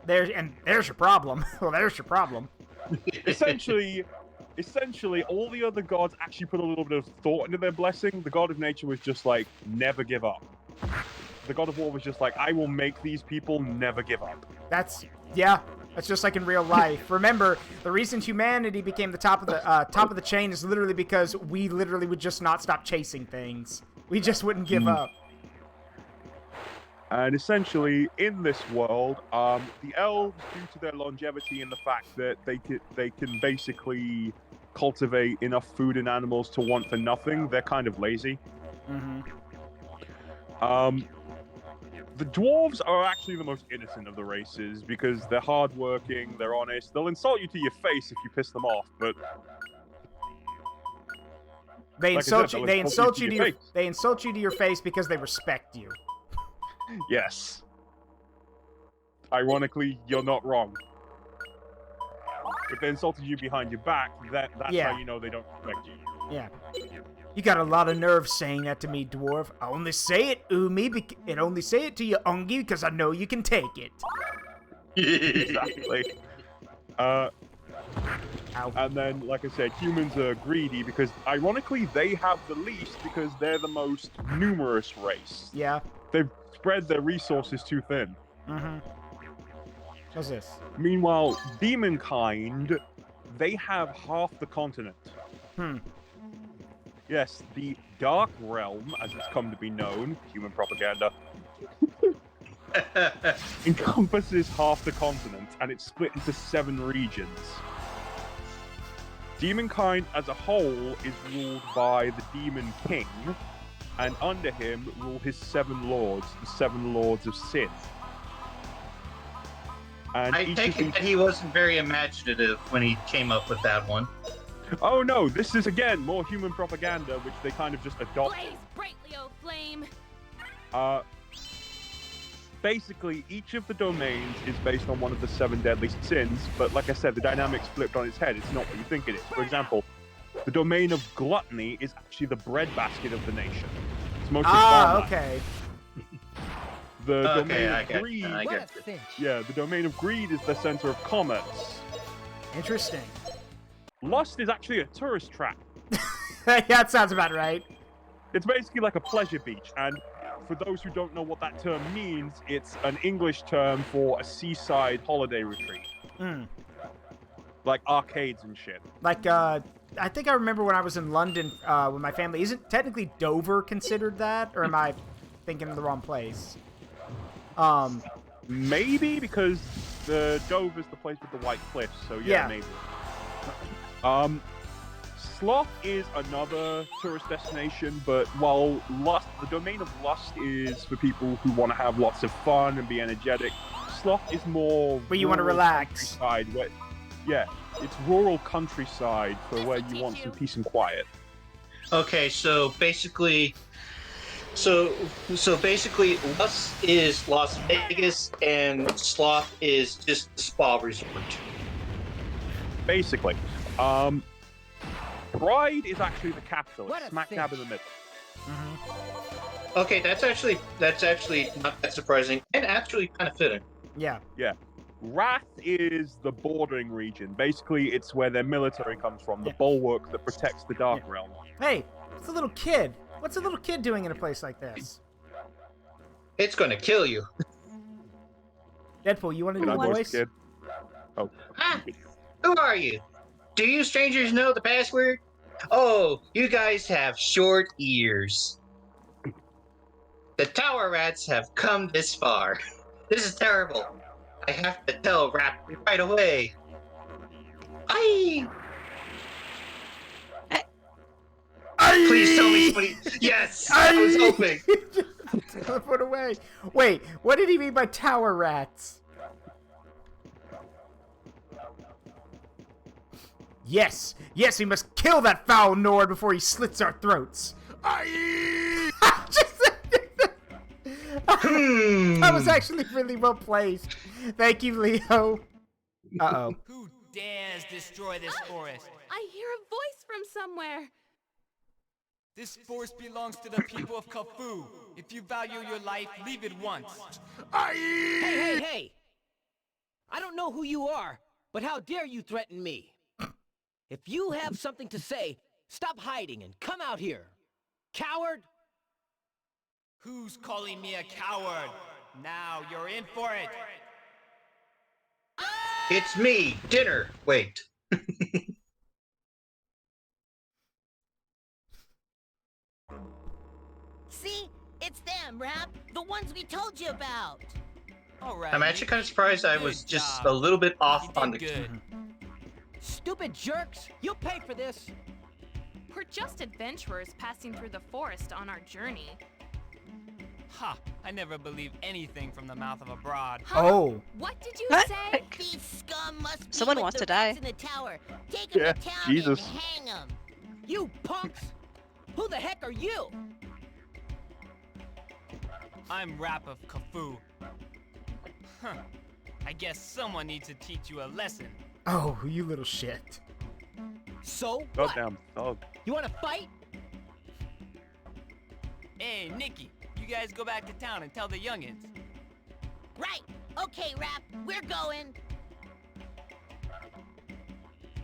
Speaker 1: There's your problem. Well, there's your problem.
Speaker 2: Essentially, all the other gods actually put a little bit of thought into their blessing. The god of nature was just like, never give up. The god of war was just like, I will make these people never give up.
Speaker 1: That's just like in real life. Remember, the reason humanity became the top of the chain is literally because we literally would just not stop chasing things. We just wouldn't give up.
Speaker 2: And essentially, in this world, the elves, due to their longevity and the fact that they can basically cultivate enough food and animals to want for nothing, they're kind of lazy. The dwarves are actually the most innocent of the races because they're hardworking, they're honest. They'll insult you to your face if you piss them off, but
Speaker 1: They
Speaker 2: like I
Speaker 1: insult
Speaker 2: said,
Speaker 1: you.
Speaker 2: they'll
Speaker 1: They insult you to your.
Speaker 2: face.
Speaker 1: They insult you to your face because they respect you.
Speaker 2: Yes. Ironically, you're not wrong. If they insulted you behind your back, that's
Speaker 1: Yeah.
Speaker 2: how you know they don't respect you.
Speaker 1: Yeah. You got a lot of nerve saying that to me, dwarf. I only say it, Umi, and only say it to you, Ungi, because I know you can take it.
Speaker 2: Exactly.
Speaker 1: Ow.
Speaker 2: And then, like I said, humans are greedy because, ironically, they have the least because they're the most numerous race.
Speaker 1: Yeah.
Speaker 2: They've spread their resources too thin.
Speaker 1: What's this?
Speaker 2: Meanwhile, demonkind, they have half the continent. Yes, the Dark Realm, as it's come to be known, human propaganda, encompasses half the continent, and it's split into 7 regions. Demonkind as a whole is ruled by the Demon King, and under him rule his 7 lords, the 7 lords of sin. And
Speaker 4: I take it that he wasn't very imaginative when he came up with that one.
Speaker 2: Oh no, this is again more human propaganda, which they kind of just adopt.
Speaker 6: Blaze brightly, O flame!
Speaker 2: Basically, each of the domains is based on one of the 7 deadly sins, but like I said, the dynamic's flipped on its head. It's not what you think it is. For example, the domain of gluttony is actually the breadbasket of the nation. It's mostly farmland.
Speaker 1: Okay.
Speaker 2: The domain
Speaker 4: I
Speaker 2: of
Speaker 4: get
Speaker 2: greed,
Speaker 4: I
Speaker 5: What
Speaker 4: get
Speaker 5: a cinch.
Speaker 2: yeah, the domain of greed is the center of commerce.
Speaker 1: Interesting.
Speaker 2: Lust is actually a tourist trap.
Speaker 1: Yeah, that sounds about right.
Speaker 2: It's basically like a pleasure beach, and for those who don't know what that term means, it's an English term for a seaside holiday retreat. Like arcades and shit.
Speaker 1: Like, I think I remember when I was in London with my family. Isn't technically Dover considered that? Or am I thinking of the wrong place?
Speaker 2: Maybe, because the Dover's the place with the white cliffs, so yeah, maybe. Sloth is another tourist destination, but while Lust, the domain of Lust is for people who want to have lots of fun and be energetic, Sloth is more
Speaker 1: Where you want to
Speaker 2: rural
Speaker 1: relax.
Speaker 2: countryside, where, yeah, it's rural countryside for where you want some peace and quiet.
Speaker 4: Okay, so basically, Lust is Las Vegas, and Sloth is just a spa resort.
Speaker 2: Basically. Pride is actually the capital.
Speaker 5: What
Speaker 2: It's
Speaker 5: a
Speaker 2: smack dab in the
Speaker 5: cinch.
Speaker 2: middle.
Speaker 4: Okay, that's actually not that surprising, and actually kind of fitting.
Speaker 1: Yeah.
Speaker 2: Wrath is the bordering region. Basically, it's where their military comes from, the bulwark that protects the Dark Realm.
Speaker 1: Hey, it's a little kid. What's a little kid doing in a place like this?
Speaker 4: It's gonna kill you.
Speaker 1: Deadpool, you want to do
Speaker 2: Can I
Speaker 1: a
Speaker 2: voice
Speaker 1: voice?
Speaker 2: the kid? Oh.
Speaker 4: Ah, who are you? Do you strangers know the password? Oh, you guys have short ears. The Tower Rats have come this far. This is terrible. I have to tell Rap right away. Aye. Please tell me somebody. Yes, I was hoping.
Speaker 1: Teleport away. Wait, what did he mean by tower rats? Yes, yes, we must kill that foul Nord before he slits our throats. That was actually really well placed. Thank you, Leo. Uh-oh.
Speaker 7: Who dares destroy this forest?
Speaker 6: I hear a voice from somewhere.
Speaker 7: This forest belongs to the people of Kafue. If you value your life, leave it once.
Speaker 5: Hey! I don't know who you are, but how dare you threaten me? If you have something to say, stop hiding and come out here. Coward!
Speaker 7: Who's calling me a coward? Now you're in for it.
Speaker 4: It's me, Dinner. Wait.
Speaker 8: See? It's them, Rap. The ones we told you about.
Speaker 7: All right.
Speaker 4: I'm actually kind of surprised I was just a little bit off on the.
Speaker 7: good.
Speaker 5: Stupid jerks! You'll pay for this!
Speaker 6: We're just adventurers passing through the forest on our journey.
Speaker 7: Ha! I never believe anything from the mouth of a broad.
Speaker 6: Huh?
Speaker 1: Oh.
Speaker 6: What did you
Speaker 3: What?
Speaker 6: say?
Speaker 8: These scum must be
Speaker 3: Someone
Speaker 8: with
Speaker 3: wants
Speaker 8: the
Speaker 3: to die.
Speaker 8: rats in the tower. Take 'em
Speaker 2: Yeah,
Speaker 8: to town
Speaker 2: Jesus.
Speaker 8: and hang 'em.
Speaker 5: You punks! Who the heck are you?
Speaker 7: I'm Rap of Kafue. Huh. I guess someone needs to teach you a lesson.
Speaker 1: Oh, you little shit.
Speaker 5: So what?
Speaker 2: Goddamn thug.
Speaker 5: You wanna fight?
Speaker 7: Hey, Nikki, you guys go back to town and tell the youngins.
Speaker 8: Right. Okay, Rap. We're going.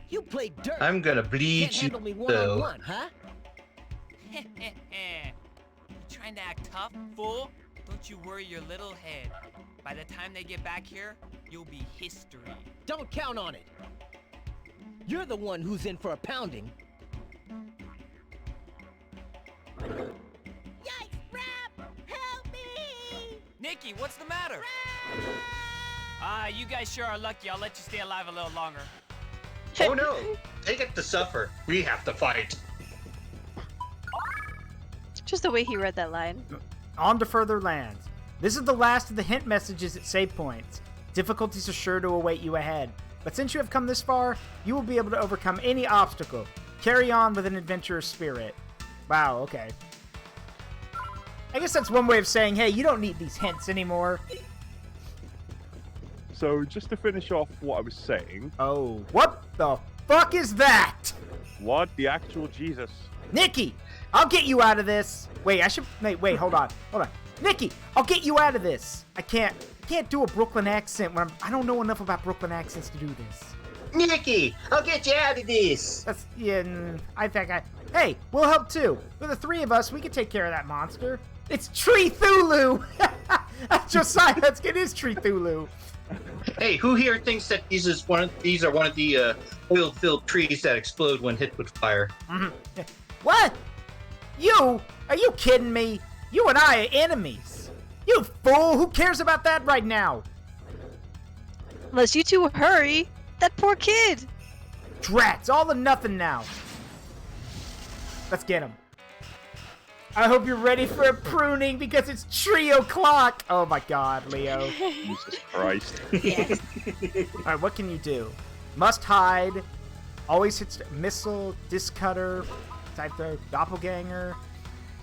Speaker 5: You play dirt.
Speaker 4: I'm gonna
Speaker 5: Can't
Speaker 4: bleed you.
Speaker 5: handle me
Speaker 4: though.
Speaker 5: one-on-one, huh?
Speaker 7: You trying to act tough, fool? Don't you worry your little head. By the time they get back here, you'll be history.
Speaker 5: Don't count on it. You're the one who's in for a pounding.
Speaker 8: Yikes, Rap! Help me!
Speaker 7: Nikki, what's the matter? You guys sure are lucky. I'll let you stay alive a little longer.
Speaker 4: Oh no! They get to suffer. We have to fight.
Speaker 3: Just the way he read that line.
Speaker 1: On to further lands. This is the last of the hint messages at save points. Difficulties are sure to await you ahead, but since you have come this far, you will be able to overcome any obstacle. Carry on with an adventurous spirit. Wow, okay. I guess that's one way of saying, hey, you don't need these hints anymore.
Speaker 2: So just to finish off what I was saying,
Speaker 1: Oh, what the fuck is that?
Speaker 2: what the actual Jesus?
Speaker 1: Nikki, I'll get you out of this. Wait, wait, hold on. Nikki, I'll get you out of this. I can't do a Brooklyn accent when I don't know enough about Brooklyn accents to do this.
Speaker 4: Nikki, I'll get you out of this.
Speaker 1: That's, yeah, hey, we'll help too. With the three of us, we can take care of that monster. It's Tree Thulu! Josiah, let's get his Tree Thulu.
Speaker 4: Hey, who here thinks that these are one of the oil-filled trees that explode when hit with fire?
Speaker 1: What? You? Are you kidding me? You and I are enemies. You fool! Who cares about that right now?
Speaker 3: Unless you two hurry. That poor kid.
Speaker 1: Drats, all or nothing now. Let's get him. I hope you're ready for a pruning because it's tree o'clock. Oh my god, Leo.
Speaker 2: Jesus Christ.
Speaker 3: Yes.
Speaker 1: Alright, what can you do? Must hide. Always hits missile, disc cutter, side throw, doppelganger,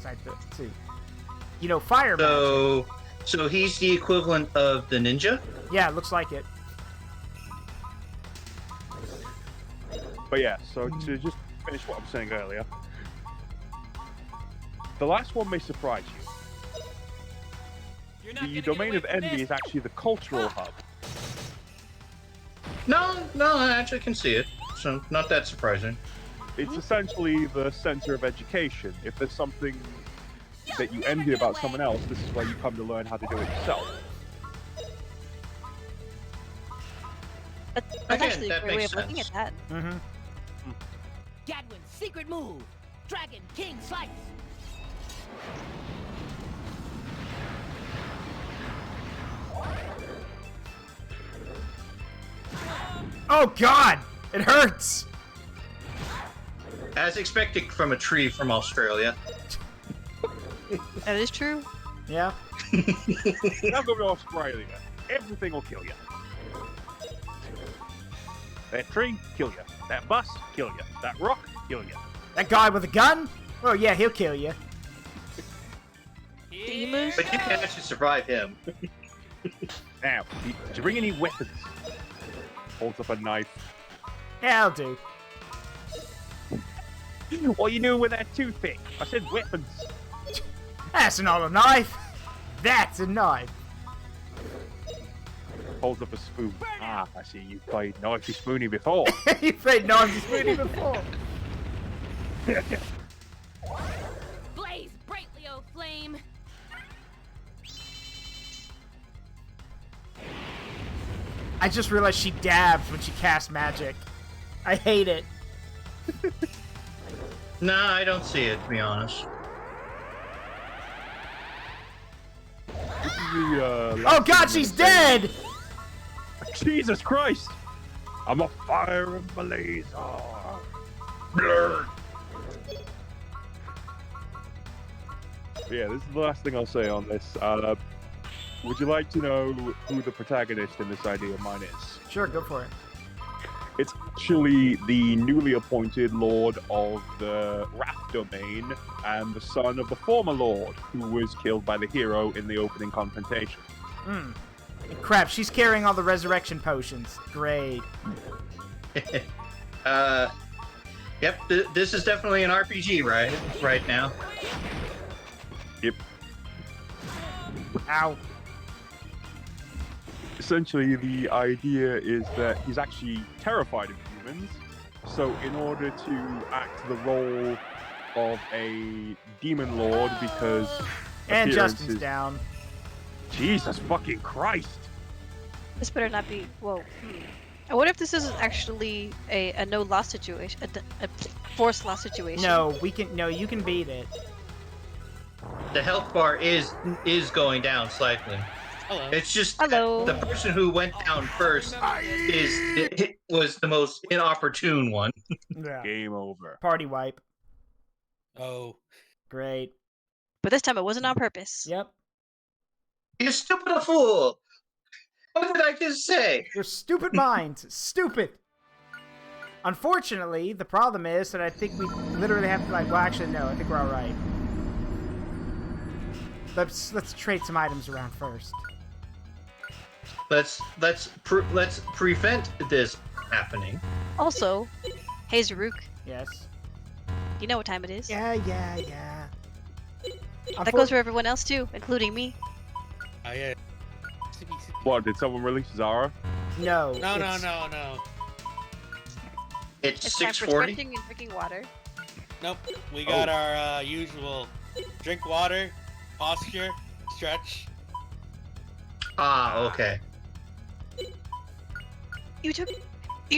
Speaker 1: side throw. Let's see. You know, fire magic.
Speaker 4: So he's the equivalent of the ninja?
Speaker 1: Yeah, it looks like it.
Speaker 2: But yeah, so to just finish what I'm saying earlier, the last one may surprise you.
Speaker 7: You're not
Speaker 2: The
Speaker 7: gonna get
Speaker 2: domain
Speaker 7: away
Speaker 2: of
Speaker 7: from
Speaker 2: envy
Speaker 7: this.
Speaker 2: is actually the cultural hub.
Speaker 4: No, I actually can see it. So not that surprising.
Speaker 2: It's essentially the center of education. If there's something that you envy about someone else, this is where you come to learn how to do it yourself.
Speaker 3: That's
Speaker 4: Again,
Speaker 3: actually a
Speaker 4: that
Speaker 3: great way
Speaker 4: makes
Speaker 3: of looking at
Speaker 4: sense.
Speaker 3: that.
Speaker 1: Mm-hmm.
Speaker 5: Gadwin's secret move. Dragon King Slice.
Speaker 1: Oh God! It hurts!
Speaker 4: As expected from a tree from Australia.
Speaker 3: That is true.
Speaker 1: Yeah.
Speaker 2: Now go to Australia. Everything will kill you. That tree, kill you. That bus, kill you. That rock, kill you.
Speaker 1: That guy with a gun? Oh yeah, he'll kill you.
Speaker 3: Demons?
Speaker 4: But you can actually survive him.
Speaker 2: Now, did you bring any weapons? Holds up a knife.
Speaker 1: Yeah, I'll do.
Speaker 2: What are you doing with that toothpick? I said weapons.
Speaker 1: That's not a knife. That's a knife.
Speaker 2: Holds up a spoon. Ah, I see you played Knifey Spoony before.
Speaker 1: You played Knifey Spoony before.
Speaker 6: Blaze brightly, O flame!
Speaker 1: I just realized she dabs when she casts magic. I hate it.
Speaker 4: Nah, I don't see it, to be honest.
Speaker 1: Oh God, she's dead!
Speaker 2: Jesus Christ! I'm a fire and blaze. Blur. Yeah, this is the last thing I'll say on this. Would you like to know who the protagonist in this idea of mine is?
Speaker 1: Sure, go for it.
Speaker 2: It's actually the newly appointed Lord of the Wrath Domain and the son of the former Lord, who was killed by the hero in the opening confrontation.
Speaker 1: Crap, she's carrying all the resurrection potions. Great.
Speaker 4: Yep, this is definitely an RPG, right now.
Speaker 2: Yep.
Speaker 1: Ow.
Speaker 2: Essentially, the idea is that he's actually terrified of humans, so in order to act the role of a demon lord, because
Speaker 1: And
Speaker 2: appearances-
Speaker 1: Justin's down.
Speaker 2: Jesus fucking Christ!
Speaker 3: This better not be. Whoa. I wonder if this is actually a no loss situation, a forced loss situation.
Speaker 1: No, we can. No, you can beat it.
Speaker 4: The health bar is going down slightly.
Speaker 9: Hello.
Speaker 4: It's just
Speaker 3: Hello.
Speaker 4: the person who went down first was the most inopportune one.
Speaker 1: Yeah.
Speaker 2: Game over.
Speaker 1: Party wipe.
Speaker 9: Oh.
Speaker 1: Great.
Speaker 3: But this time it wasn't on purpose.
Speaker 1: Yep.
Speaker 4: You stupid fool! What did I just say?
Speaker 1: Your stupid minds. Stupid. Unfortunately, the problem is that I think we literally have to, like, well, actually, no, I think we're alright. Let's trade some items around first.
Speaker 4: Let's prevent this happening.
Speaker 3: Also, hey Zaruk,
Speaker 1: Yes.
Speaker 3: you know what time it is.
Speaker 1: Yeah.
Speaker 3: That goes for everyone else too, including me.
Speaker 9: Oh, yeah.
Speaker 2: What, did someone release Zara?
Speaker 1: No.
Speaker 9: No.
Speaker 4: It's
Speaker 3: It's time for
Speaker 4: 6:40.
Speaker 3: stretching and drinking water.
Speaker 9: Nope. We got our usual drink water, posture, stretch.
Speaker 4: Ah, okay.
Speaker 3: You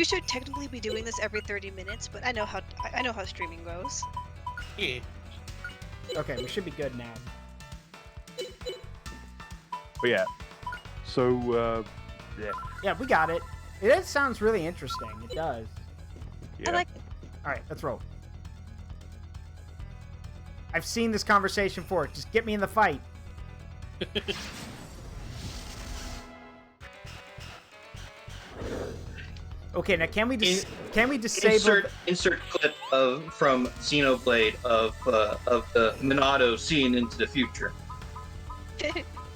Speaker 3: should technically be doing this every 30 minutes, but I know how streaming goes.
Speaker 9: Yeah.
Speaker 1: Okay, we should be good now.
Speaker 2: But yeah. So, yeah.
Speaker 1: Yeah, we got it. It sounds really interesting. It does.
Speaker 2: Yeah.
Speaker 3: I like
Speaker 1: Alright, let's roll. I've seen this conversation before. Just get me in the fight. Okay, now can we disable
Speaker 4: Insert clip from Xenoblade of the Minato scene into the future.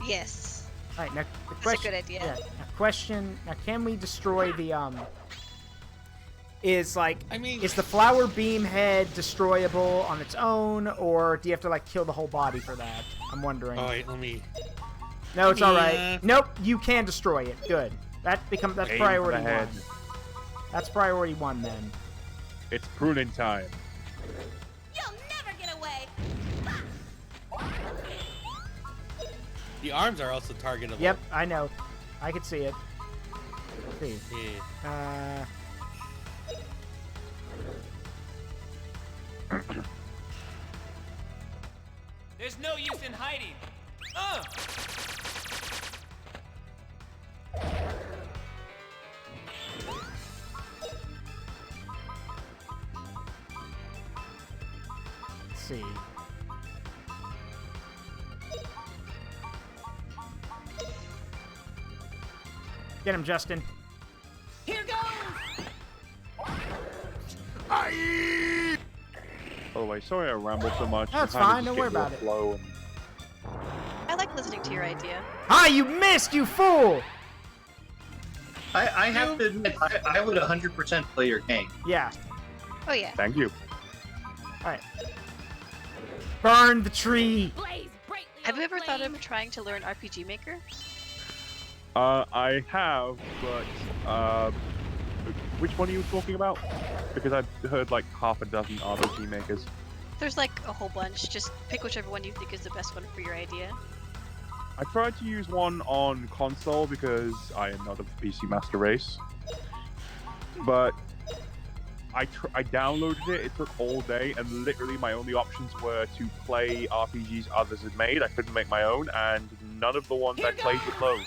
Speaker 3: yes.
Speaker 1: All right, now the
Speaker 3: That's a
Speaker 1: question.
Speaker 3: good idea.
Speaker 1: Yeah. Now, question. Now, can we destroy the Is the flower beam head destroyable on its own, or do you have to like kill the whole body for that? I'm wondering.
Speaker 9: Oh, wait, let me...
Speaker 1: No, it's all right.
Speaker 9: Yeah.
Speaker 1: Nope, you can destroy it. Good. That's
Speaker 2: Aim for
Speaker 1: priority
Speaker 2: the head.
Speaker 1: 1. That's priority 1 then.
Speaker 2: It's pruning time.
Speaker 8: You'll never get away.
Speaker 9: The arms are also targetable.
Speaker 1: Yep, I know. I can see it. Let's see.
Speaker 9: Yeah.
Speaker 7: There's no use in hiding.
Speaker 1: see. Get him, Justin.
Speaker 8: Here goes!
Speaker 2: By the way, sorry I rambled so much.
Speaker 1: That's
Speaker 2: I'm kinda
Speaker 1: fine,
Speaker 2: just
Speaker 1: don't worry
Speaker 2: getting
Speaker 1: about it.
Speaker 2: flow and-
Speaker 3: I like listening to your idea.
Speaker 1: Ah, you missed, you fool!
Speaker 4: I have to admit, I would 100% play your game.
Speaker 1: Yeah.
Speaker 3: Oh yeah.
Speaker 2: Thank you.
Speaker 1: Alright. Burn the tree!
Speaker 6: Blaze brightly
Speaker 3: Have you
Speaker 6: on
Speaker 3: ever thought
Speaker 6: flame.
Speaker 3: of trying to learn RPG Maker?
Speaker 2: I have, but which one are you talking about? Because I've heard like half a dozen RPG makers.
Speaker 3: There's like a whole bunch. Just pick whichever one you think is the best one for your idea.
Speaker 2: I tried to use one on console because I am not of the PC Master Race. But I downloaded it, it took all day, and literally my only options were to play RPGs others had made. I couldn't make my own, and none of the ones I played would load.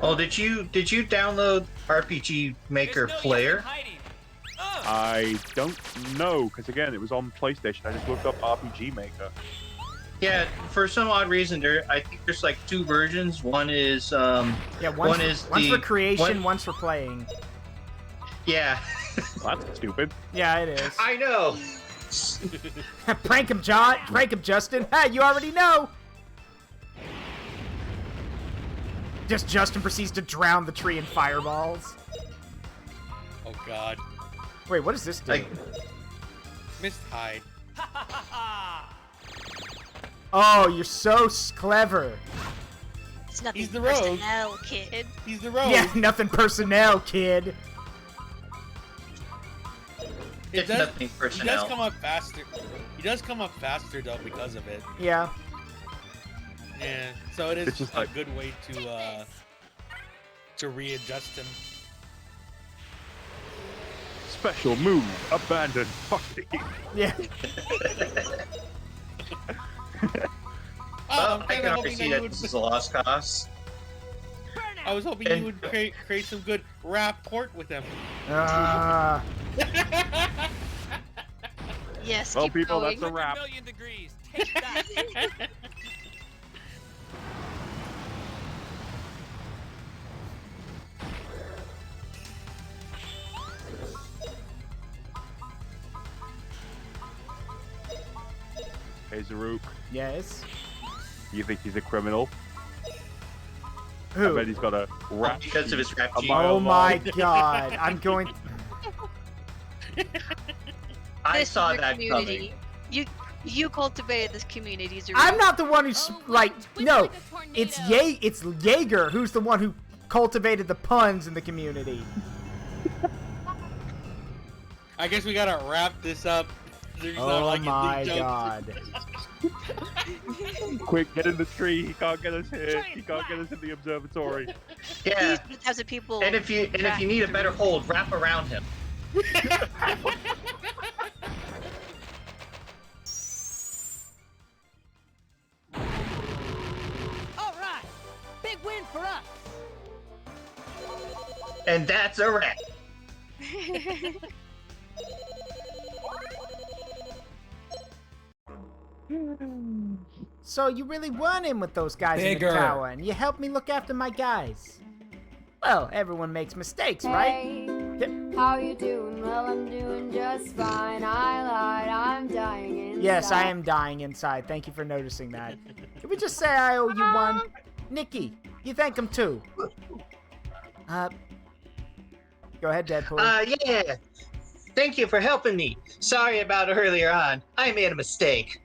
Speaker 4: Oh, did you download RPG Maker
Speaker 7: There's no use in
Speaker 4: Player?
Speaker 7: hiding.
Speaker 2: I don't know, because again, it was on PlayStation. I just looked up RPG Maker.
Speaker 4: Yeah, for some odd reason, I think there's like two versions. One is
Speaker 1: Yeah, one's for creation, one's for playing.
Speaker 4: Yeah.
Speaker 2: That's stupid.
Speaker 1: Yeah, it is.
Speaker 4: I know.
Speaker 1: Prank him, John. Prank him, Justin. Hey, you already know. Just Justin proceeds to drown the tree in fireballs.
Speaker 9: Oh god.
Speaker 1: Wait, what does this do?
Speaker 4: Like,
Speaker 9: Missed hide.
Speaker 7: Ha ha ha ha!
Speaker 1: Oh, you're so clever.
Speaker 3: It's nothing
Speaker 9: He's the rogue.
Speaker 3: personnel, kid.
Speaker 9: He's the rogue.
Speaker 1: Yeah, nothing personnel, kid.
Speaker 4: it's
Speaker 9: does-
Speaker 4: nothing
Speaker 9: He does
Speaker 4: personnel.
Speaker 9: come up faster. He does come up faster though because of it.
Speaker 1: Yeah.
Speaker 9: Yeah. So it is
Speaker 2: It's just
Speaker 9: a
Speaker 2: like-
Speaker 9: good way to readjust him.
Speaker 2: Special move, abandoned party.
Speaker 1: Yeah.
Speaker 4: Well,
Speaker 9: I'm
Speaker 4: I
Speaker 9: kinda
Speaker 4: can already
Speaker 9: hoping
Speaker 4: see
Speaker 9: you
Speaker 4: that
Speaker 9: would-
Speaker 4: this is a lost cause.
Speaker 9: I was hoping you would create some good rapport with him.
Speaker 3: Yes,
Speaker 2: Well,
Speaker 3: keep
Speaker 2: people,
Speaker 3: going.
Speaker 2: that's a wrap.
Speaker 7: 100 million degrees. Take that.
Speaker 2: Hey, Zaruk,
Speaker 1: Yes.
Speaker 2: you think he's a criminal? I
Speaker 1: Who?
Speaker 2: bet he's got a rap
Speaker 4: Because of his
Speaker 2: sheet
Speaker 4: rap
Speaker 2: a
Speaker 4: sheet.
Speaker 2: mile
Speaker 1: Oh my
Speaker 2: long.
Speaker 1: god. I'm going.
Speaker 4: I
Speaker 3: This is
Speaker 4: saw
Speaker 3: your
Speaker 4: that
Speaker 3: community. You cultivated this community, Zaruk.
Speaker 1: I'm not the one who's
Speaker 6: Oh,
Speaker 1: like.
Speaker 6: twist
Speaker 1: No.
Speaker 6: like a tornado.
Speaker 1: It's Jaeger who's the one who cultivated the puns in the community.
Speaker 9: I guess we gotta wrap this up. There's not
Speaker 1: Oh
Speaker 9: like
Speaker 1: my
Speaker 9: any jokes.
Speaker 1: god.
Speaker 2: Quick, get in the tree. He can't get us here. He can't get us in the observatory.
Speaker 4: Yeah.
Speaker 3: These are the types of people.
Speaker 4: And if you need a better hold, wrap around him.
Speaker 8: All right. Big win for us.
Speaker 4: And that's a wrap.
Speaker 1: So you really weren't in with those guys in
Speaker 10: Bigger.
Speaker 1: the tower, and you helped me look after my guys. Well, everyone makes mistakes, right?
Speaker 11: Hey,
Speaker 1: Yep.
Speaker 11: how you doing? Well, I'm doing just fine. I lied, I'm dying inside.
Speaker 1: Yes, I am dying inside. Thank you for noticing that. Can we just say I owe you one? Nikki, you thank him too. Go ahead, Deadpool.
Speaker 4: Yeah. Thank you for helping me. Sorry about earlier on. I made a mistake.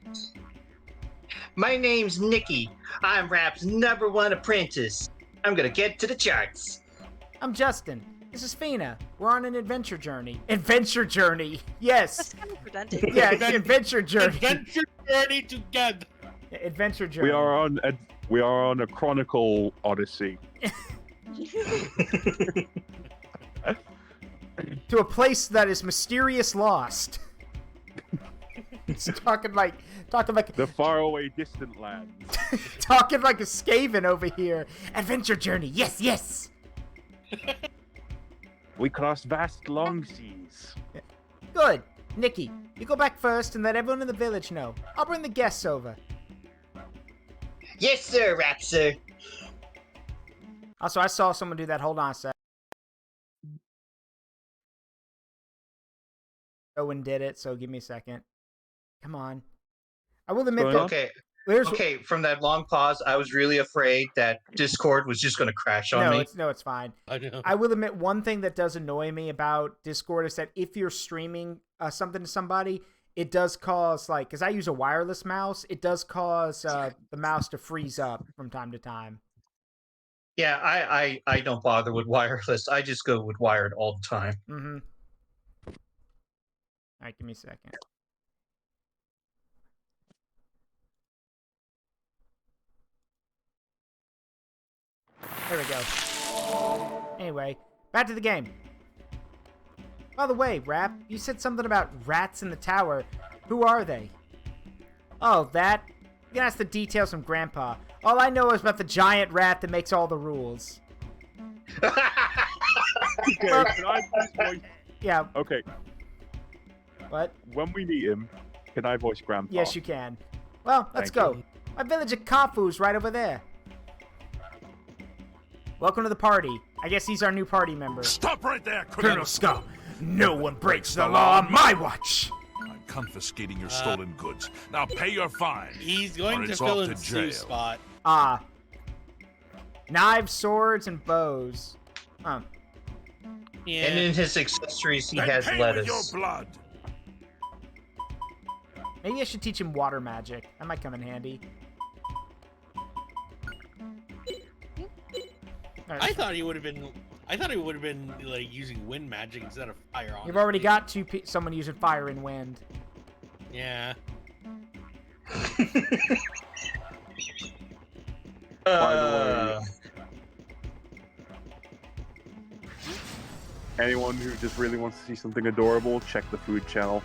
Speaker 4: My name's Nikki. I'm rap's #1 apprentice. I'm gonna get to the charts.
Speaker 1: I'm Justin. This is Fina. We're on an adventure journey. Adventure journey. Yes.
Speaker 3: That's kind of redundant.
Speaker 1: Yeah, it's adventure journey.
Speaker 9: Adventure journey together.
Speaker 1: Adventure journey.
Speaker 2: We are on a chronicle odyssey.
Speaker 1: To a place that is mysterious lost. It's talking like
Speaker 2: The faraway distant land.
Speaker 1: talking like a Skaven over here. Adventure journey. Yes, yes.
Speaker 2: We cross vast long seas.
Speaker 1: Good. Nikki, you go back first and let everyone in the village know. I'll bring the guests over.
Speaker 4: Yes, sir, Rap, sir.
Speaker 1: Also, I saw someone do that. Hold on a sec. Owen did it, so give me a second. Come on. I will admit that.
Speaker 4: Okay, from that long pause, I was really afraid that Discord was just going to crash on me.
Speaker 1: It's fine.
Speaker 9: I know.
Speaker 1: I will admit one thing that does annoy me about Discord is that if you're streaming something to somebody, it does cause, like, because I use a wireless mouse, it does cause the mouse to freeze up from time to time.
Speaker 4: Yeah, I don't bother with wireless. I just go with wired all the time.
Speaker 1: Mm-hmm. All right, give me a second. There we go. Anyway, back to the game. By the way, Rap, you said something about rats in the tower. Who are they? Oh, that? You can ask the details from Grandpa. All I know is about the giant rat that makes all the rules.
Speaker 2: Okay,
Speaker 1: Well-
Speaker 2: can I voice...
Speaker 1: Yeah,
Speaker 2: Okay,
Speaker 1: what?
Speaker 2: when we meet him, can I voice Grandpa?
Speaker 1: Yes, you can. Well, let's
Speaker 2: Thank
Speaker 1: go. My village of Kafu's right over there. Welcome to the party. I guess he's our new party member.
Speaker 10: Stop right there,
Speaker 12: Colonel Scum, no one breaks the law on my watch.
Speaker 10: I'm confiscating your stolen goods. Now pay your fine.
Speaker 9: He's going
Speaker 10: or
Speaker 9: to
Speaker 10: it's
Speaker 9: fill
Speaker 10: off
Speaker 9: in
Speaker 10: to
Speaker 9: Sue's
Speaker 10: jail.
Speaker 9: spot.
Speaker 1: Knives, swords, and bows.
Speaker 9: Yeah.
Speaker 4: And in his accessories, he
Speaker 10: Then
Speaker 4: has
Speaker 10: pay with your
Speaker 4: lettuce.
Speaker 10: blood.
Speaker 1: Maybe I should teach him water magic. That might come in handy.
Speaker 9: I thought he would have been. I thought he would have been like using wind magic instead of fire.
Speaker 1: You've already got someone using fire and wind.
Speaker 9: Yeah.
Speaker 2: By the way, anyone who just really wants to see something adorable, check the food channel.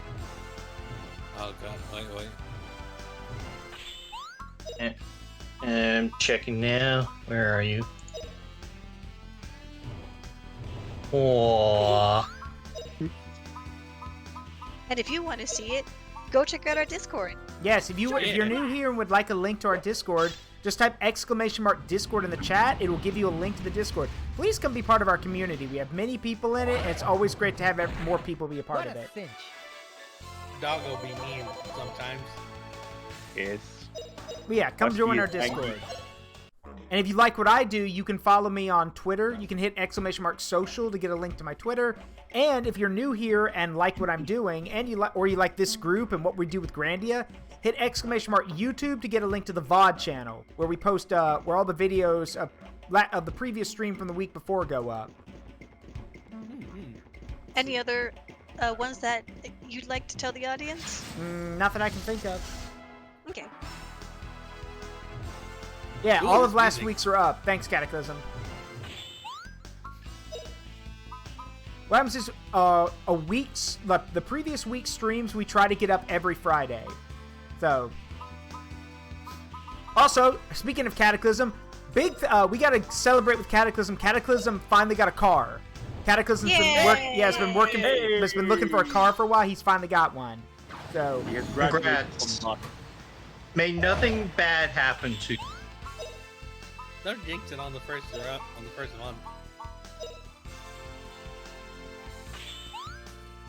Speaker 9: Oh god, wait.
Speaker 4: I'm checking now. Where are you? Aww.
Speaker 3: And if you want to see it, go check out our Discord.
Speaker 1: Yes, if you're new here and would like a link to our Discord, just type !Discord in the chat. It will give you a link to the Discord. Please come be part of our community. We have many people in it, and it's always great to have more people be a part of it.
Speaker 5: Finch.
Speaker 9: Dog will be mean sometimes.
Speaker 2: Yes.
Speaker 1: But yeah, come
Speaker 2: Must
Speaker 1: join
Speaker 2: be
Speaker 1: our
Speaker 2: angry.
Speaker 1: Discord. And if you like what I do, you can follow me on Twitter. You can hit !social to get a link to my Twitter. And if you're new here and like what I'm doing, and you like this group and what we do with Grandia, hit !YouTube to get a link to the VOD channel, where we post where all the videos of the previous stream from the week before go up.
Speaker 3: Any other ones that you'd like to tell the audience?
Speaker 1: Not that I can think of.
Speaker 3: Okay.
Speaker 1: Yeah,
Speaker 9: Ooh,
Speaker 1: all of
Speaker 9: it's
Speaker 1: last
Speaker 9: music.
Speaker 1: week's are up. Thanks, Cataclysm. What happens is, the previous week's streams, we try to get up every Friday. So. Also, speaking of Cataclysm, we gotta celebrate with Cataclysm. Cataclysm finally got a car. Cataclysm's been working, has been looking for a car for a while. He's finally got one. So.
Speaker 2: He has
Speaker 4: Congrats.
Speaker 2: graduated from luck.
Speaker 4: May nothing bad happen to you.
Speaker 9: Don't jinx it on the first one.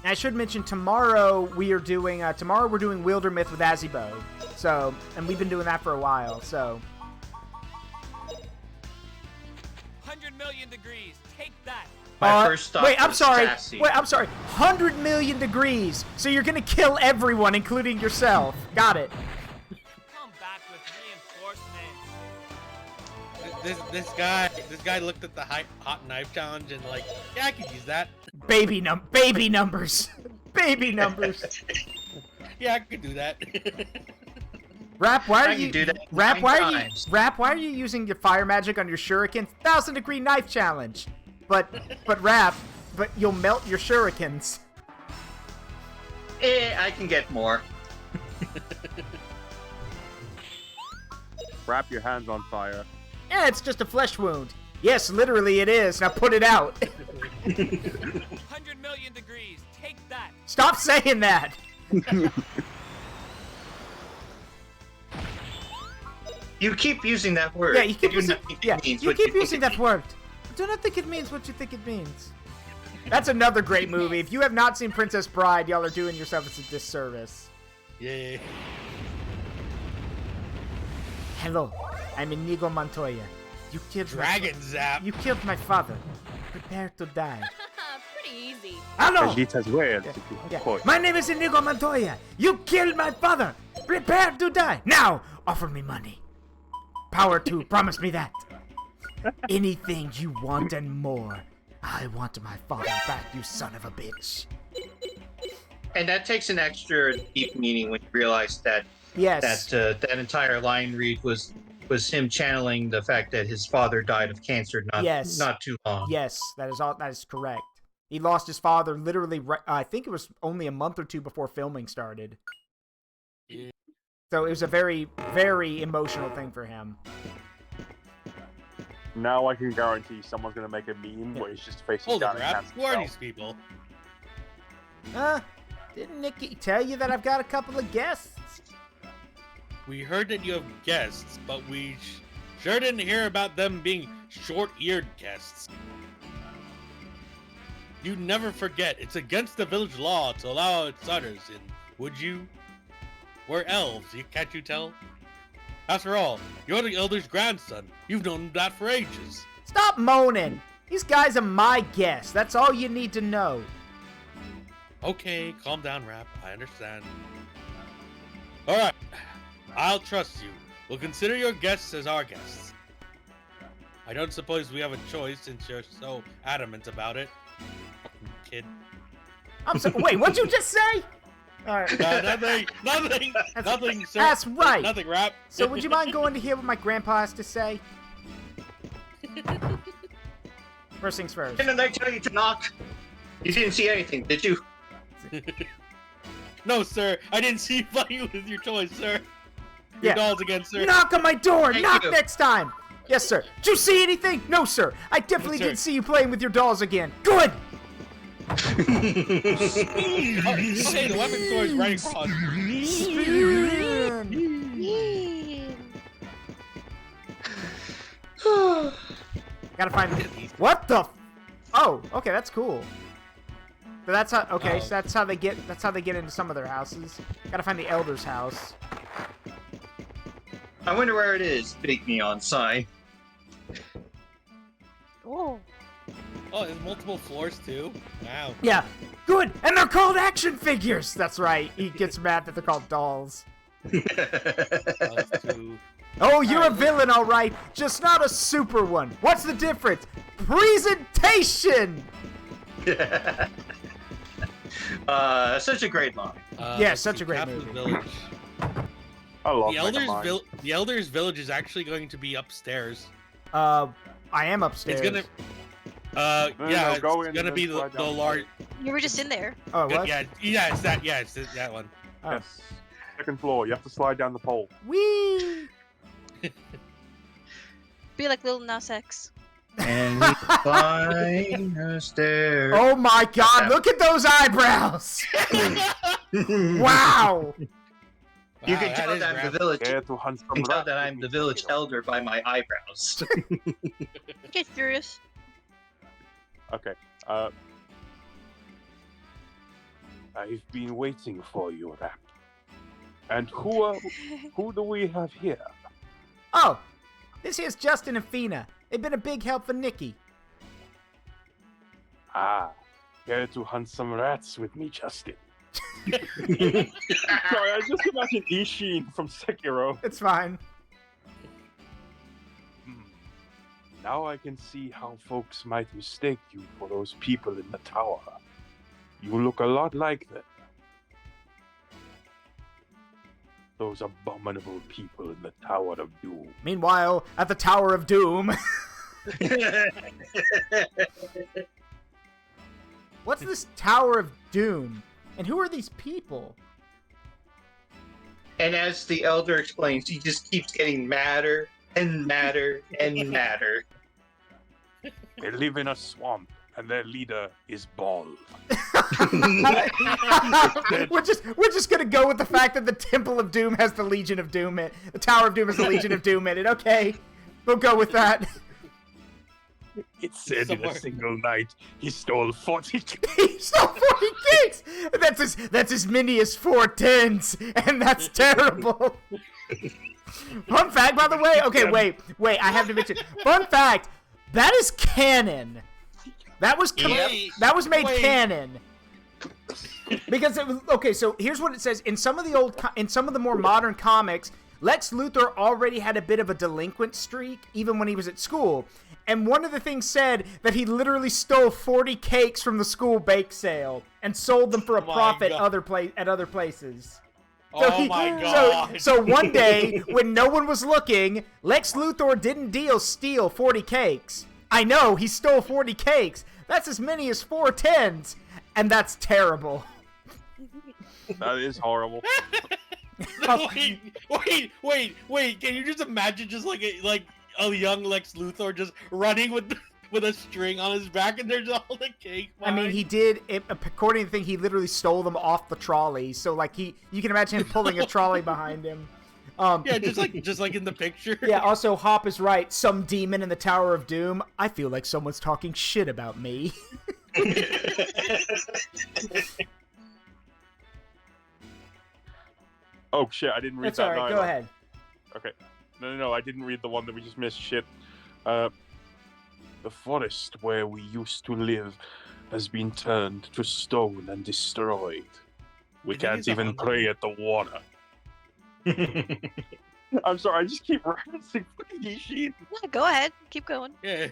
Speaker 1: And I should mention tomorrow we're doing Wielder Myth with Azibo. So, and we've been doing that for a while. So,
Speaker 7: 100 million degrees. Take that.
Speaker 4: My first stop
Speaker 1: wait, I'm
Speaker 4: was
Speaker 1: sorry.
Speaker 4: Sassy.
Speaker 1: Wait, I'm sorry. 100 million degrees. So you're gonna kill everyone, including yourself. Got it.
Speaker 7: Come back with reinforcements.
Speaker 9: This guy looked at the hot knife challenge and like, yeah, I could use that.
Speaker 1: Baby numbers. Baby numbers.
Speaker 9: Yeah, I could do that.
Speaker 1: Rap, why are
Speaker 4: I
Speaker 1: you
Speaker 4: can do that
Speaker 1: Rap?
Speaker 4: 9
Speaker 1: Why
Speaker 4: times.
Speaker 1: Why are you using your fire magic on your shurikens? 1,000-degree knife challenge. But Rap, you'll melt your shurikens.
Speaker 4: I can get more.
Speaker 2: Wrap your hands on fire.
Speaker 1: Yeah, it's just a flesh wound. Yes, literally it is. Now put it out.
Speaker 7: 100 million degrees. Take that.
Speaker 1: Stop saying that!
Speaker 4: You keep using that word.
Speaker 1: Yeah, you keep using,
Speaker 4: that
Speaker 1: word. I do not think it means what you think it means. That's another great movie. If you have not seen Princess Bride, y'all are doing yourselves a disservice.
Speaker 9: Yeah.
Speaker 1: Hello, I'm Inigo Montoya. You killed
Speaker 9: Dragon Zap.
Speaker 1: You killed my father. Prepare to die.
Speaker 6: Pretty easy.
Speaker 1: Hello.
Speaker 2: Vegeta's well.
Speaker 1: Yeah. My name is Inigo Montoya. You killed my father. Prepare to die. Now, offer me money. Power 2, promise me that. Anything you want and more. I want my father back, you son of a bitch.
Speaker 4: And that takes an extra deep meaning when you realize that that entire line read was him channeling the fact that his father died of cancer not too long.
Speaker 1: Yes, that is correct. He lost his father literally, I think it was only a month or two before filming started.
Speaker 9: Yeah.
Speaker 1: So it was a very, very emotional thing for him.
Speaker 2: Now I can guarantee someone's gonna make a meme where he's just facing down and
Speaker 9: who are these people?
Speaker 1: Didn't Nikki tell you that I've got a couple of guests?
Speaker 9: We heard that you have guests, but we sure didn't hear about them being short-eared guests. You never forget, it's against the village law to allow outsiders in, would you? We're elves, can't you tell? After all, you're the elder's grandson. You've known that for ages.
Speaker 1: Stop moaning! These guys are my guests. That's all you need to know.
Speaker 9: Okay, calm down, Rap. I understand. Alright, I'll trust you. We'll consider your guests as our guests. I don't suppose we have a choice since you're so adamant about it. Fucking kid.
Speaker 1: I'm so- wait, what'd you just say? Alright.
Speaker 9: Nothing, sir.
Speaker 1: That's right.
Speaker 9: Nothing, Rap.
Speaker 1: So would you mind going to hear what my grandpa has to say? First things first.
Speaker 4: Didn't I tell you to knock? You didn't see anything, did you?
Speaker 9: No, sir. I didn't see you playing with your toys, sir. Your dolls again, sir.
Speaker 1: Knock on my door!
Speaker 4: Thank
Speaker 1: Knock
Speaker 4: you.
Speaker 1: next time! Yes, sir. Did you see anything? No, sir. I definitely didn't see you playing with your dolls again. Good!
Speaker 9: Okay, the weapon store is right across.
Speaker 1: Gotta find what the oh, okay, that's cool. So that's how so that's how they get into some of their houses. Gotta find the elder's house.
Speaker 4: I wonder where it is, big neon sign.
Speaker 3: Oh.
Speaker 9: Oh, there's multiple floors too? Wow.
Speaker 1: Yeah, good! And they're called action figures! That's right, he gets mad that they're called dolls. Oh, you're a villain, alright, just not a super one. What's the difference? Presentation!
Speaker 4: Such a great line.
Speaker 1: Yeah, such a great movie.
Speaker 9: Village.
Speaker 2: I love
Speaker 9: The Elder's Village is actually going to be upstairs.
Speaker 1: I am upstairs.
Speaker 9: It's gonna... it's gonna be the large...
Speaker 3: You were just in there.
Speaker 1: Oh, what?
Speaker 9: Yeah, it's that one.
Speaker 1: Oh.
Speaker 2: Yes. Second floor. You have to slide down the pole.
Speaker 1: Whee!
Speaker 3: Be like Lil Nas X.
Speaker 4: And we climb the stairs.
Speaker 1: Oh my god, look at those eyebrows! Wow!
Speaker 4: You can tell that I'm the village.
Speaker 2: Care to hunt
Speaker 4: You can tell that I'm the village elder by my eyebrows.
Speaker 3: Get furious.
Speaker 2: Okay. I've been waiting for you, Rap. And who do we have here?
Speaker 1: Oh, this here's Justin and Fina. They've been a big help for Nikki.
Speaker 2: Ah, care to hunt some rats with me, Justin? Sorry, I just imagine Ishin from Sekiro.
Speaker 1: It's fine.
Speaker 2: Now I can see how folks might mistake you for those people in the tower. You look a lot like them. Those abominable people in the Tower of Doom.
Speaker 1: Meanwhile, at the Tower of Doom. What's this Tower of Doom? And who are these people?
Speaker 4: And as the elder explains, he just keeps getting madder and madder and madder.
Speaker 2: They live in a swamp, and their leader is bald.
Speaker 1: we're just gonna go with the fact that the Temple of Doom has the Legion of Doom in it. The Tower of Doom has the Legion of Doom in it. Okay, we'll go with that.
Speaker 2: It said in a single night he stole 40 cakes.
Speaker 1: He stole 40 cakes. That's as many as 4 tens, and that's terrible. Fun fact, by the way. Okay, wait. I have to mention. Fun fact. That is canon. That was made canon. Because it was okay. So here's what it says in some of the more modern comics. Lex Luthor already had a bit of a delinquent streak, even when he was at school. And one of the things said that he literally stole 40 cakes from the school bake sale and sold them for a profit at other places. So
Speaker 9: my God.
Speaker 1: So one day, when no one was looking, Lex Luthor didn't steal 40 cakes. I know, he stole 40 cakes. That's as many as 4 tens. And that's terrible.
Speaker 2: That is horrible.
Speaker 9: Wait! Can you just imagine just like a young Lex Luthor just running with a string on his back, and there's all the cake behind?
Speaker 1: I mean, he did. According to the thing, he literally stole them off the trolley. So like you can imagine him pulling a trolley behind him.
Speaker 9: Yeah, just like in the picture.
Speaker 1: Yeah. Also, Hop is right. Some demon in the Tower of Doom. I feel like someone's talking shit about me.
Speaker 2: Oh shit! I didn't read
Speaker 1: That's
Speaker 2: that.
Speaker 1: all right. Go ahead.
Speaker 2: Okay. No, I didn't read the one that we just missed. Shit. The forest where we used to live has been turned to stone and destroyed. We can't even pray at the water. I'm sorry, I just keep referencing fucking shit.
Speaker 3: Yeah, go ahead. Keep going.
Speaker 9: Yeah.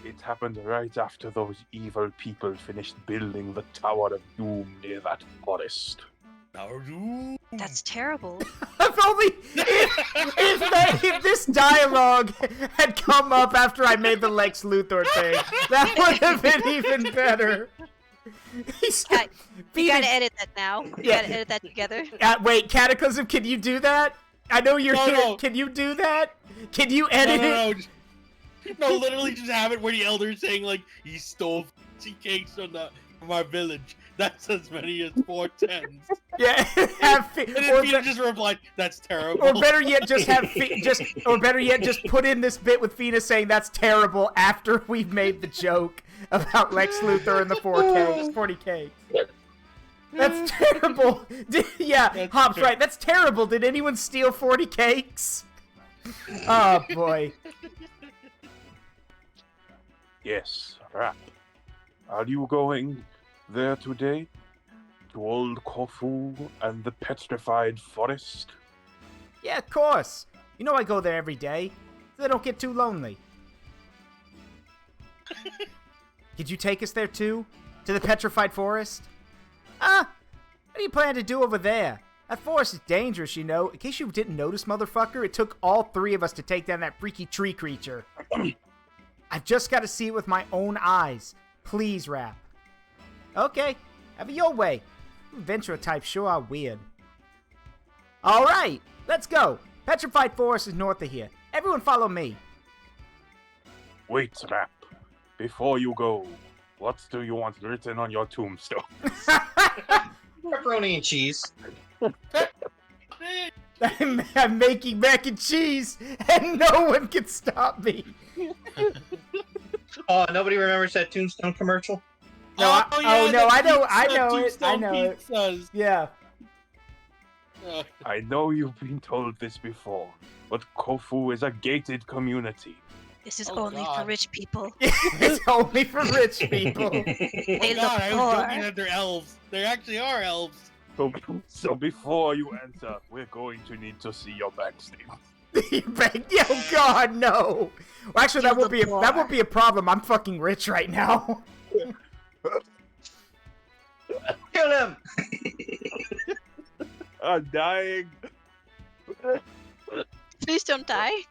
Speaker 2: It happened right after those evil people finished building the Tower of Doom near that forest.
Speaker 3: That's terrible.
Speaker 1: If only if this dialogue had come up after I made the Lex Luthor thing, that would have been even better.
Speaker 3: You gotta edit that now. You gotta edit that together.
Speaker 1: Wait, Cataclysm, can you do that? I know you're here. No. Can you do that? Can you edit it?
Speaker 9: No, literally just have it where the elder's saying, like, he stole 50 cakes from our village. That's as many as 4 tens.
Speaker 1: Yeah,
Speaker 9: and then Fina just replied, "That's terrible."
Speaker 1: Or better yet, just put in this bit with Fina saying that's terrible after we've made the joke about Lex Luthor and the 40 cakes. That's terrible. Hop's right. That's terrible. Did anyone steal 40 cakes? Oh boy.
Speaker 2: Yes, Rap. Are you going there today? To old Kofu and the petrified forest?
Speaker 1: Yeah, of course. You know I go there every day, so I don't get too lonely. Could you take us there too? To the petrified forest? What do you plan to do over there? That forest is dangerous, you know. In case you didn't notice, motherfucker, it took all 3 of us to take down that freaky tree creature. I've just got to see it with my own eyes. Please, Rap. Okay, have it your way. Adventurer types sure are weird. Alright, let's go. Petrified Forest is north of here. Everyone follow me.
Speaker 2: Wait, Rap. Before you go, what do you want written on your tombstone?
Speaker 4: Pepperoni and cheese.
Speaker 1: I'm making mac and cheese, and no one can stop me.
Speaker 4: Oh, nobody remembers that Tombstone commercial?
Speaker 1: No, I know it. Yeah.
Speaker 2: I know you've been told this before, but Kofu is a gated community.
Speaker 3: This is only for rich people.
Speaker 1: It's only for rich people.
Speaker 3: They look
Speaker 9: I was
Speaker 3: poor.
Speaker 9: joking that they're elves. They actually are elves.
Speaker 2: So before you enter, we're going to need to see your bank statement.
Speaker 1: Oh God, no! Well, actually, that won't be a problem. I'm fucking rich right now.
Speaker 4: Kill him!
Speaker 2: I'm dying.
Speaker 3: Please don't die.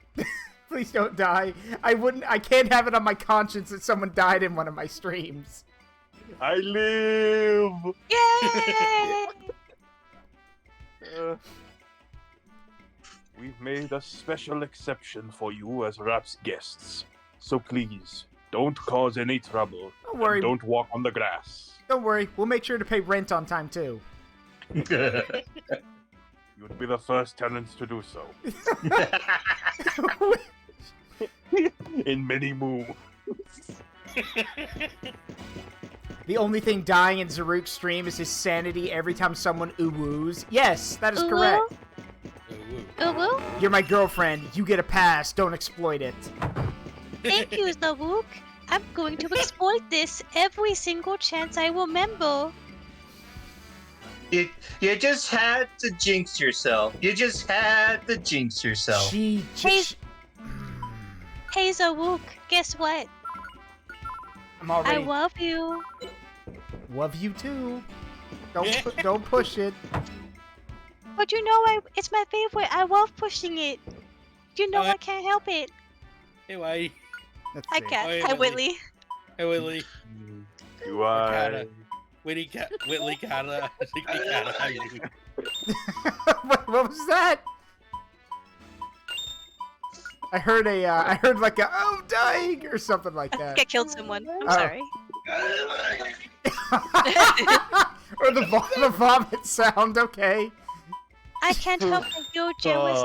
Speaker 1: Please don't die. I can't have it on my conscience that someone died in one of my streams.
Speaker 2: I live!
Speaker 3: Yay!
Speaker 2: We've made a special exception for you as Rap's guests. So please, Don't cause any trouble.
Speaker 1: Don't worry.
Speaker 2: And don't walk on the grass.
Speaker 1: Don't worry. We'll make sure to pay rent on time, too.
Speaker 2: You'd be the first tenants to do so. In many moons.
Speaker 1: The only thing dying in Zaruk's stream is his sanity every time someone ooh-woos. Yes, that is correct.
Speaker 3: Ooh-woo?
Speaker 1: You're my girlfriend. You get a pass. Don't exploit it.
Speaker 3: Thank you, Zaruk. I'm going to exploit this every single chance I remember.
Speaker 4: You just had to jinx yourself. You just had to jinx yourself.
Speaker 1: She
Speaker 3: Hey, Zaruk, guess what?
Speaker 1: I'm already...
Speaker 3: I love you.
Speaker 1: Love you too. Don't push it.
Speaker 3: But you know, it's my favorite. I love pushing it. You know, I can't help it.
Speaker 9: Hey, why?
Speaker 3: I can't. Hi, Whitley.
Speaker 9: Hey, Whitley.
Speaker 2: Do I?
Speaker 9: Whitley Cata. How you doing?
Speaker 1: What was that? I heard like a "oh, I'm dying" or something like that.
Speaker 3: I killed someone. I'm sorry.
Speaker 1: Or the vomit sound. Okay.
Speaker 3: I can't help but feel jealous.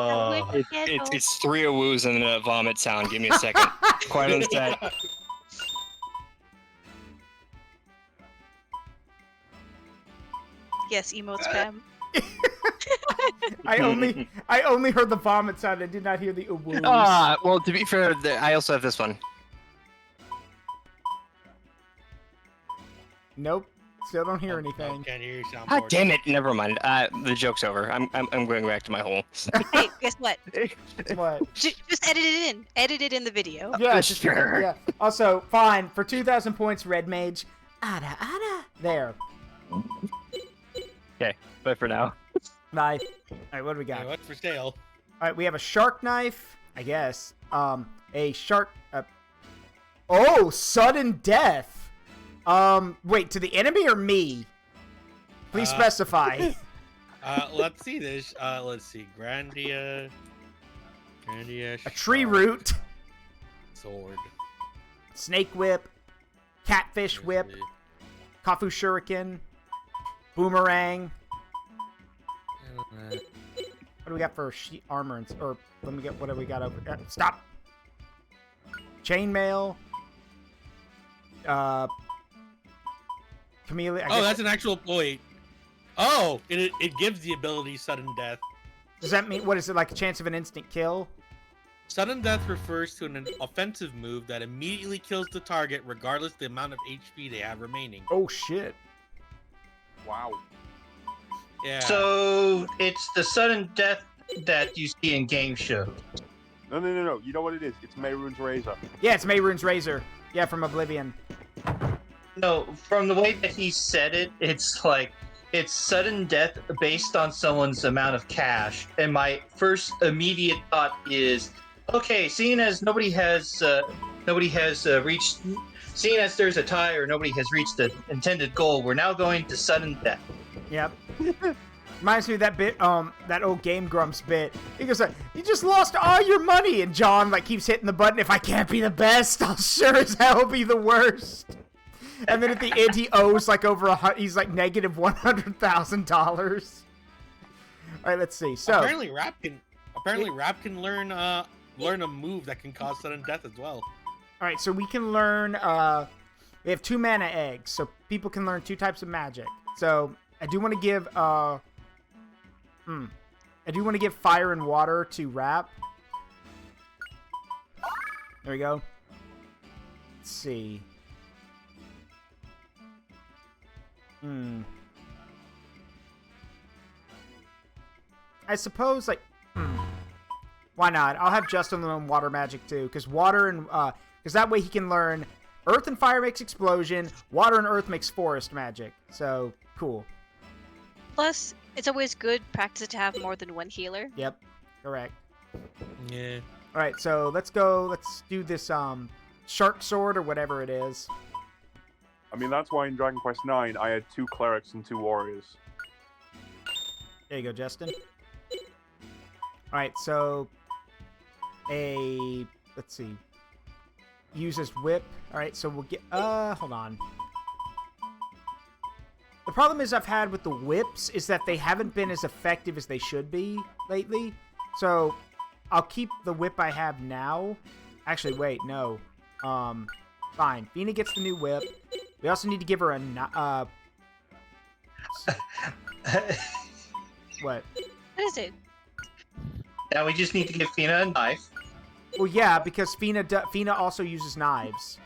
Speaker 13: It's 3 woos and a vomit sound. Give me a second. Quite understand.
Speaker 3: Yes, emote spam.
Speaker 1: I only heard the vomit sound. I did not hear the ooh-woos.
Speaker 13: Well, to be fair, I also have this one.
Speaker 1: Nope. Still don't hear anything.
Speaker 9: Can't hear your soundboard.
Speaker 13: Ah, damn it! Never mind. The joke's over. I'm going back to my hole.
Speaker 3: Hey, guess what?
Speaker 1: What?
Speaker 3: Just edit it in. Edit it in the video.
Speaker 1: Yeah,
Speaker 13: sure.
Speaker 1: Yeah. Also, fine. For 2,000 points, Red Mage. Ada. There.
Speaker 13: Okay, bye for now.
Speaker 1: Bye. Alright, what do we got?
Speaker 9: What's for sale?
Speaker 1: Alright, we have a shark knife, I guess. A shark... Oh, sudden death! Wait, to the enemy or me? Please specify.
Speaker 9: Let's see this. Let's see. Grandia.
Speaker 1: A tree root.
Speaker 9: Sword.
Speaker 1: Snake whip. Catfish whip. Kafu shuriken. Boomerang. What do we got for armor? Or let me get what do we got over? Stop. Chainmail. Chameleon.
Speaker 9: Oh, that's an actual point. Oh, it gives the ability sudden death.
Speaker 1: Does that mean, what is it, like a chance of an instant kill?
Speaker 9: Sudden death refers to an offensive move that immediately kills the target regardless of the amount of HP they have remaining.
Speaker 1: Oh, shit.
Speaker 2: Wow.
Speaker 9: Yeah.
Speaker 4: So, it's the sudden death that you see in game shows.
Speaker 2: No. You know what it is? It's Mehrunes Razor.
Speaker 1: Yeah, it's Mehrunes Razor. Yeah, from Oblivion.
Speaker 4: No, from the way that he said it, it's like, it's sudden death based on someone's amount of cash. And my first immediate thought is, okay, seeing as nobody has reached, seeing as there's a tie or nobody has reached the intended goal, we're now going to sudden death.
Speaker 1: Yep. Reminds me of that bit, that old Game Grumps bit. He goes like, "You just lost all your money," and John like keeps hitting the button. "If I can't be the best, I'll sure as hell be the worst." And then at the end, he owes like he's like negative $100,000. All right, let's see. So
Speaker 9: apparently, Rap can learn a move that can cause sudden death as well.
Speaker 1: All right, so we can learn. We have 2 mana eggs, so people can learn 2 types of magic. So I do want to give fire and water to Rap. There we go. Let's see. I suppose, like, why not? I'll have Justin learn water magic too, because that way he can learn earth and fire makes explosion, water and earth makes forest magic. So cool.
Speaker 3: Plus, it's always good practice to have more than one healer.
Speaker 1: Yep, correct.
Speaker 9: Yeah.
Speaker 1: All right, so let's go. Let's do this shark sword or whatever it is.
Speaker 2: I mean, that's why in Dragon Quest IX I had 2 clerics and 2 warriors.
Speaker 1: There you go, Justin. All right, so let's see. uses whip. All right, so we'll get. Hold on. The problem is I've had with the whips is that they haven't been as effective as they should be lately. So I'll keep the whip I have now. Actually, wait, no. Fine. Fina gets the new whip. We also need to give her a what?
Speaker 3: What is it?
Speaker 4: Now we just need to give Fina a knife.
Speaker 1: Well, yeah, because Fina also uses knives.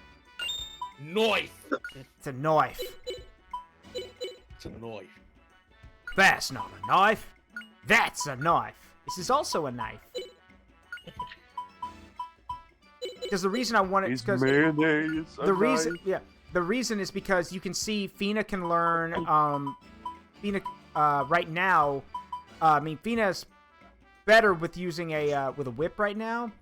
Speaker 9: Knife.
Speaker 1: It's a knife.
Speaker 9: It's a knife.
Speaker 1: That's not a knife. That's a knife. This is also a knife. Because the reason I want it is because the reason is because you can see Fina can learn. Fina right now, I mean Fina's better with using a whip right now,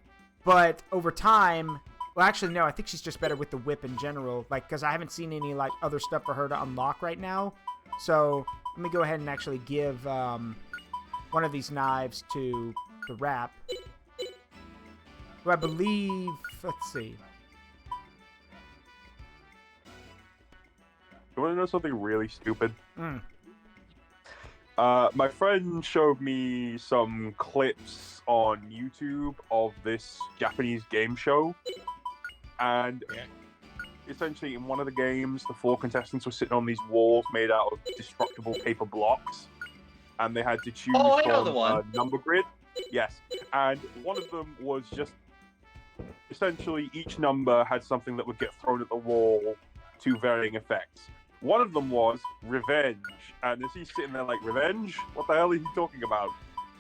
Speaker 1: but over time, well, actually no, I think she's just better with the whip in general. Like, because I haven't seen any like other stuff for her to unlock right now. So let me go ahead and actually give one of these knives to Rap. Who I believe, let's see.
Speaker 2: You want to know something really stupid?
Speaker 1: Mm.
Speaker 2: My friend showed me some clips on YouTube of this Japanese game show, and essentially in one of the games, the 4 contestants were sitting on these walls made out of destructible paper blocks, and they had to choose from a number grid. Yes, and one of them was just essentially each number had something that would get thrown at the wall to varying effects. One of them was revenge, and as he's sitting there like, revenge? What the hell are you talking about?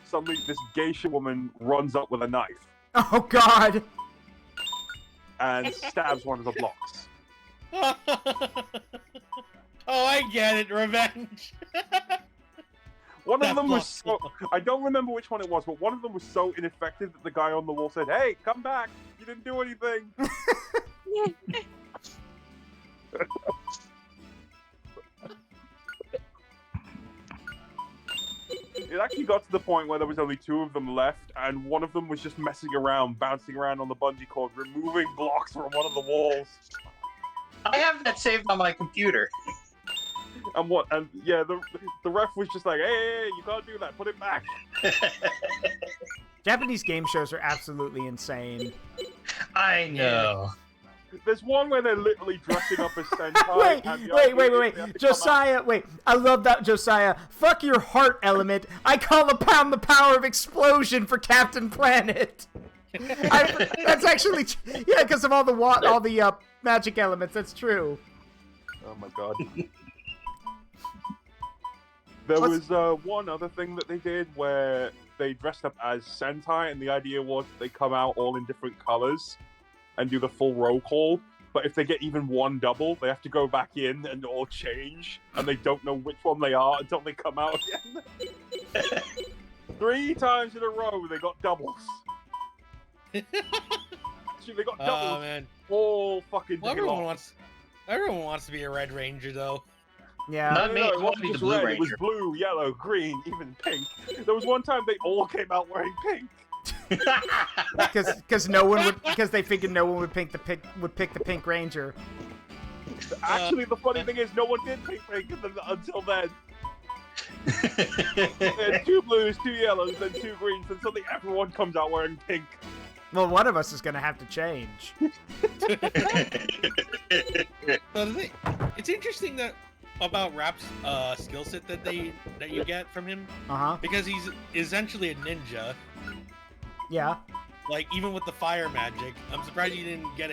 Speaker 2: Suddenly, this geisha woman runs up with a knife.
Speaker 1: Oh, God!
Speaker 2: And stabs one of the blocks.
Speaker 9: Oh, I get it, revenge.
Speaker 2: One of them was so... I don't remember which one it was, but one of them was so ineffective that the guy on the wall said, "Hey, come back! You didn't do anything!" It actually got to the point where there was only 2 of them left, and one of them was just messing around, bouncing around on the bungee cord, removing blocks from one of the walls.
Speaker 4: I have that saved on my computer.
Speaker 2: And yeah, the ref was just like, hey, you can't do that, put it back.
Speaker 1: Japanese game shows are absolutely insane.
Speaker 4: I know.
Speaker 2: There's one where they're literally dressing up as Sentai.
Speaker 1: Wait. Josiah, wait. I love that, Josiah. Fuck your heart element. I call upon the power of explosion for Captain Planet. That's actually, yeah, because of all the magic elements. That's true.
Speaker 2: Oh my god. There was one other thing that they did where they dressed up as Sentai, and the idea was they come out all in different colors and do the full roll call. But if they get even one double, they have to go back in and all change, and they don't know which one they are until they come out again. 3 times in a row, they got doubles. Actually, they got doubles.
Speaker 9: Oh, man.
Speaker 2: All fucking
Speaker 9: well, everyone wants to be a Red Ranger, though.
Speaker 1: Yeah.
Speaker 2: No, it wasn't just red. It was blue, yellow, green, even pink. There was one time they all came out wearing pink.
Speaker 1: Because they figured no one would pick the Pink Ranger.
Speaker 2: Actually, the funny thing is, no one did pick pink until then. There's 2 blues, 2 yellows, then 2 greens, and suddenly everyone comes out wearing pink.
Speaker 1: Well, one of us is gonna have to change.
Speaker 9: It's interesting that about Rap's skill set that you get from him. Because he's essentially a ninja.
Speaker 1: Yeah.
Speaker 9: Like, even with the fire magic, I'm surprised he didn't get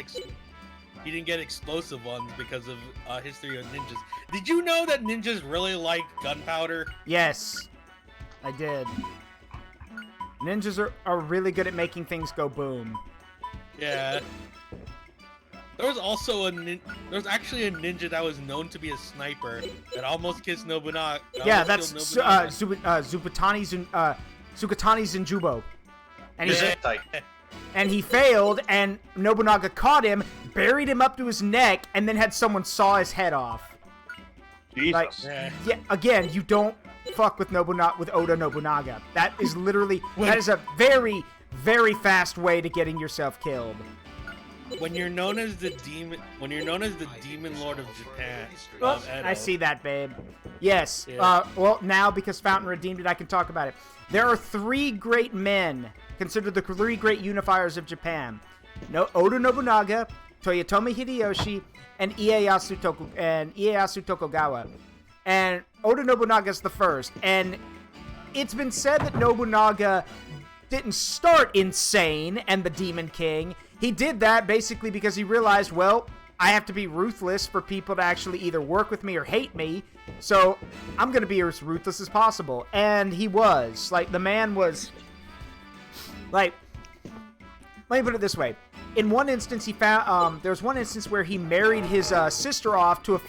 Speaker 9: explosive ones because of history of ninjas. Did you know that ninjas really like gunpowder?
Speaker 1: Yes, I did. Ninjas are really good at making things go boom.
Speaker 9: Yeah. There was also actually a ninja that was known to be a sniper that almost kissed Nobunaga.
Speaker 1: Yeah, that's Sukatani Zenjubo. And he failed, and Nobunaga caught him, buried him up to his neck, and then had someone saw his head off.
Speaker 2: Jesus.
Speaker 1: Like, yeah, again, you don't fuck with Oda Nobunaga. That is literally, that is a very, very fast way to getting yourself killed.
Speaker 9: when you're known as the demon lord of Japan,
Speaker 1: Oops,
Speaker 9: Edo,
Speaker 1: I see that, babe. Yes.
Speaker 9: Yeah.
Speaker 1: Well, now because Fountain redeemed it, I can talk about it. There are 3 great men considered the 3 great unifiers of Japan: Oda Nobunaga, Toyotomi Hideyoshi, and Ieyasu Tokugawa. And Oda Nobunaga's the first. And it's been said that Nobunaga didn't start insane and the Demon King. He did that basically because he realized, well, I have to be ruthless for people to actually either work with me or hate me. So I'm going to be as ruthless as possible. And he was. Like, the man was... Like, let me put it this way. In one instance, he found... there was one instance where he married his sister off to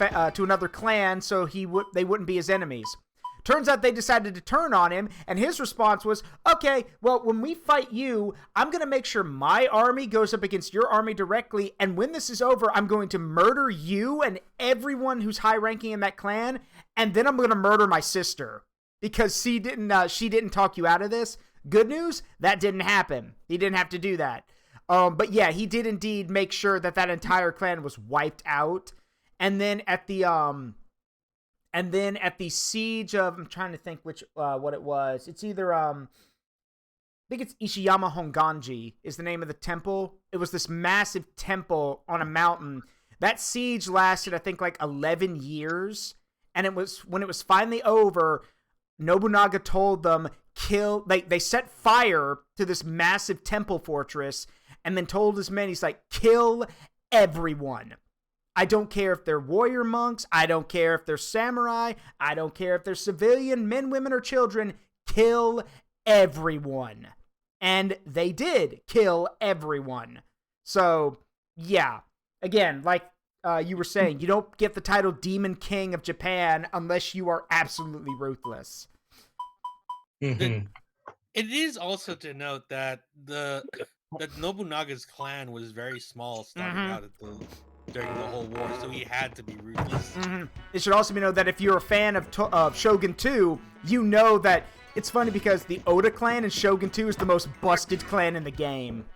Speaker 1: another clan so they wouldn't be his enemies. Turns out they decided to turn on him, and his response was, okay, well, when we fight you, I'm going to make sure my army goes up against your army directly, and when this is over, I'm going to murder you and everyone who's high-ranking in that clan, and then I'm going to murder my sister, because she didn't talk you out of this. Good news, that didn't happen. He didn't have to do that. But yeah, he did indeed make sure that entire clan was wiped out, and then at the siege of, I'm trying to think what it was. It's either, I think it's Ishiyama Honganji is the name of the temple. It was this massive temple on a mountain. That siege lasted, I think, like 11 years. And when it was finally over, Nobunaga told them, they set fire to this massive temple fortress and then told his men, he's like, kill everyone. I don't care if they're warrior monks. I don't care if they're samurai. I don't care if they're civilian, men, women, or children. Kill everyone. And they did kill everyone. So, yeah. Again, like you were saying, you don't get the title Demon King of Japan unless you are absolutely ruthless.
Speaker 9: It is also to note that that Nobunaga's clan was very small starting out during the whole war, so he had to be ruthless. It
Speaker 1: should also be known that if you're a fan of Shogun 2, you know that it's funny because the Oda clan in Shogun 2 is the most busted clan in the game.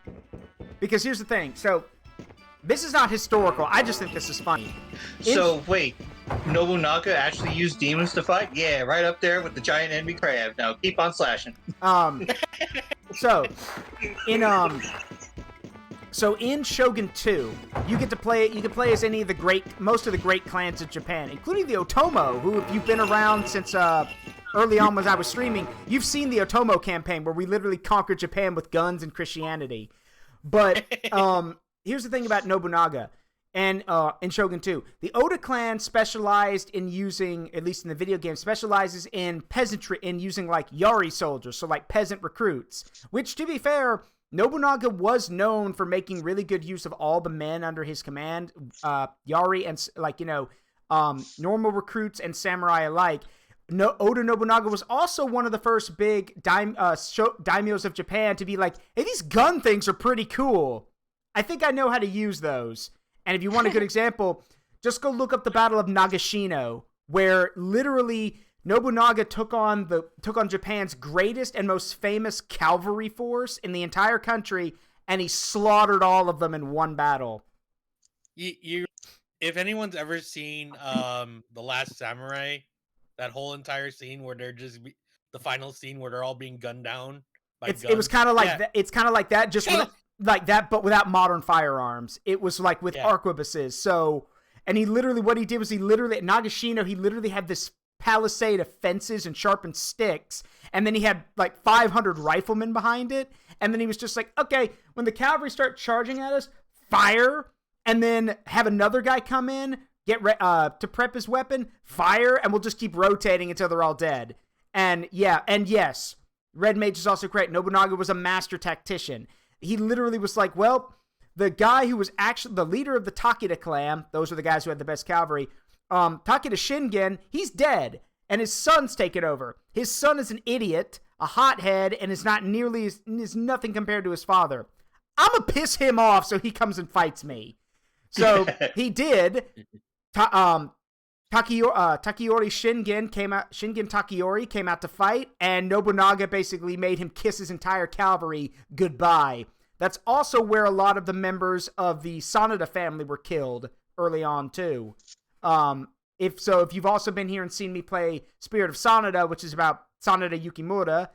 Speaker 1: Because here's the thing, so this is not historical, I just think this is funny.
Speaker 4: So wait, Nobunaga actually used demons to fight? Yeah, right up there with the giant enemy crab. Now keep on slashing.
Speaker 1: So in Shogun 2, you can play as any of most of the great clans of Japan, including the Otomo, who, if you've been around since early on as I was streaming, you've seen the Otomo campaign where we literally conquered Japan with guns and Christianity. But here's the thing about Nobunaga and in Shogun 2. The Oda clan specialized in using, at least in the video game, specializes in peasantry, in using like Yari soldiers, so like peasant recruits, which, to be fair, Nobunaga was known for making really good use of all the men under his command, Yari and normal recruits and samurai alike. Oda Nobunaga was also one of the first big daimyos of Japan to be like, hey, these gun things are pretty cool. I think I know how to use those. And if you want a good example, just go look up the Battle of Nagashino, where literally Nobunaga took on Japan's greatest and most famous cavalry force in the entire country, and he slaughtered all of them in one battle.
Speaker 9: If anyone's ever seen The Last Samurai, that whole entire scene where the final scene where they're all being gunned down by guns.
Speaker 1: It was kind of like that. It's kind of like that, just like that, but without modern firearms. It was like with arquebuses. So, and what he did was at Nagashino, he literally had this palisade of fences and sharpened sticks, and then he had like 500 riflemen behind it, and then he was just like, okay, when the cavalry start charging at us, fire, and then have another guy come in, to prep his weapon, fire, and we'll just keep rotating until they're all dead. And yes, Red Mage is also correct. Nobunaga was a master tactician. He literally was like, well, the guy who was actually the leader of the Takeda clan, those are the guys who had the best cavalry, Takeda Shingen, he's dead, and his son's taken over. His son is an idiot, a hothead, and is nothing compared to his father. I'm gonna piss him off so he comes and fights me. So he did. Takiori Shingen Takiori came out to fight, and Nobunaga basically made him kiss his entire cavalry goodbye. That's also where a lot of the members of the Sanada family were killed early on too. If you've also been here and seen me play Spirit of Sanada, which is about Sanada Yukimura,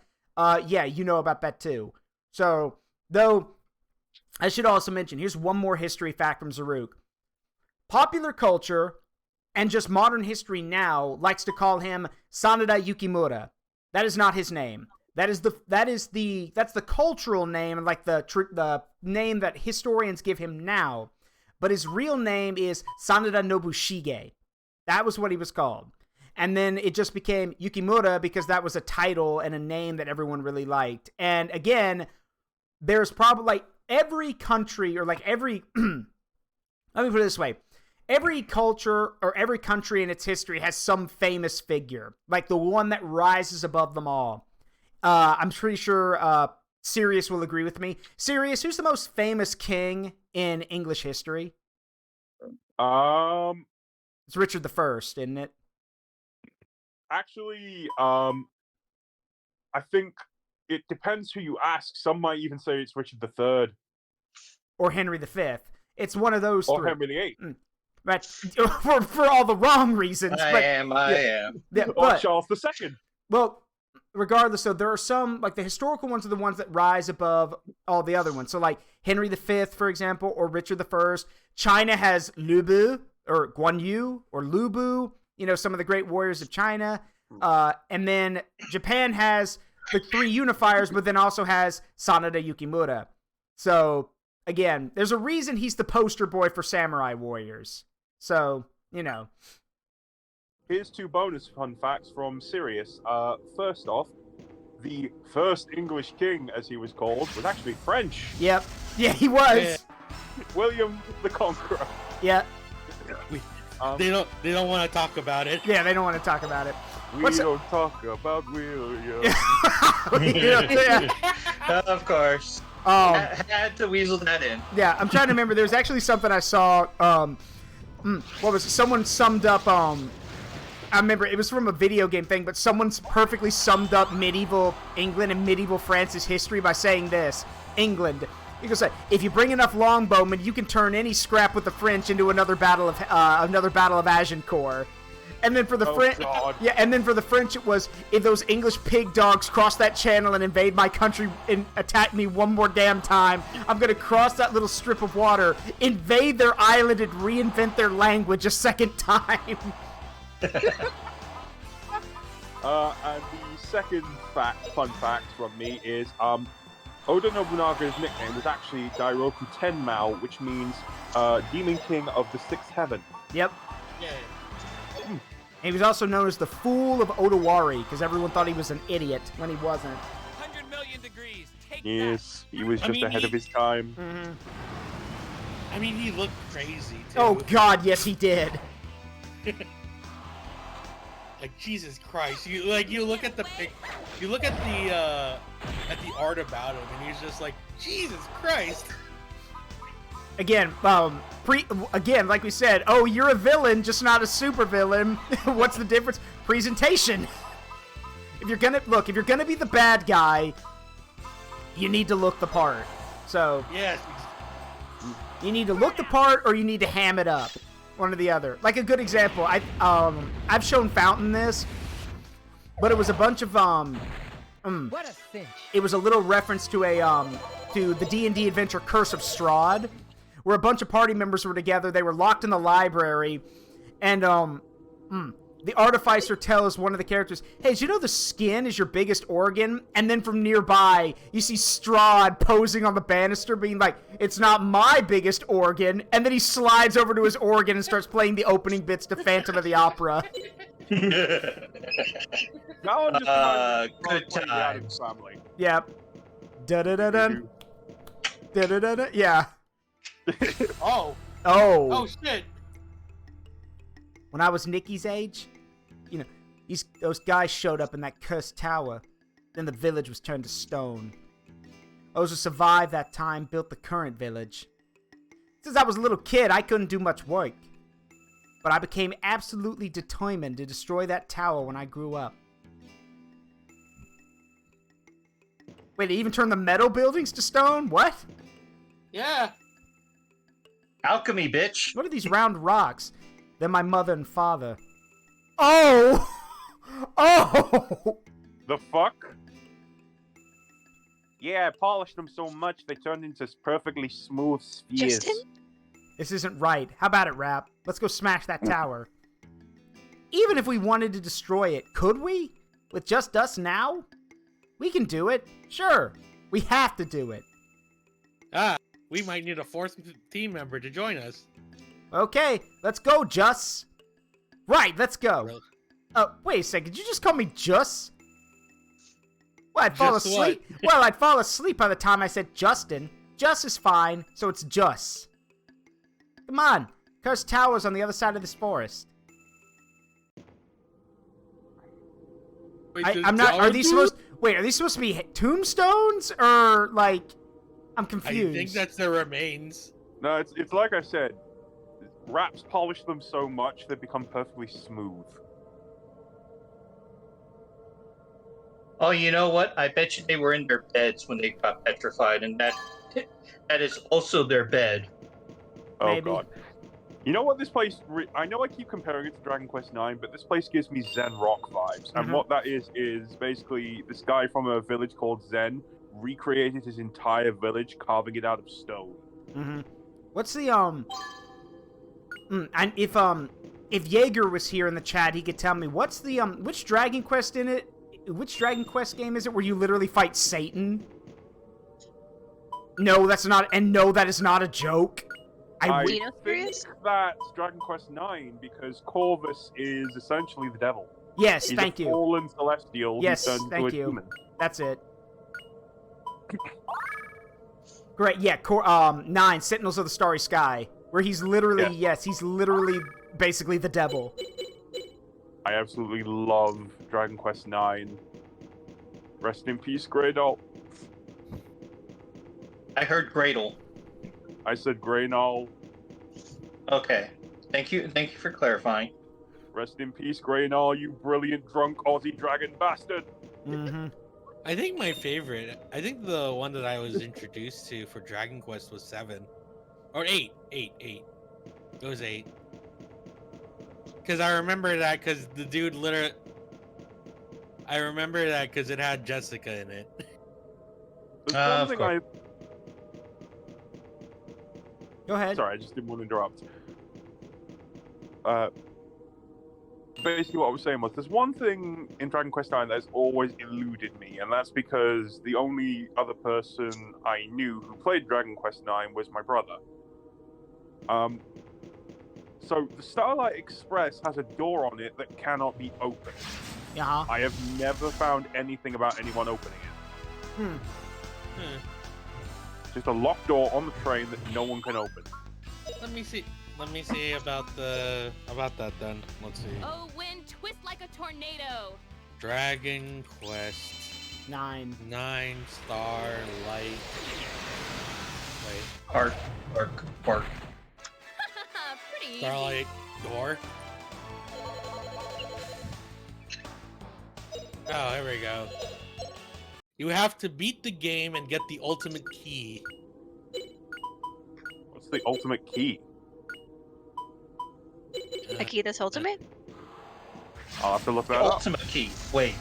Speaker 1: yeah, you know about that too. So, though, I should also mention, here's one more history fact from Zaruk. Popular culture, and just modern history now, likes to call him Sanada Yukimura. That is not his name. That's the cultural name, and like the name that historians give him now. But his real name is Sanada Nobushige. That was what he was called. And then it just became Yukimura because that was a title and a name that everyone really liked. And again, there's probably like every country or like every, let me put it this way. Every culture or every country in its history has some famous figure, like the one that rises above them all. I'm pretty sure Sirius will agree with me. Sirius, who's the most famous king in English history? It's Richard the First, isn't it?
Speaker 2: Actually, I think it depends who you ask. Some might even say it's Richard III.
Speaker 1: Or Henry V. It's one of those
Speaker 2: or
Speaker 1: three.
Speaker 2: Henry VIII.
Speaker 1: Right. for all the wrong reasons.
Speaker 4: I am.
Speaker 1: Yeah,
Speaker 2: or Charles II.
Speaker 1: Well, regardless, so there are some, like the historical ones are the ones that rise above all the other ones. So like Henry V, for example, or Richard I. China has Lu Bu, or Guan Yu, or Lu Bu, some of the great warriors of China. And then Japan has the three unifiers, but then also has Sanada Yukimura. So, again, there's a reason he's the poster boy for samurai warriors. So,
Speaker 2: Here's two bonus fun facts from Sirius. First off, the first English king, as he was called, was actually French.
Speaker 1: Yep. Yeah, he was.
Speaker 2: Yeah. William the Conqueror.
Speaker 1: Yeah.
Speaker 9: They don't want to talk about it.
Speaker 1: Yeah, they don't want to talk about it.
Speaker 2: We don't talk about William.
Speaker 4: Of course. Had to weasel that in.
Speaker 1: Yeah, I'm trying to remember. There's actually something I saw. What was it? Someone summed up. I remember it was from a video game thing, but someone's perfectly summed up medieval England and medieval France's history by saying this: England. You can say, if you bring enough longbowmen, you can turn any scrap with the French into another battle of Agincourt. And then for the French, and then for the French, it was if those English pig dogs cross that channel and invade my country and attack me one more damn time, I'm gonna cross that little strip of water, invade their island, and reinvent their language a second time.
Speaker 2: And the second fun fact from me is Oda Nobunaga's nickname was actually Dairoku Tenmao, which means Demon King of the Sixth Heaven.
Speaker 1: Yep.
Speaker 9: Yeah.
Speaker 1: And he was also known as the Fool of Odawari, because everyone thought he was an idiot when he wasn't.
Speaker 7: 100 million degrees. Take
Speaker 2: yes, he was just ahead of his time.
Speaker 1: Mm-hmm.
Speaker 9: I mean, he looked crazy, too.
Speaker 1: Oh, God, yes, he did.
Speaker 9: Like, Jesus Christ. You look at the art about him, and he's just like, Jesus Christ.
Speaker 1: Again, like we said, oh, you're a villain, just not a super villain. What's the difference? Presentation. If you're gonna be the bad guy, you need to look the part. So
Speaker 9: yes,
Speaker 1: you need to look the part, or you need to ham it up. One or the other. Like a good example, I've shown Fountain this, but it was a bunch of
Speaker 5: What a cinch.
Speaker 1: It was a little reference to to the D&D adventure Curse of Strahd, where a bunch of party members were together. They were locked in the library, and the artificer tells one of the characters, "Hey, did you know the skin is your biggest organ?" And then from nearby, you see Strahd posing on the banister, being like, "It's not my biggest organ." And then he slides over to his organ and starts playing the opening bits to Phantom of the Opera.
Speaker 2: That one just
Speaker 4: good time.
Speaker 2: Family.
Speaker 1: Yep. Da-da-da-dun. Da-da-da-da. Yeah.
Speaker 9: Oh.
Speaker 1: Oh.
Speaker 9: Oh, shit.
Speaker 1: When I was Nikki's age, those guys showed up in that cursed tower. Then the village was turned to stone. Those who survived that time built the current village. Since I was a little kid, I couldn't do much work. But I became absolutely determined to destroy that tower when I grew up. Wait, they even turned the metal buildings to stone? What?
Speaker 9: Yeah.
Speaker 4: Alchemy, bitch.
Speaker 1: What are these round rocks? They're my mother and father. Oh! Oh!
Speaker 2: The fuck? Yeah, I polished them so much they turned into perfectly smooth spheres.
Speaker 3: Justin?
Speaker 1: This isn't right. How about it, Rap? Let's go smash that tower. Even if we wanted to destroy it, could we? With just us now? We can do it. Sure. We have to do it.
Speaker 9: We might need a fourth team member to join us.
Speaker 1: Okay, let's go, Juss. Right, let's go.
Speaker 9: Really?
Speaker 1: Wait a second. Did you just call me Juss? Well, I'd fall
Speaker 9: Just
Speaker 1: asleep. Well, I'd fall asleep by the time I said Justin. Juss is fine, so it's Juss. Come on. Cursed Tower's on the other side of this forest.
Speaker 9: Wait,
Speaker 1: I'm not. Are these supposed? Wait, are these supposed to be tombstones or like? I'm confused.
Speaker 9: I think that's their remains.
Speaker 2: No, it's like I said. Raps polish them so much they become perfectly smooth.
Speaker 4: Oh, you know what? I bet you they were in their beds when they got petrified, and that is also their bed.
Speaker 2: Oh
Speaker 1: Maybe.
Speaker 2: god. You know what this place... I know I keep comparing it to Dragon Quest IX, but this place gives me Zen Rock vibes. And what that is basically this guy from a village called Zen recreated his entire village, carving it out of stone.
Speaker 1: Mm-hmm. What's the and if Jaeger was here in the chat, he could tell me what's the which Dragon Quest in it? Which Dragon Quest game is it where you literally fight Satan? No, that's not, and no, that is not a joke.
Speaker 2: I
Speaker 3: You know,
Speaker 2: think
Speaker 3: serious?
Speaker 2: that's Dragon Quest IX because Corvus is essentially the devil.
Speaker 1: Yes,
Speaker 2: He's
Speaker 1: thank
Speaker 2: a
Speaker 1: you.
Speaker 2: fallen celestial
Speaker 1: Yes,
Speaker 2: who turned
Speaker 1: thank
Speaker 2: into a
Speaker 1: you.
Speaker 2: demon.
Speaker 1: That's it. Great, yeah, 9, Sentinels of the Starry Sky, where he's literally, yes, he's literally basically the devil.
Speaker 2: I absolutely love Dragon Quest IX. Rest in peace, Greydol.
Speaker 4: I heard Gradle.
Speaker 2: I said Greynol.
Speaker 4: Okay. Thank you for clarifying.
Speaker 2: Rest in peace, Greynol, you brilliant drunk Aussie dragon bastard.
Speaker 1: Mm-hmm.
Speaker 9: I think my favorite, I think the one that I was introduced to for Dragon Quest was 7. Or 8. It was 8. Because I remember that because the dude literally... I remember that because it had Jessica in it.
Speaker 2: There's one thing I...
Speaker 1: Go ahead.
Speaker 2: Sorry, I just didn't want to interrupt. Basically what I was saying was, there's one thing in Dragon Quest IX that has always eluded me, and that's because the only other person I knew who played Dragon Quest IX was my brother. So the Starlight Express has a door on it that cannot be opened.
Speaker 1: Yeah.
Speaker 2: I have never found anything about anyone opening it. Just a locked door on the train that no one can open.
Speaker 9: Let me see about that then. Let's see.
Speaker 6: Oh, wind, twist like a tornado.
Speaker 9: Dragon Quest
Speaker 1: 9.
Speaker 9: 9 Starlight. Wait.
Speaker 4: Bark.
Speaker 6: Pretty easy.
Speaker 9: Starlight door. Oh, here we go. You have to beat the game and get the ultimate key.
Speaker 2: What's the ultimate key?
Speaker 3: A key that's ultimate?
Speaker 2: I'll have to look
Speaker 4: The
Speaker 2: that up.
Speaker 4: ultimate key. Wait.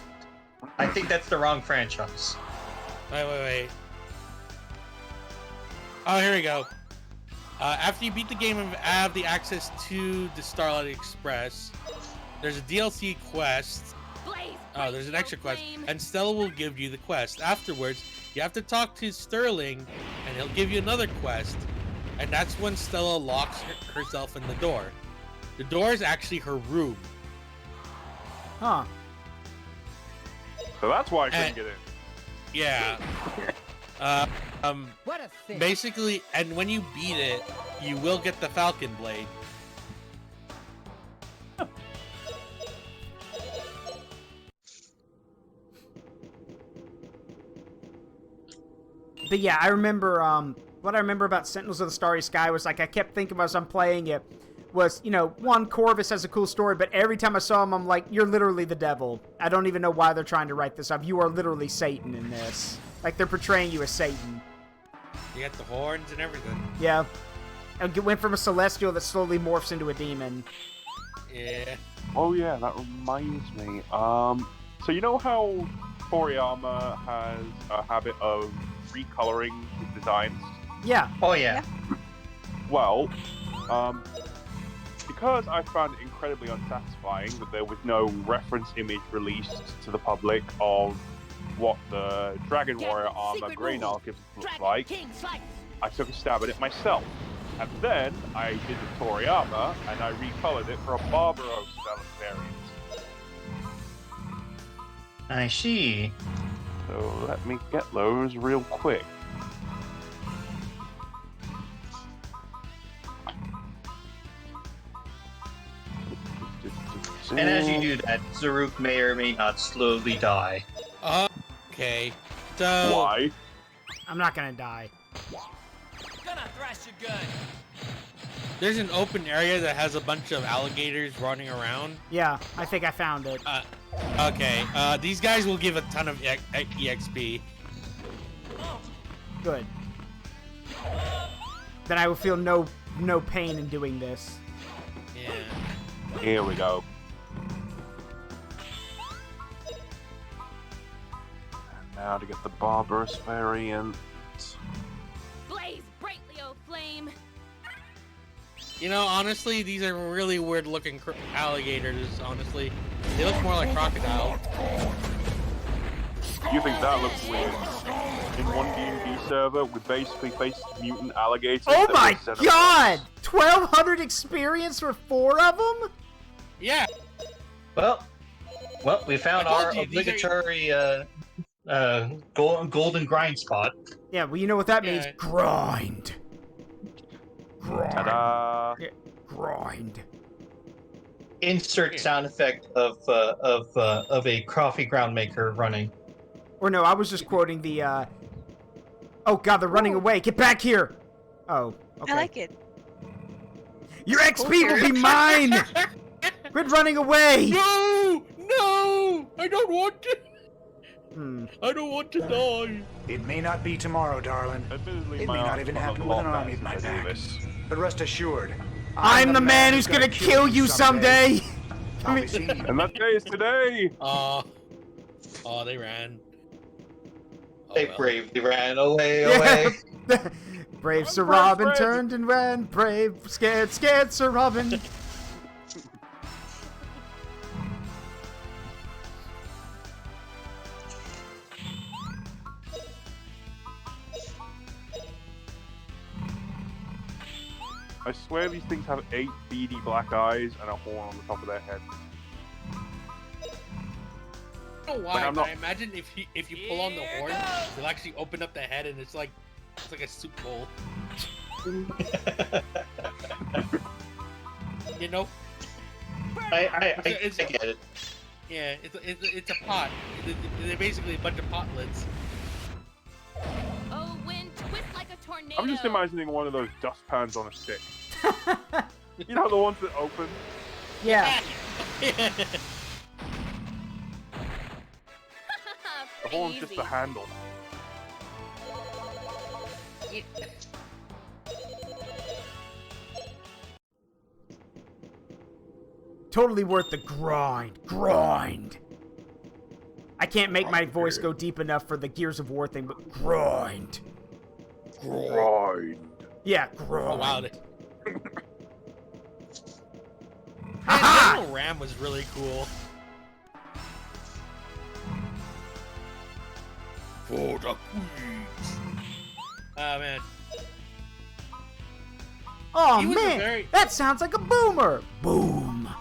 Speaker 4: I think that's the wrong franchise.
Speaker 9: Wait. Oh, here we go. After you beat the game and have the access to the Starlight Express, there's a DLC quest. Oh, there's an extra quest, and Stella will give you the quest. Afterwards, you have to talk to Sterling, and he'll give you another quest, and that's when Stella locks herself in the door. The door is actually her room.
Speaker 1: Huh.
Speaker 2: So that's why I couldn't get in.
Speaker 9: Yeah.
Speaker 5: What a thing.
Speaker 9: Basically, and when you beat it, you will get the Falcon Blade.
Speaker 1: But yeah, I remember, what I remember about Sentinels of the Starry Sky was, like, I kept thinking as I'm playing it, was, you know, one, Corvus has a cool story, but every time I saw him, I'm like, you're literally the devil. I don't even know why they're trying to write this up. You are literally Satan in this. Like, they're portraying you as Satan.
Speaker 9: You got the horns and everything.
Speaker 1: Yeah. It went from a celestial that slowly morphs into a demon.
Speaker 9: Yeah.
Speaker 2: Oh yeah, that reminds me. So you know how Toriyama has a habit of recoloring his designs?
Speaker 1: Yeah.
Speaker 4: Oh yeah.
Speaker 2: Well, because I found it incredibly unsatisfying that there was no reference image released to the public of what the Dragon Warrior armor Grey Archives looks like, I took a stab at it myself. And then I did the Toriyama, and I recolored it for a Barbaros variant.
Speaker 4: I see.
Speaker 2: So let me get those real quick.
Speaker 4: And as you do that, Zaruk may or may not slowly die.
Speaker 9: Okay. So...
Speaker 2: Why?
Speaker 1: I'm not gonna die.
Speaker 7: Gonna thrash you good.
Speaker 9: There's an open area that has a bunch of alligators running around.
Speaker 1: Yeah, I think I found it.
Speaker 9: Okay. These guys will give a ton of EXP.
Speaker 1: Good. Then I will feel no pain in doing this.
Speaker 9: Yeah.
Speaker 2: Here we go. And now to get the Barbarous variant.
Speaker 6: Blaze brightly, O flame!
Speaker 9: You know, honestly, these are really weird looking alligators, honestly. They look more like crocodiles.
Speaker 2: You think that looks weird? In one D&D server, we basically faced mutant alligators.
Speaker 1: Oh
Speaker 2: that
Speaker 1: my
Speaker 2: were xenomorphs.
Speaker 1: god! 1,200 experience for 4 of them?
Speaker 9: Yeah.
Speaker 4: Well, we found our obligatory golden grind spot.
Speaker 1: Yeah, well, you know what that means. Grind.
Speaker 2: Ta-da!
Speaker 1: Yeah, grind.
Speaker 4: Insert sound effect of a coffee ground maker running.
Speaker 1: Or no, I was just quoting the, Oh god, they're running away. Get back here! Oh, okay.
Speaker 3: I like it.
Speaker 1: Your XP will be mine! Quit running away!
Speaker 9: No! No! I don't want to!
Speaker 12: I don't want to die. It may not be tomorrow, darling.
Speaker 2: Admittedly,
Speaker 12: It may not even happen with an army at my back. But rest assured,
Speaker 1: I'm the man who's gonna kill you someday!
Speaker 12: I'll be seeing you.
Speaker 2: And that day is today!
Speaker 9: Oh, they ran.
Speaker 4: They bravely ran away.
Speaker 1: Brave Sir Robin turned and ran. Brave, scared Sir Robin.
Speaker 2: I swear these things have 8 beady black eyes and a horn on the top of their head.
Speaker 9: I don't know why, but I imagine if you pull on the horn, it'll actually open up the head and it's like a soup bowl. You know?
Speaker 4: I get it.
Speaker 9: Yeah, it's a pot. They're basically a bunch of pot lids.
Speaker 6: Oh, wind, twist like a tornado.
Speaker 2: I'm just imagining one of those dustpans on a stick. You know the ones that open?
Speaker 1: Yeah.
Speaker 2: The horn's just the handle.
Speaker 1: Totally worth the grind. Grind. I can't make my voice go deep enough for the Gears of War thing, but grind.
Speaker 2: Grind.
Speaker 1: Yeah, grind.
Speaker 9: Oh, wow. General Ram was really cool.
Speaker 10: For the queens.
Speaker 9: Oh, man.
Speaker 1: Oh,
Speaker 9: He was a
Speaker 1: man.
Speaker 9: very-
Speaker 1: That sounds like a boomer. Boom.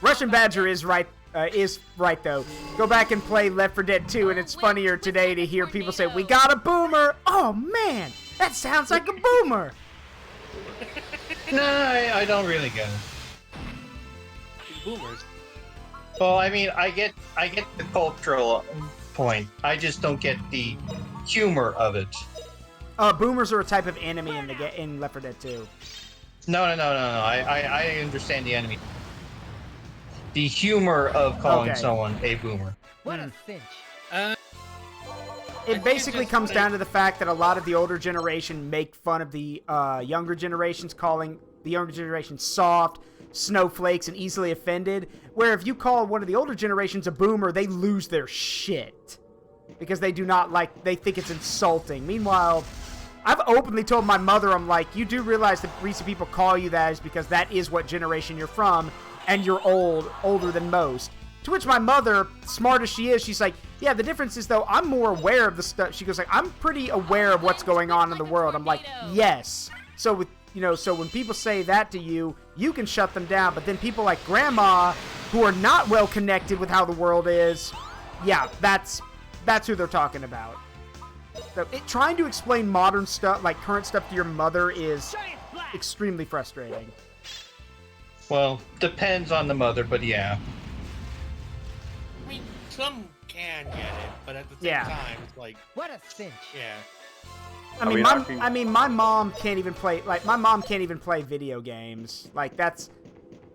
Speaker 1: Russian Badger is right though. Go back and play Left 4 Dead 2 and it's funnier today to hear people say, "We got a boomer." Oh man, that sounds like a boomer.
Speaker 4: No, I don't really get it.
Speaker 9: Boomers.
Speaker 4: Well, I mean, I get the cultural point. I just don't get the humor of it.
Speaker 1: Boomers are a type of enemy in Left 4 Dead 2.
Speaker 4: No. I understand the enemy. the humor of calling
Speaker 1: Okay.
Speaker 4: someone a boomer.
Speaker 5: What a cinch.
Speaker 1: It basically comes down to the fact that a lot of the older generation make fun of the younger generations, calling the younger generation soft, snowflakes, and easily offended. Where if you call one of the older generations a boomer, they lose their shit. Because they do not like, they think it's insulting. Meanwhile, I've openly told my mother, I'm like, you do realize the reason people call you that is because that is what generation you're from, and you're older than most. To which my mother, smart as she is, she's like, yeah, the difference is, though, I'm more aware of the stuff. She goes like, I'm pretty aware of what's going on in the world. I'm like, yes. So with, so when people say that to you, you can shut them down. But then people like Grandma, who are not well connected with how the world is, yeah, that's who they're talking about. So trying to explain modern stuff, like current stuff to your mother is extremely frustrating.
Speaker 4: Well, depends on the mother, but yeah.
Speaker 9: I mean, some can get it, but at the same time, it's like...
Speaker 5: What a cinch.
Speaker 9: Yeah.
Speaker 1: I mean, my mom can't even play, video games. Like, that's...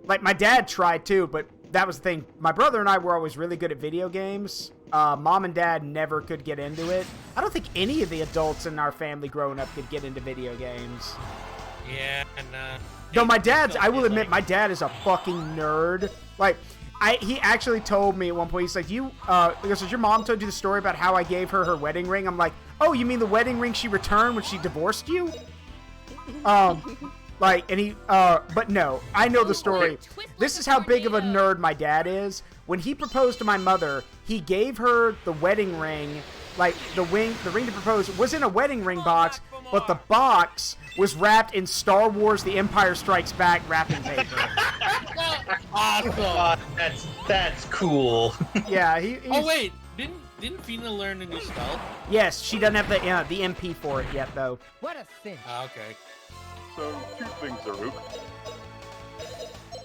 Speaker 1: Like, my dad tried too, but that was the thing. My brother and I were always really good at video games. Mom and dad never could get into it. I don't think any of the adults in our family growing up could get into video games.
Speaker 9: Yeah, and,
Speaker 1: Though my dad's, I will admit, my dad is a fucking nerd. Like, he actually told me at one point, he's like, because your mom told you the story about how I gave her wedding ring? I'm like, oh, you mean the wedding ring she returned when she divorced you? But no, I know the story. This is how big of a nerd my dad is. When he proposed to my mother, he gave her the wedding ring, like the ring to propose was in a wedding ring box, but the box was wrapped in Star Wars: The Empire Strikes Back wrapping paper.
Speaker 4: Awesome. That's cool.
Speaker 1: Yeah,
Speaker 9: Oh wait, didn't Fina learn a new spell?
Speaker 1: Yes, she doesn't have the MP for it yet though.
Speaker 5: What a cinch.
Speaker 9: Okay.
Speaker 2: So, two things, Zaruk.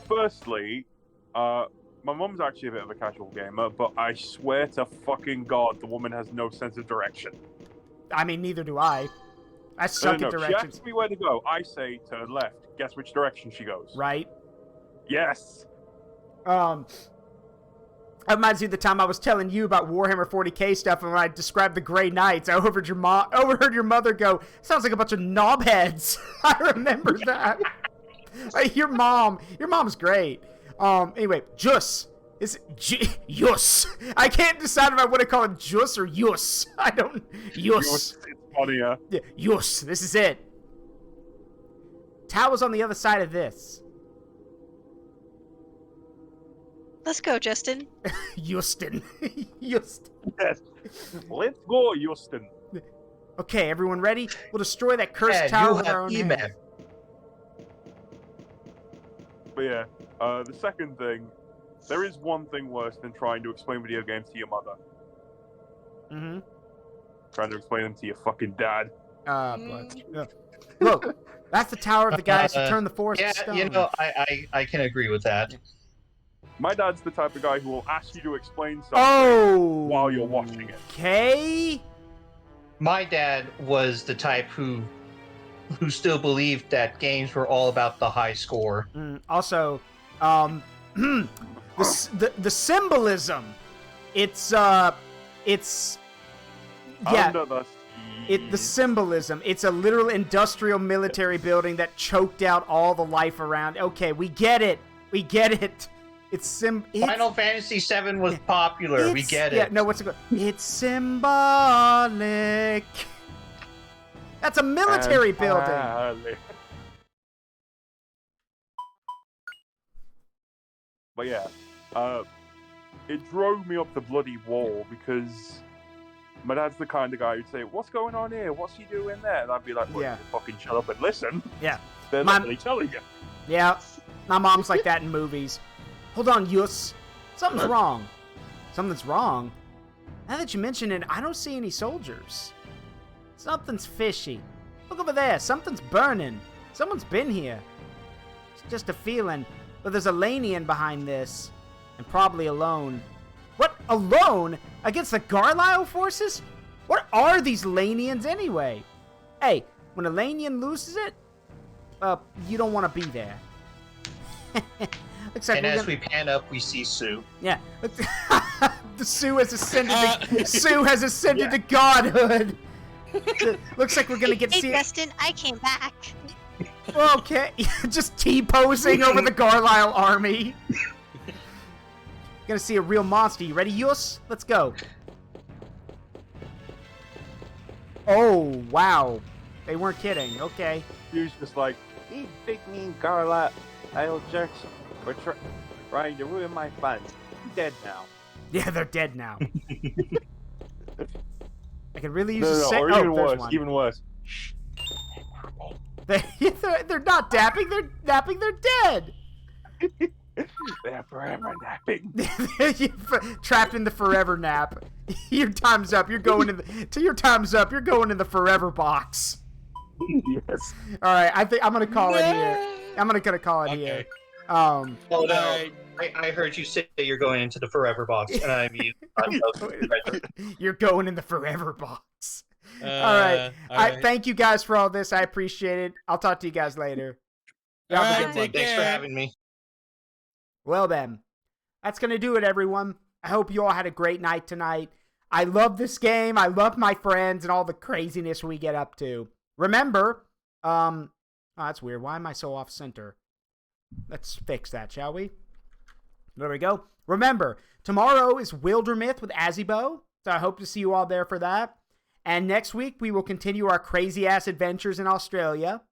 Speaker 2: Firstly, my mum's actually a bit of a casual gamer, but I swear to fucking God, the woman has no sense of direction.
Speaker 1: I mean, neither do I. I suck at directions.
Speaker 2: She asks me where to go. I say turn left. Guess which direction she goes.
Speaker 1: Right.
Speaker 2: Yes.
Speaker 1: That reminds me of the time I was telling you about Warhammer 40k stuff, and when I described the Grey Knights, I overheard your mother go, sounds like a bunch of knobheads. I remember that. Like, your mom's great. Anyway, Jus. Is it Jus? I can't decide if I want to call it Jus or Jus. I don't... Jus.
Speaker 2: It's funnier.
Speaker 1: Yeah, Jus. This is it. Tower's on the other side of this.
Speaker 3: Let's go, Justin.
Speaker 1: Justin.
Speaker 2: Yes. Let's go, Justin.
Speaker 1: Okay, everyone ready? We'll destroy that cursed tower with our own hands.
Speaker 2: But yeah, the second thing, there is one thing worse than trying to explain video games to your mother.
Speaker 1: Mm-hmm.
Speaker 2: Trying to explain them to your fucking dad.
Speaker 1: Look, that's the tower of the guys who turned the forest to stone.
Speaker 4: Yeah, I can agree with that.
Speaker 2: My dad's the type of guy who will ask you to explain something while you're watching it.
Speaker 1: Okay. My
Speaker 4: dad was the type who still believed that games were all about the high score.
Speaker 1: Also, the symbolism. It's yeah.
Speaker 2: Under the sea.
Speaker 1: The symbolism. It's a literal industrial military building that choked out all the life around. Okay, we get it. We get it.
Speaker 4: Final Fantasy VII was popular. We get it.
Speaker 1: Yeah, no, what's it called? It's symbolic. That's a military building.
Speaker 2: But yeah, it drove me up the bloody wall because my dad's the kind of guy who'd say, "What's going on here? What's he doing there?" And I'd be like, "Well, you fucking shut up and listen."
Speaker 1: Yeah.
Speaker 2: They're literally telling you.
Speaker 1: Yeah. My mom's like that in movies. Hold on, Yus. Something's wrong. Something's wrong? Now that you mention it, I don't see any soldiers. Something's fishy. Look over there. Something's burning. Someone's been here. It's just a feeling. But there's a Lanian behind this. And probably alone. What? Alone? Against the Garlisle forces? What are these Lanians anyway? Hey, when a Lanian loses it, you don't want to be there. Looks like
Speaker 4: and as we pan up, we see Sue.
Speaker 1: Yeah. The Sue has ascended. Sue has ascended to godhood. Looks like we're gonna get.
Speaker 3: Hey, Dustin, I came back.
Speaker 1: Okay, just T-posing over the Garlisle army. Gonna see a real monster. You ready, Yus? Let's go. Oh, wow. They weren't kidding. Okay.
Speaker 2: He was just like, these big mean Garlisle jerks were trying to ruin my fun. Dead now.
Speaker 1: Yeah, they're dead now. I could really use a
Speaker 2: or even worse.
Speaker 1: They're not dapping, they're napping, they're dead!
Speaker 2: They're forever napping.
Speaker 1: Trapped in the forever nap. Your time's up, you're going in your time's up, you're going in the forever box.
Speaker 2: Yes.
Speaker 1: Alright, I think I'm gonna call it here. I'm gonna call it here.
Speaker 4: Oh no. I heard you say you're going into the forever box, and I mean,
Speaker 1: you're going in the forever box. All right. Thank you guys for all this. I appreciate it. I'll talk to you guys later.
Speaker 4: Thanks for having me.
Speaker 1: Well then, that's gonna do it, everyone. I hope you all had a great night tonight. I love this game. I love my friends and all the craziness we get up to. Remember, oh, that's weird. Why am I so off center? Let's fix that, shall we? There we go. Remember, tomorrow is Wildermyth with Azibo, so I hope to see you all there for that. And next week, we will continue our crazy-ass adventures in Australia.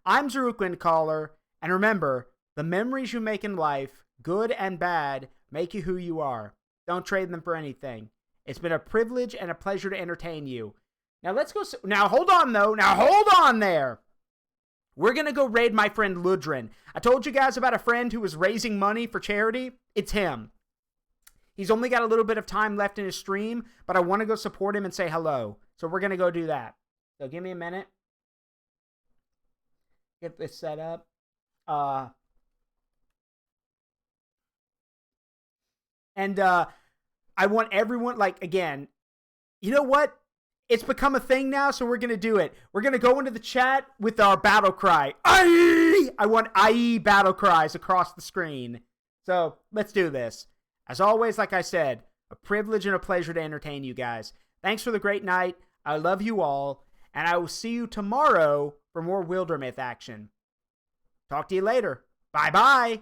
Speaker 1: I'm Zaruk Windcaller, and remember, the memories you make in life, good and bad, make you who you are. Don't trade them for anything. It's been a privilege and a pleasure to entertain you. Now, let's go... Now, hold on, though. Now, hold on there. We're going to go raid my friend Ludrin. I told you guys about a friend who was raising money for charity. It's him. He's only got a little bit of time left in his stream, but I want to go support him and say hello. So we're going to go do that. So give me a minute. Get this set up. And I want everyone, like, again, you know what? It's become a thing now, so we're going to do it. We're going to go into the chat with our battle cry. Aye! I want IE battle cries across the screen. So, let's do this. As always, like I said, a privilege and a pleasure to entertain you guys. Thanks for the great night. I love you all. And I will see you tomorrow for more Wildermyth action. Talk to you later. Bye-bye.